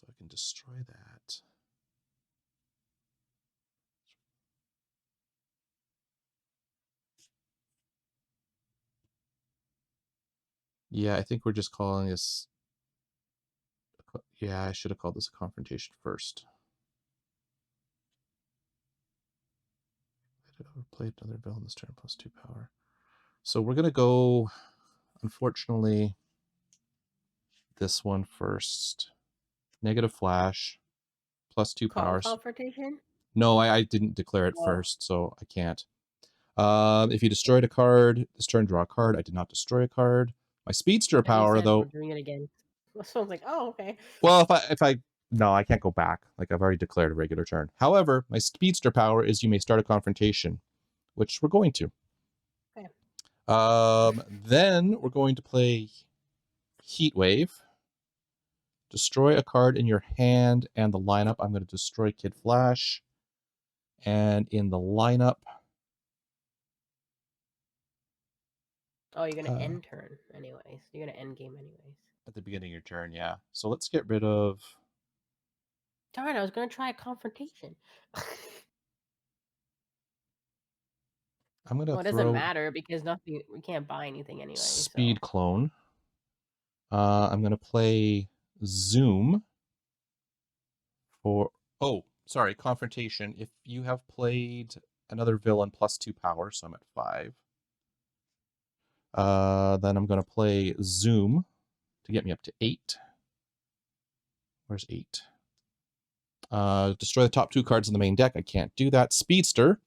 I can destroy that. Yeah, I think we're just calling this... Yeah, I should have called this a confrontation first. Played another villain this turn, +2 power. So we're going to go, unfortunately, this one first. Negative Flash, +2 power. Confrontation? No, I didn't declare it Oh. first, so I can't. If you destroyed a card this turn, draw a card. I did not destroy a card. My Speedster power, though. We're doing it again. So I was like, oh, okay. Well, no, I can't go back. Like, I've already declared a regular turn. However, my Speedster power is you may start a confrontation, which we're going to. Okay. Then we're going to play Heat Wave. destroy a card in your hand and the lineup. I'm going to destroy Kid Flash. And in the lineup... Oh, you're gonna end turn anyways. You're gonna end game anyways. At the beginning of your turn, yeah. So let's get rid of... Darn, I was gonna try a confrontation. I'm going to Well, it doesn't matter because nothing. We can't buy anything anyway. Speed So. Clone. I'm going to play Zoom for... Oh, sorry, Confrontation. If you have played another villain +2 power, so I'm at 5. Then I'm going to play Zoom to get me up to 8. Where's 8? Destroy the top 2 cards in the main deck. I can't do that. Speedster.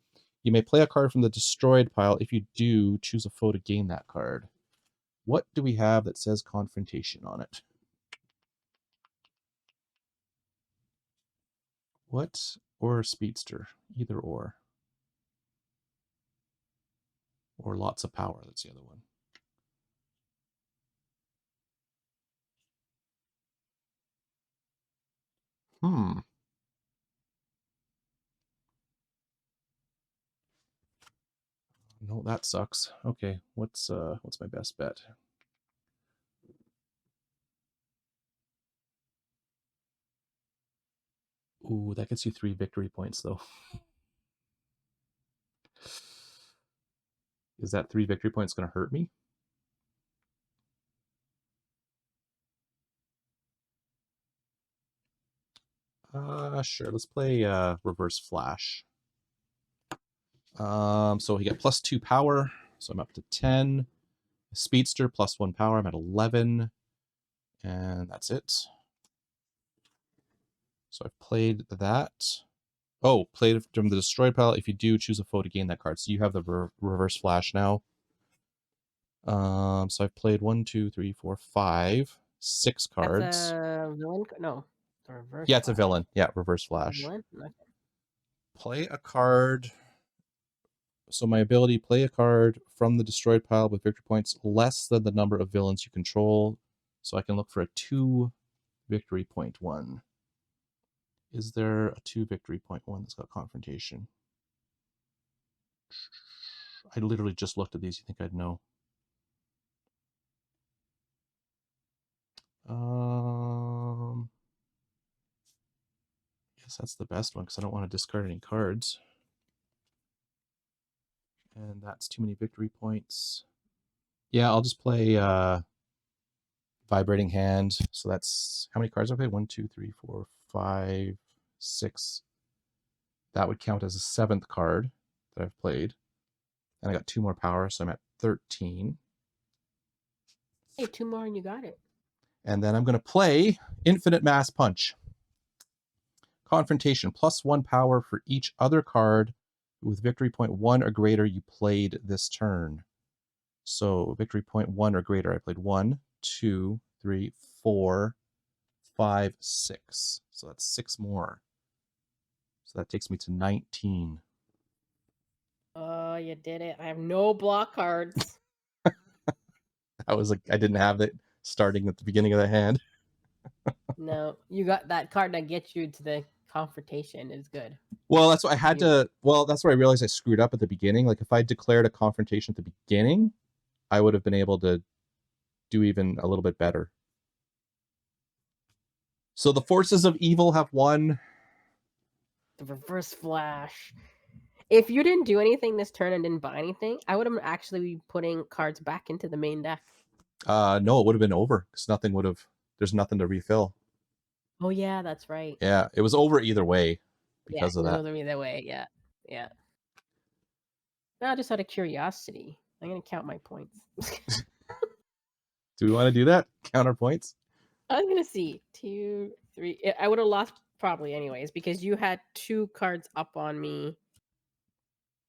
You may play a card from the destroyed pile. If you do, choose a foe to gain that card. What do we have that says Confrontation on it? What or Speedster? Either or. Or Lots of Power. That's the other one. No, that sucks. Okay, what's my best bet? Ooh, that gets you 3 victory points though. Is that 3 victory points going to hurt me? Sure. Let's play Reverse Flash. So he got +2 power, so I'm up to 10. Speedster +1 power, I'm at 11, and that's it. So I've played that. Oh, played from the destroyed pile. If you do, choose a foe to gain that card. So you have the Reverse Flash now. So I've played 1, 2, 3, 4, 5, 6 cards. That's a villain. No, the Reverse. Yeah, it's a villain. Yeah, Reverse Flash. Villain? Okay. Play a card. So my ability, play a card from the destroyed pile with victory points less than the number of villains you control. So I can look for a 2 victory point one. Is there a 2 victory point one that's got Confrontation? I literally just looked at these. You think I'd know? Guess that's the best one because I don't want to discard any cards. And that's too many victory points. Yeah, I'll just play Vibrating Hand. So that's how many cards I play? 1, 2, 3, 4, 5, 6. That would count as a 7th card that I've played. And I got 2 more power, so I'm at 13. Hey, 2 more and you got it. And then I'm going to play Infinite Mass Punch. Confrontation, +1 power for each other card with victory point 1 or greater you played this turn. So victory point 1 or greater, I played 1, 2, 3, 4, 5, 6. So that's 6 more. So that takes me to 19. Oh, you did it. I have no block cards. I was like, I didn't have it starting at the beginning of the hand. No, you got that card that gets you to the confrontation is good. Well, that's what I had to. Well, that's where I realized I screwed up at the beginning. Like if I declared a confrontation at the beginning, I would have been able to do even a little bit better. So the forces of evil have won. The Reverse Flash. If you didn't do anything this turn and didn't buy anything, I would have actually be putting cards back into the main deck. No, it would have been over because nothing would have. There's nothing to refill. Oh yeah, that's right. Yeah, it was over either way because of that. Yeah, either way. Yeah, yeah. Now, just out of curiosity, I'm gonna count my points. Do we want to do that? Counter points? I was gonna see 2, 3. I would have lost probably anyways because you had 2 cards up on me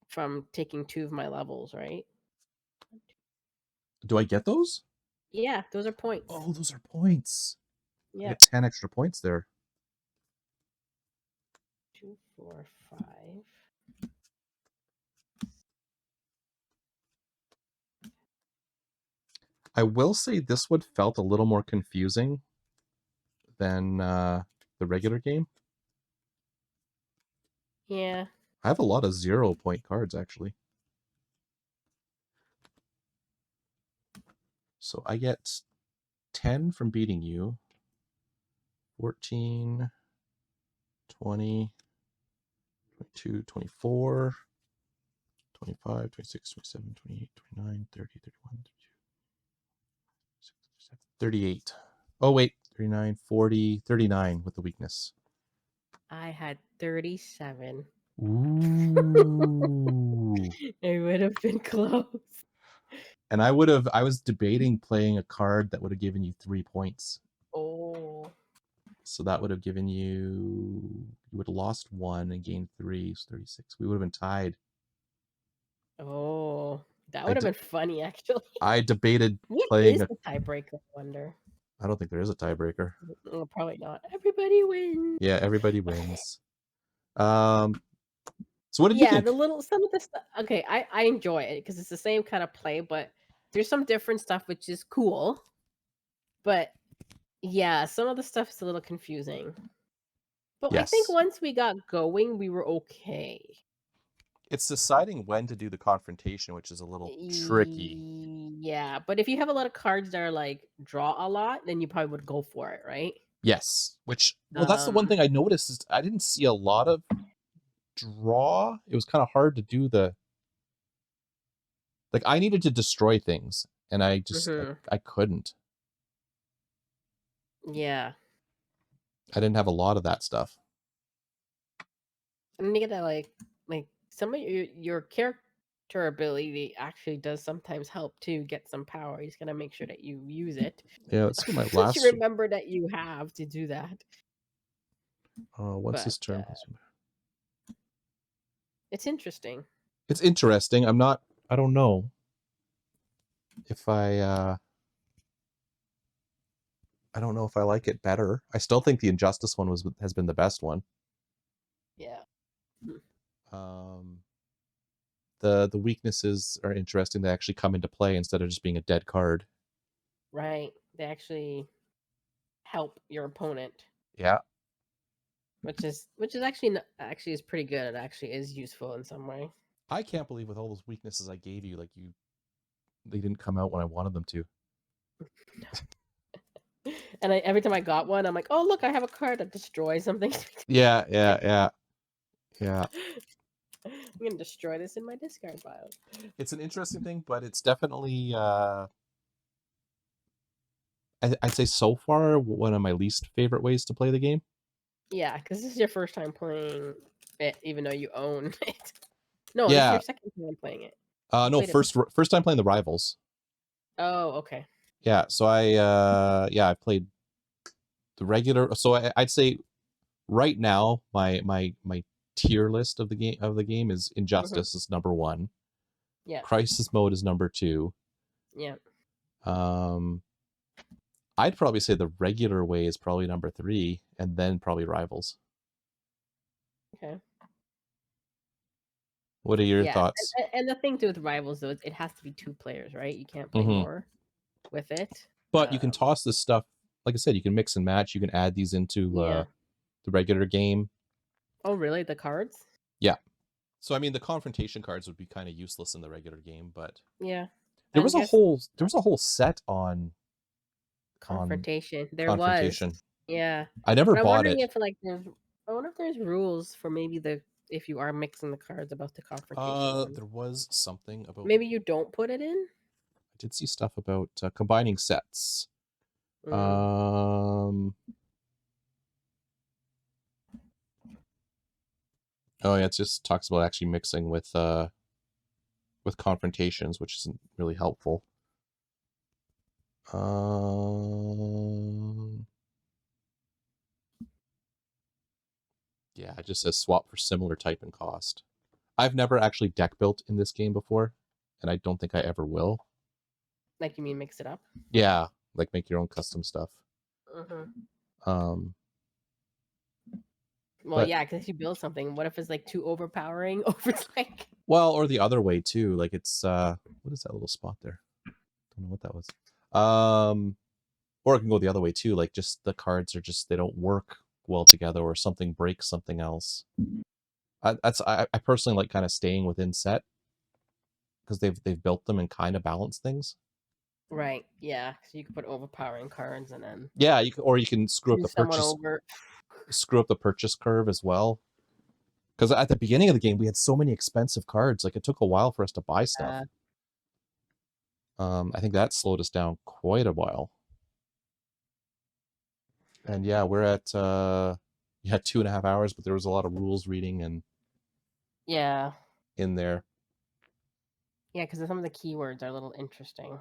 from taking 2 of my levels, right? Do I get those? Yeah, those are points. Oh, those are points. Yeah. I get 10 extra points there. 2, 4, 5. I will say this one felt a little more confusing than the regular game. Yeah. I have a lot of 0-point cards, actually. So I get 10 from beating you, 14, 20, 22, 24, 25, 26, 27, 28, 29, 30, 31, 32, 38. Oh, wait, 39, 40, 39 with the weakness. I had 37. Ooh. It would have been close. And I was debating playing a card that would have given you 3 points. Oh. So that would have given you would have lost 1 and gained 3, so 36. We would have been tied. Oh. That would have been funny, actually. I debated What playing is a. the tiebreaker, I wonder? I don't think there is a tiebreaker. Well, probably not. Everybody wins. Yeah, everybody wins. So what did you Yeah, think? some of the stuff. Okay, I enjoy it because it's the same kind of play, but there's some different stuff which is cool. But yeah, some of the stuff is a little confusing. But I think Yes. once we got going, we were okay. It's deciding when to do the confrontation, which is a little tricky. Yeah, but if you have a lot of cards that are like draw a lot, then you probably would go for it, right? Yes. That's the one thing I noticed is I didn't see a lot of draw. It was kind of hard to do I needed to destroy things and I just I couldn't. Yeah. I didn't have a lot of that stuff. And you get that like some of your character ability actually does sometimes help to get some power. You just gotta make sure that you use it. Yeah, let's see my That last. you remember that you have to do that. Once this turn. It's interesting. It's interesting. I don't know if I don't know if I like it better. I still think the Injustice one has been the best one. Yeah. The weaknesses are interesting. They actually come into play instead of just being a dead card. Right. They actually help your opponent. Yeah. Which is actually is pretty good. It actually is useful in some way. I can't believe with all those weaknesses I gave you, they didn't come out when I wanted them to. And every time I got one, I'm like, oh look, I have a card that destroys something. Yeah. I'm gonna destroy this in my discard pile. It's an interesting thing, but it's definitely I'd say so far one of my least favorite ways to play the game. Yeah, because this is your first time playing it, even though you own it. No, Yeah. this is your second time playing it. No, first time playing the Rivals. Oh, okay. Yeah, so I played the regular. So I'd say right now my tier list of the game is Injustice is number 1. Yeah. Crisis Mode is number 2. Yeah. I'd probably say the regular way is probably number 3, and then probably Rivals. Okay. What are your thoughts? And the thing too with Rivals though, it has to be 2 players, right? You can't play more with it. But you can toss this stuff. Like I said, you can mix and match. You can add these into the regular game. Oh, really? The cards? Yeah. So I mean, the confrontation cards would be kind of useless in the regular game, but yeah, there was a whole set on confrontation. There confrontation. was, yeah. I never bought it. I wonder if there's rules for maybe if you are mixing the cards about the confrontation. There was something about. Maybe you don't put it in. I did see stuff about combining sets. Oh yeah, it just talks about actually mixing with confrontations, which isn't really helpful. Yeah, it just says swap for similar type and cost. I've never actually deck built in this game before, and I don't think I ever will. Like, you mean mix it up? Yeah, like make your own custom stuff. Well, yeah, because if you build something, what if it's like too overpowering? Well, or the other way too. Like it's what is that little spot there? Don't know what that was. Or it can go the other way too, like just the cards are just, they don't work well together, or something breaks something else. I personally like kind of staying within set, because they've built them and kind of balance things. Right. Yeah. So you can put overpowering cards and then Yeah, or you can screw up screw the someone over. purchase curve as well. Because at the beginning of the game, we had so many expensive cards. Like, it took a while for us to buy stuff. I think that slowed us down quite a while. And yeah, we're at 2.5 hours, but there was a lot of rules reading and Yeah. in there. Yeah, because some of the keywords are a little interesting.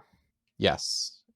Yes.